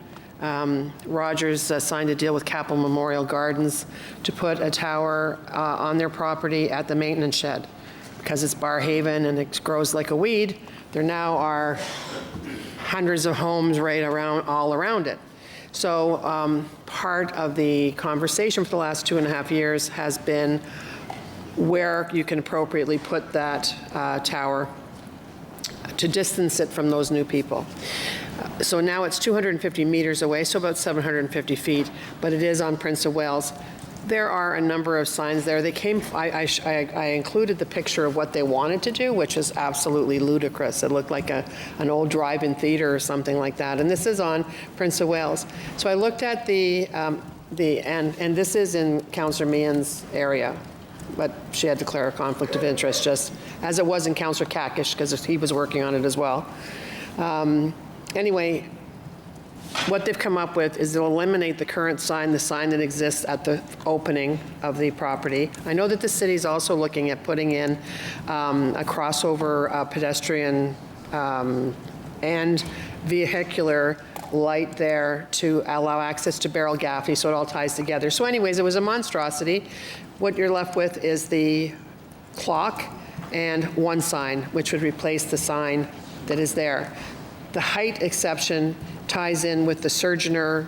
S1: Rogers signed a deal with Capitol Memorial Gardens to put a tower on their property at the maintenance shed. Because it's Bar Haven and it grows like a weed, there now are hundreds of homes right around, all around it. So part of the conversation for the last 2.5 years has been where you can appropriately put that tower to distance it from those new people. So now it's 250 meters away, so about 750 feet, but it is on Prince of Wales. There are a number of signs there. They came, I included the picture of what they wanted to do, which is absolutely ludicrous. It looked like an old drive-in theater or something like that, and this is on Prince of Wales. So I looked at and this is in Councillor Meehan's area, but she had declared a conflict of interest, just as it was in Councillor Kakish, because he was working on it as well. Anyway, what they've come up with is they'll eliminate the current sign, the sign that exists at the opening of the property. I know that the city is also looking at putting in a crossover pedestrian and vehicular light there to allow access to Beryl Gaffney, so it all ties together. So anyways, it was a monstrosity. What you're left with is the clock and one sign, which would replace the sign that is there. The height exception ties in with the Surgeoner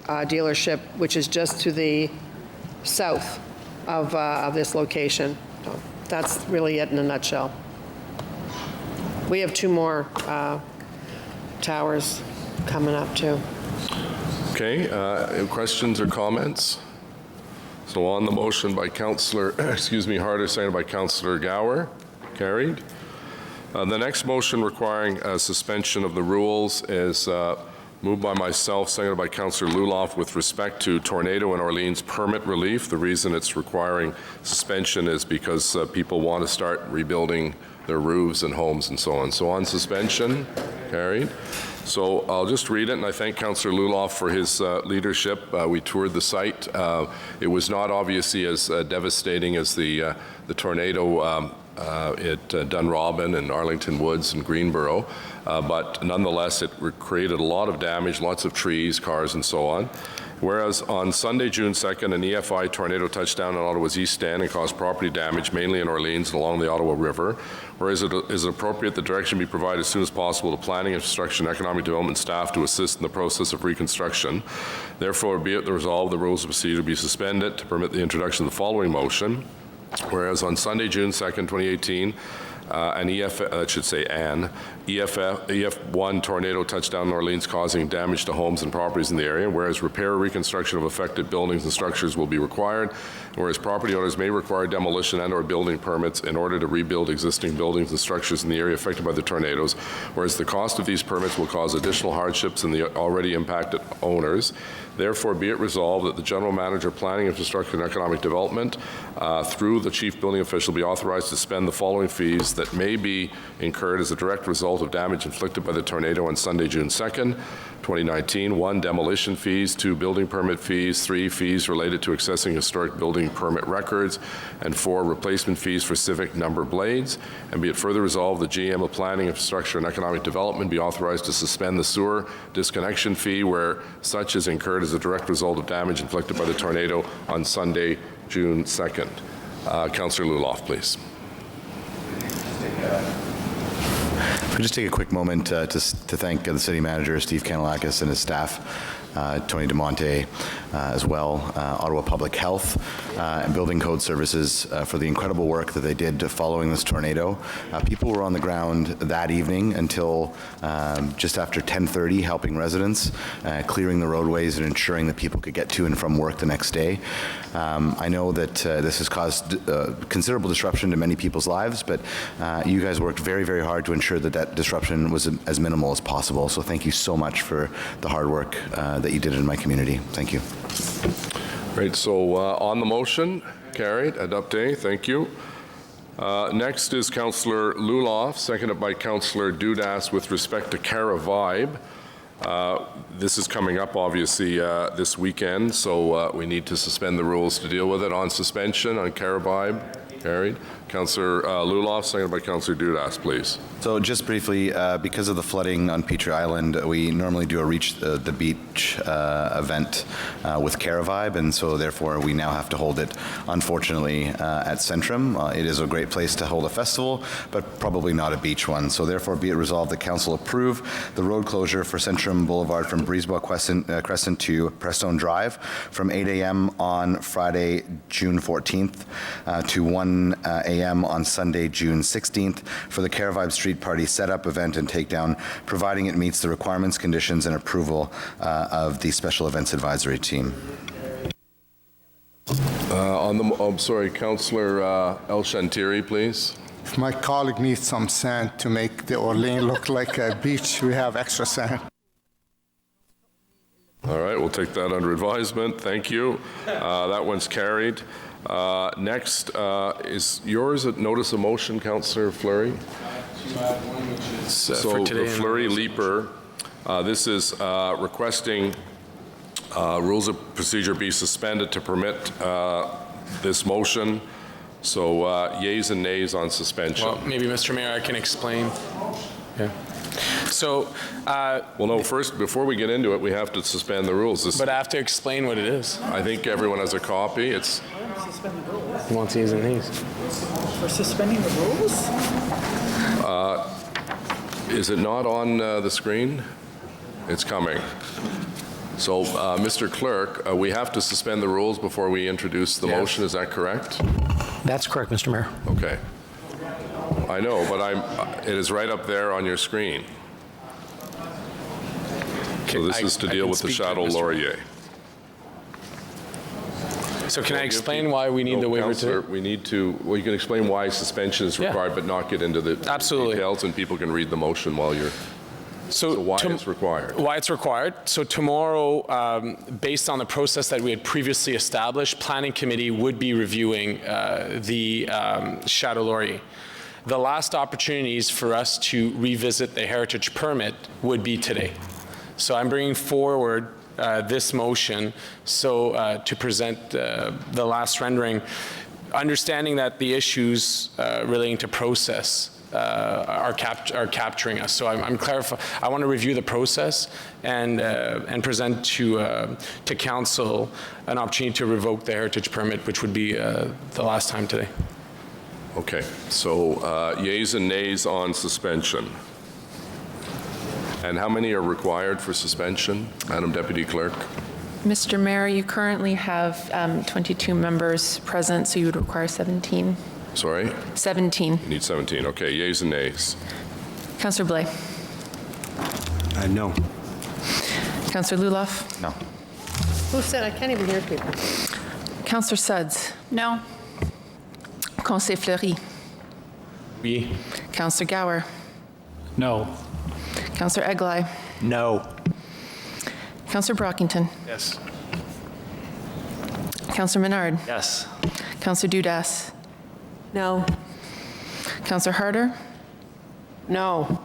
S1: dealership, which is just to the south of this location. So that's really it in a nutshell. We have 2 more towers coming up too.
S2: Okay, questions or comments? So on the motion by Councillor, Harder, seconded by Councillor Gower, carried. The next motion requiring suspension of the rules is moved by myself, seconded by Councillor Luloff, with respect to tornado in Orleans permit relief. The reason it's requiring suspension is because people want to start rebuilding their roofs and homes and so on. So on suspension, carried. So I'll just read it, and I thank Councillor Luloff for his leadership. We toured the site. It was not obviously as devastating as the tornado at Dunrobin and Arlington Woods and Greenboro, but nonetheless it created a lot of damage, lots of trees, cars and so on. Whereas on Sunday, June 2nd, an EFI tornado touched down in Ottawa's East End and caused property damage, mainly in Orleans and along the Ottawa River. Whereas it is appropriate that direction be provided as soon as possible to planning, infrastructure, and economic development staff to assist in the process of reconstruction. Therefore, be it the resolve, the rules of procedure be suspended to permit the introduction of the following motion. Whereas on Sunday, June 2nd, 2018, an EF1 tornado touched down in Orleans, causing damage to homes and properties in the area. Whereas repair or reconstruction of affected buildings and structures will be required. Whereas property owners may require demolition and/or building permits in order to rebuild existing buildings and structures in the area affected by the tornadoes. Whereas the cost of these permits will cause additional hardships in the already impacted owners. Therefore, be it resolved that the General Manager, Planning, Infrastructure, and Economic Development, through the Chief Building Official, be authorized to spend the following fees that may be incurred as a direct result of damage inflicted by the tornado on Sunday, June 2nd, 2019. 1, demolition fees. 2, building permit fees. 3, fees related to accessing historic building permit records. And 4, replacement fees for civic number blades. And be it further resolved, the GM of Planning, Infrastructure, and Economic Development be authorized to suspend the sewer disconnection fee where such is incurred as a direct result of damage inflicted by the tornado on Sunday, June 2nd. Councillor Luloff, please.
S8: I'll just take a quick moment to thank the City Manager, Steve Kanellakis, and his staff, Tony DeMonte as well, Ottawa Public Health and Building Code Services for the incredible work that they did following this tornado. People were on the ground that evening until just after 10:30 helping residents, clearing the roadways and ensuring that people could get to and from work the next day. I know that this has caused considerable disruption to many people's lives, but you guys worked very, very hard to ensure that that disruption was as minimal as possible. So thank you so much for the hard work that you did in my community. Thank you.
S2: Great. So on the motion, carried. Adopté. Thank you. Next is Councillor Luloff, seconded by Councillor Dudas with respect to Cara Vibe. This is coming up, obviously, this weekend, so we need to suspend the rules to deal with it. On suspension, on Cara Vibe, carried. Councillor Luloff, seconded by Councillor Dudas, please.
S8: So just briefly, because of the flooding on Petrie Island, we normally do a Reach the Beach event with Cara Vibe, and so therefore we now have to hold it, unfortunately, at Centrum. It is a great place to hold a festival, but probably not a beach one. So therefore be it resolved that Council approve the road closure for Centrum Boulevard from Breezebois Crescent to Prestone Drive from 8 a.m. on Friday, June 14th to 1 a.m. on Sunday, June 16th for the Cara Vibe Street Party setup, event, and takedown, providing it meets the requirements, conditions, and approval of the Special Events Advisory Team.
S2: I'm sorry, Councillor El Shantiri, please.
S11: If my colleague needs some sand to make the Orleans look like a beach, we have extra sand.
S2: All right, we'll take that under advisement. Thank you. That one's carried. Next is yours. Notice of motion, Councillor Fleury. So the Fleury Leaper. This is requesting rules of procedure be suspended to permit this motion. So yeas and nays on suspension.
S12: Well, maybe, Mr. Mayor, I can explain. Yeah. So,
S2: well, no, first, before we get into it, we have to suspend the rules.
S12: But I have to explain what it is.
S2: I think everyone has a copy. It's.
S12: He wants yeas and nays.
S18: For suspending the rules?
S2: Is it not on the screen? It's coming. So, Mr. Clerk, we have to suspend the rules before we introduce the motion. Is that correct?
S17: That's correct, Mr. Mayor.
S2: Okay. I know, but it is right up there on your screen. So this is to deal with the Chateau Laurier.
S12: So can I explain why we need the waiver today?
S2: We need to, well, you can explain why suspension is required, but not get into the details, and people can read the motion while you're... So why it's required?
S12: Why it's required. So tomorrow, based on the process that we had previously established, Planning Committee would be reviewing the Chateau Laurier. The last opportunities for us to revisit the heritage permit would be today. So I'm bringing forward this motion to present the last rendering, understanding that the issues relating to process are capturing us. So I'm clarifying. I want to review the process and present to council an opportunity to revoke the heritage permit, which would be the last time today.
S2: Okay, so yeas and nays on suspension. And how many are required for suspension, Madam Deputy Clerk?
S3: Mr. Mayor, you currently have 22 members present, so you would require 17.
S2: Sorry?
S3: 17.
S2: You need 17. Okay, yeas and nays.
S3: Councillor Blais?
S10: No.
S3: Councillor Luloff?
S8: No.
S1: Who said? I can't even hear people.
S3: Councillor Suds?
S18: No.
S3: Councillor Fleury?
S12: Oui.
S3: Councillor Gower?
S17: No.
S3: Councillor Eglai?
S5: No.
S3: Councillor Brockington?
S7: Yes.
S3: Councillor Menard?
S6: Yes.
S3: Councillor Dudas?
S14: No.
S3: Councillor Harder?
S1: No.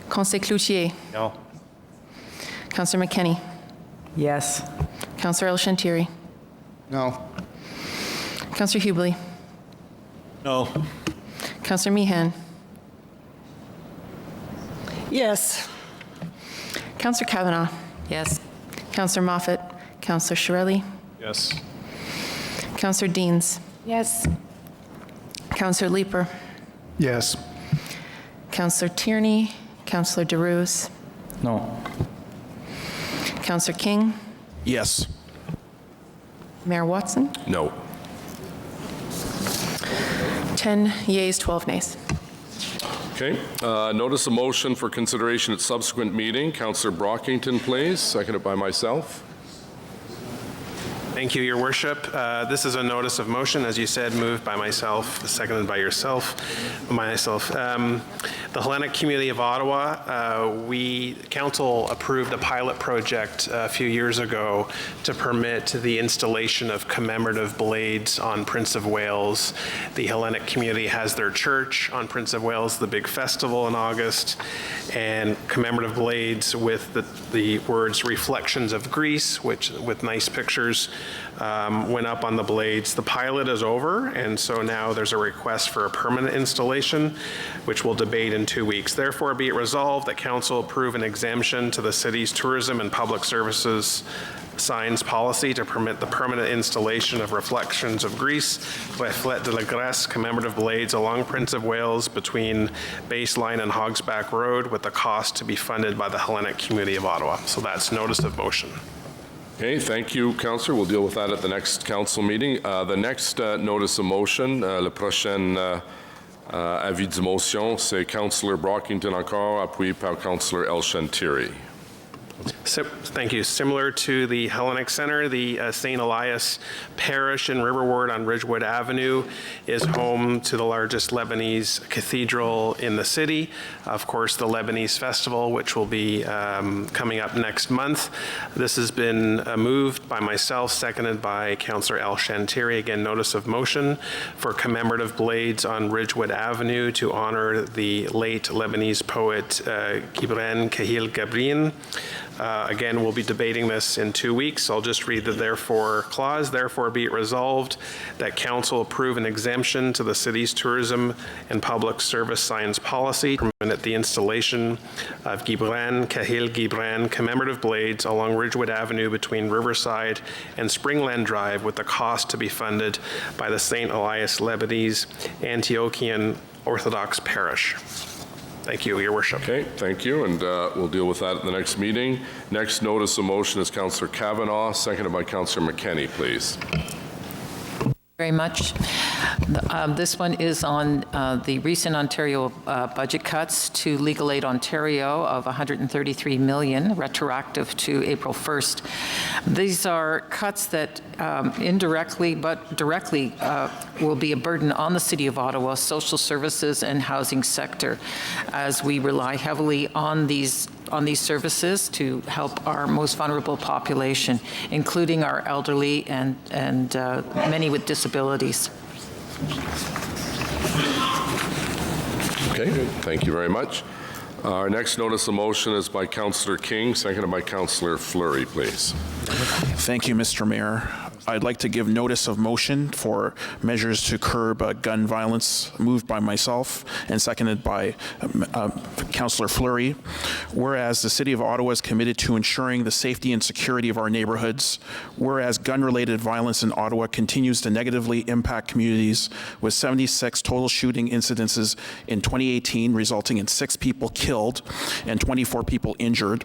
S3: Councillor Cloutier?
S4: No.
S3: Councillor McKenney?
S22: Yes.
S3: Councillor El Shantiri?
S11: No.
S3: Councillor Hubley?
S11: No.
S3: Councillor Meehan?
S14: Yes.
S3: Councillor Kavanagh?
S18: Yes.
S3: Councillor Moffat? Councillor Shirelli?
S23: Yes.
S3: Councillor Deans?
S15: Yes.
S3: Councillor Leeper?
S11: Yes.
S3: Councillor Tierney? Councillor DeRose?
S11: No.
S3: Councillor King?
S19: Yes.
S3: Mayor Watson?
S2: No.
S3: 10 yeas, 12 nays.
S2: Okay, notice of motion for consideration at subsequent meeting. Councillor Brockington, please, seconded by myself.
S7: Thank you, Your Worship. This is a notice of motion, as you said, moved by myself, seconded by yourself, myself. The Hellenic Community of Ottawa, Council approved a pilot project a few years ago to permit the installation of commemorative blades on Prince of Wales. The Hellenic community has their church on Prince of Wales, the big festival in August, and commemorative blades with the words "Reflections of Greece," which with nice pictures, went up on the blades. The pilot is over, and so now there's a request for a permanent installation, which we'll debate in 2 weeks. Therefore, be it resolved that Council approve an exemption to the city's tourism and public services signs policy to permit the permanent installation of Reflections of Greece, Reflet de la Grèce commemorative blades along Prince of Wales between Baseline and Hogsback Road, with the cost to be funded by the Hellenic Community of Ottawa. So that's notice of motion.
S2: Okay, thank you, Councillor. We'll deal with that at the next council meeting. The next notice of motion, le prochain avis de motion, c'est Councillor Brockington encore, appuyé par Councillor El Shantiri.
S7: Thank you. Similar to the Hellenic Center, the St. Elias Parish in Riverward on Ridgewood Avenue is home to the largest Lebanese cathedral in the city. Of course, the Lebanese Festival, which will be coming up next month. This has been moved by myself, seconded by Councillor El Shantiri. Again, notice of motion for commemorative blades on Ridgewood Avenue to honor the late Lebanese poet Gibran Kahil Gabrin. Again, we'll be debating this in 2 weeks. I'll just read the therefore clause. Therefore, be it resolved that Council approve an exemption to the city's tourism and public service signs policy to permit the installation of Gibran Kahil Gibran commemorative blades along Ridgewood Avenue between Riverside and Springland Drive, with the cost to be funded by the St. Elias Lebanese Antiochian Orthodox Parish. Thank you, Your Worship.
S2: Okay, thank you, and we'll deal with that at the next meeting. Next notice of motion is Councillor Kavanagh, seconded by Councillor McKenney, please.
S18: Very much. This one is on the recent Ontario budget cuts to Legal Aid Ontario of $133 million, retroactive to April 1st. These are cuts that indirectly but directly will be a burden on the City of Ottawa, social services and housing sector, as we rely heavily on these services to help our most vulnerable population, including our elderly and many with disabilities.
S2: Okay, thank you very much. Our next notice of motion is by Councillor King, seconded by Councillor Fleury, please.
S19: Thank you, Mr. Mayor. I'd like to give notice of motion for measures to curb gun violence, moved by myself and seconded by Councillor Fleury. Whereas the City of Ottawa is committed to ensuring the safety and security of our neighborhoods, whereas gun-related violence in Ottawa continues to negatively impact communities, with 76 total shooting incidences in 2018, resulting in 6 people killed and 24 people injured.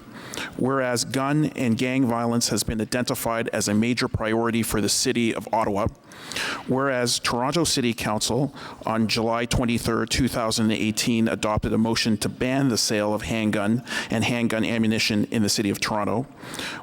S19: Whereas gun and gang violence has been identified as a major priority for the City of Ottawa. Whereas Toronto City Council on July 23, 2018 adopted a motion to ban the sale of handgun and handgun ammunition in the City of Toronto.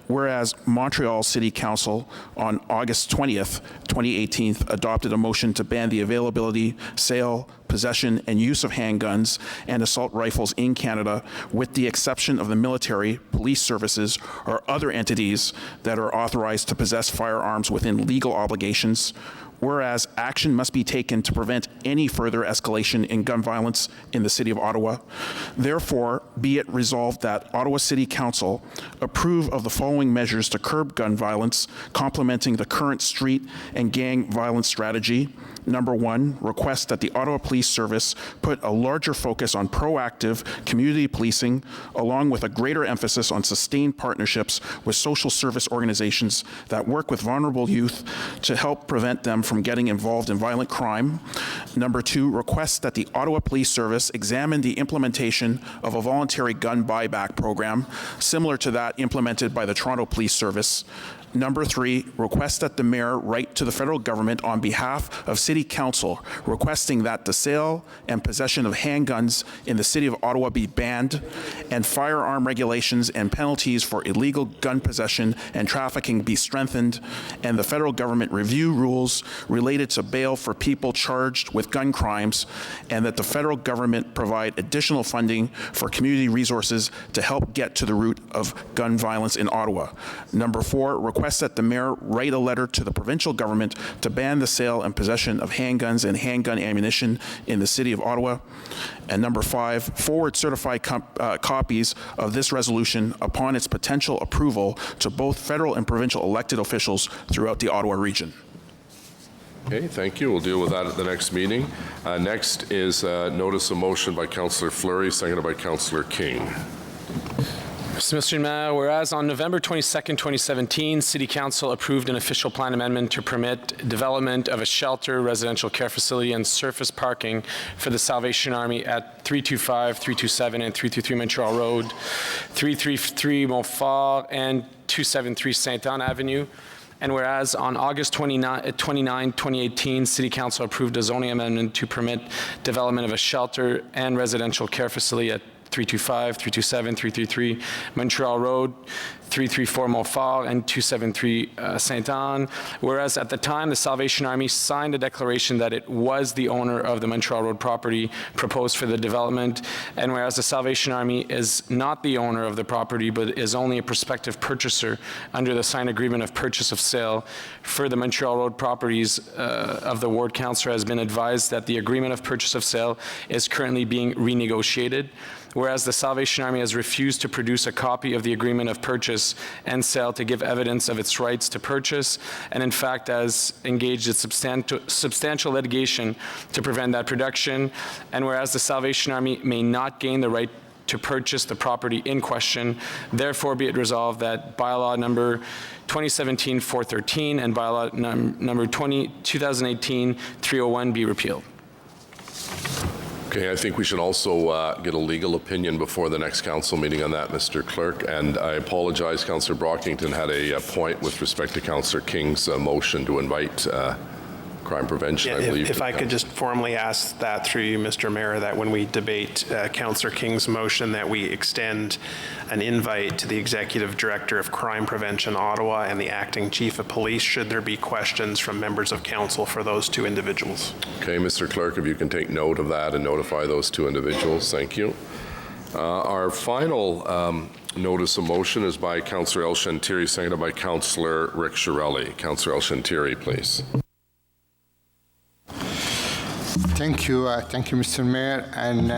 S19: Whereas Montreal City Council on August 20th, 2018 adopted a motion to ban the availability, sale, possession, and use of handguns and assault rifles in Canada, with the exception of the military, police services, or other entities that are authorized to possess firearms within legal obligations. Whereas action must be taken to prevent any further escalation in gun violence in the City of Ottawa. Therefore, be it resolved that Ottawa City Council approve of the following measures to curb gun violence, complementing the current street and gang violence strategy. Number 1, request that the Ottawa Police Service put a larger focus on proactive community policing, along with a greater emphasis on sustained partnerships with social service organizations that work with vulnerable youth to help prevent them from getting involved in violent crime. Number 2, request that the Ottawa Police Service examine the implementation of a voluntary gun buyback program, similar to that implemented by the Toronto Police Service. Number 3, request that the mayor write to the federal government on behalf of City Council, requesting that the sale and possession of handguns in the City of Ottawa be banned, and firearm regulations and penalties for illegal gun possession and trafficking be strengthened, and the federal government review rules related to bail for people charged with gun crimes, and that the federal government provide additional funding for community resources to help get to the root of gun violence in Ottawa. Number 4, request that the mayor write a letter to the provincial government to ban the sale and possession of handguns and handgun ammunition in the City of Ottawa. And number 5, forward certified copies of this resolution upon its potential approval to both federal and provincial elected officials throughout the Ottawa region.
S2: Okay, thank you. We'll deal with that at the next meeting. Next is notice of motion by Councillor Fleury, seconded by Councillor King.
S12: Mr. Mayor, whereas on November 22nd, 2017, City Council approved an official plan amendment to permit development of a shelter, residential care facility, and surface parking for the Salvation Army at 325, 327, and 323 Montreal Road, 333 Montfort, and 273 Saint-Anne Avenue. And whereas on August 29, 2018, City Council approved a zoning amendment to permit development of a shelter and residential care facility at 325, 327, 333 Montreal Road, 334 Montfort, and 273 Saint-Anne. Whereas at the time, the Salvation Army signed a declaration that it was the owner of the Montreal Road property proposed for the development, and whereas the Salvation Army is not the owner of the property, but is only a prospective purchaser under the signed agreement of purchase of sale for the Montreal Road properties of the Ward Councillor has been advised that the agreement of purchase of sale is currently being renegotiated. Whereas the Salvation Army has refused to produce a copy of the agreement of purchase and sale to give evidence of its rights to purchase, and in fact has engaged in substantial litigation to prevent that production, and whereas the Salvation Army may not gain the right to purchase the property in question, therefore be it resolved that bylaw number 2017-413 and bylaw number 2018-301 be repealed.
S2: Okay, I think we should also get a legal opinion before the next council meeting on that, Mr. Clerk. And I apologize, Councillor Brockington had a point with respect to Councillor King's motion to invite crime prevention, I believe.
S7: If I could just formally ask that through you, Mr. Mayor, that when we debate Councillor King's motion, that we extend an invite to the Executive Director of Crime Prevention Ottawa and the Acting Chief of Police, should there be questions from members of council for those two individuals.
S2: Okay, Mr. Clerk, if you can take note of that and notify those two individuals, thank you. Our final notice of motion is by Councillor El Shantiri, seconded by Councillor Rick Shirelli. Councillor El Shantiri, please.
S11: Thank you, Mr. Mayor. And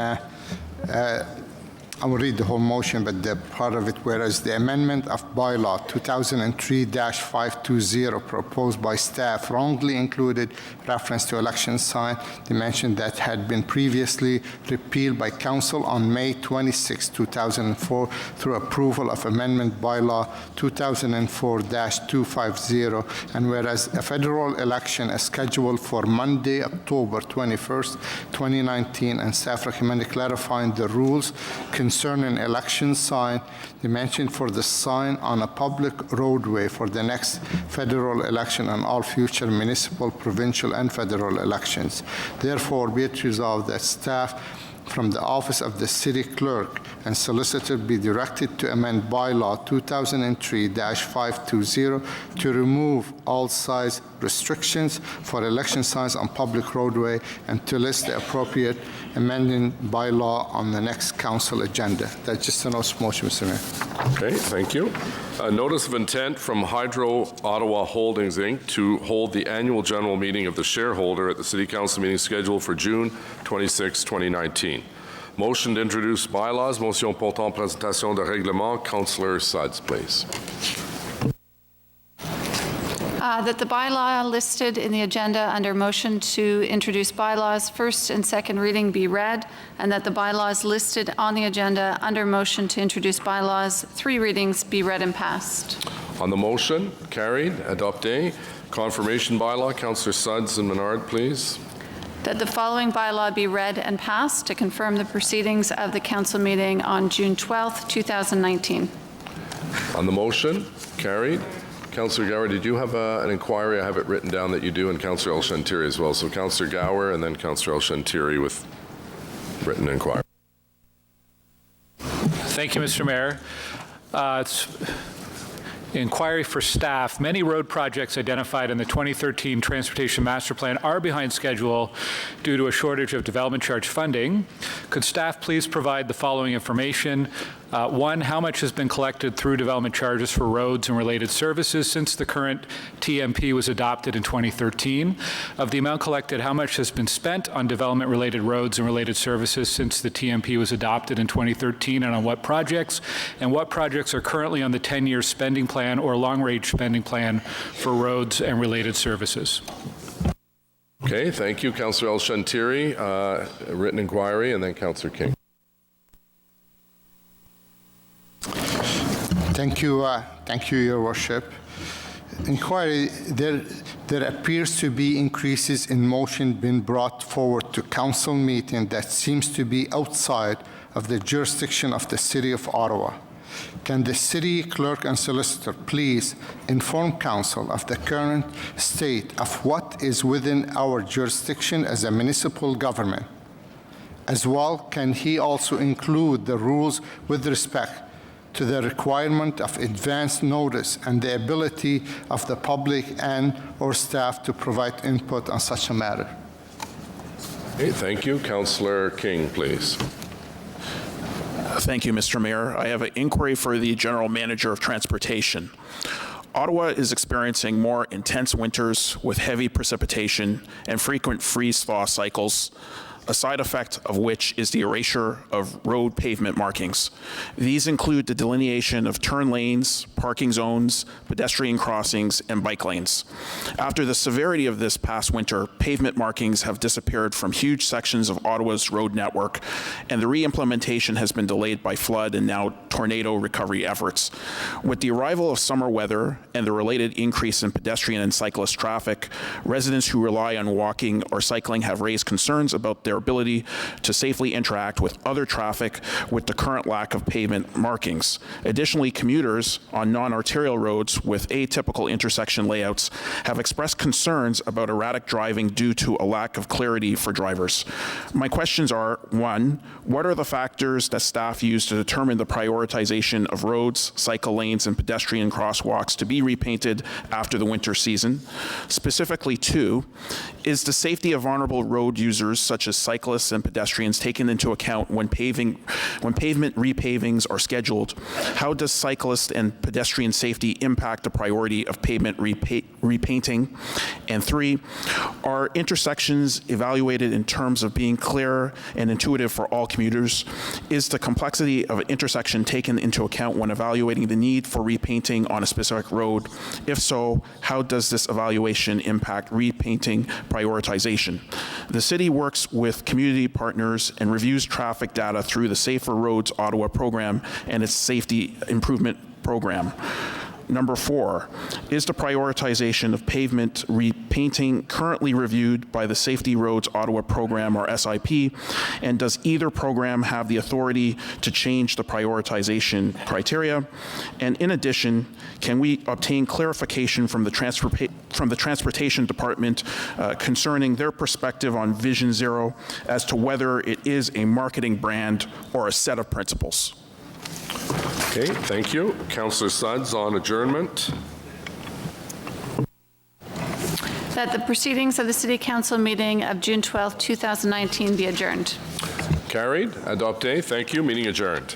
S11: I will read the whole motion, but the part of it, whereas the amendment of bylaw 2003-520 proposed by staff wrongly included reference to election sign dimension that had been previously repealed by council on May 26, 2004 through approval of amendment bylaw 2004-250, and whereas a federal election is scheduled for Monday, October 21st, 2019, and staff recommended clarifying the rules concerning election sign dimension for the sign on a public roadway for the next federal election and all future municipal, provincial, and federal elections. Therefore, be it resolved that staff from the office of the city clerk and solicitor be directed to amend bylaw 2003-520 to remove all size restrictions for election signs on public roadway and to list the appropriate amending bylaw on the next council agenda. That's just a notice of motion, Mr. Mayor.
S2: Okay, thank you. A notice of intent from Hydro Ottawa Holdings, Inc. to hold the annual general meeting of the shareholder at the City Council meeting scheduled for June 26, 2019. Motion to introduce bylaws. Motion portant présentation de règlement. Councillor Suds, please.
S13: That the bylaw listed in the agenda under motion to introduce bylaws first and second reading be read, and that the bylaws listed on the agenda under motion to introduce bylaws 3 readings be read and passed.
S2: On the motion, carried. Adopté. Confirmation bylaw. Councillor Suds and Menard, please.
S13: That the following bylaw be read and passed to confirm the proceedings of the council meeting on June 12th, 2019.
S2: On the motion, carried. Councillor Gower, did you have an inquiry? I have it written down that you do, and Councillor El-Shantiri as well. So Councillor Gower and then Councillor El-Shantiri with written inquiry.
S20: Thank you, Mr. Mayor. It's inquiry for staff. Many road projects identified in the 2013 Transportation Master Plan are behind schedule due to a shortage of development charge funding. Could staff please provide the following information? 1, how much has been collected through development charges for roads and related services since the current TMP was adopted in 2013? Of the amount collected, how much has been spent on development-related roads and related services since the TMP was adopted in 2013, and on what projects? And what projects are currently on the 10-year spending plan or long-range spending plan for roads and related services?
S2: Okay, thank you. Councillor El-Shantiri, written inquiry, and then Councillor King.
S11: Thank you, Your Worship. Inquiry, there appears to be increases in motion being brought forward to council meeting that seems to be outside of the jurisdiction of the City of Ottawa. Can the city clerk and solicitor please inform council of the current state of what is within our jurisdiction as a municipal government? As well, can he also include the rules with respect to the requirement of advance notice and the ability of the public and or staff to provide input on such a matter?
S2: Okay, thank you. Councillor King, please.
S19: Thank you, Mr. Mayor. I have an inquiry for the General Manager of Transportation. Ottawa is experiencing more intense winters with heavy precipitation and frequent freeze-thaw cycles, a side effect of which is the erasure of road pavement markings. These include the delineation of turn lanes, parking zones, pedestrian crossings, and bike lanes. After the severity of this past winter, pavement markings have disappeared from huge sections of Ottawa's road network, and the re-implementation has been delayed by flood and now tornado recovery efforts. With the arrival of summer weather and the related increase in pedestrian and cyclist traffic, residents who rely on walking or cycling have raised concerns about their ability to safely interact with other traffic with the current lack of pavement markings. Additionally, commuters on non-arterial roads with atypical intersection layouts have expressed concerns about erratic driving due to a lack of clarity for drivers. My questions are, 1, what are the factors that staff use to determine the prioritization of roads, cycle lanes, and pedestrian crosswalks to be repainted after the winter season? Specifically, 2, is the safety of vulnerable road users such as cyclists and pedestrians taken into account when pavement repavings are scheduled? How does cyclist and pedestrian safety impact the priority of pavement repainting? And 3, are intersections evaluated in terms of being clear and intuitive for all commuters? Is the complexity of an intersection taken into account when evaluating the need for repainting on a specific road? If so, how does this evaluation impact repainting prioritization? The city works with community partners and reviews traffic data through the Safer Roads Ottawa program and its safety improvement program. Number 4, is the prioritization of pavement repainting currently reviewed by the Safety Roads Ottawa program, or SIP, and does either program have the authority to change the prioritization criteria? And in addition, can we obtain clarification from the Transportation Department concerning their perspective on Vision Zero as to whether it is a marketing brand or a set of principles?
S2: Okay, thank you. Councillor Sudds on adjournment.
S13: That the proceedings of the City Council meeting of June 12, 2019 be adjourned.
S2: Carried. Adopté. Thank you. Meeting adjourned.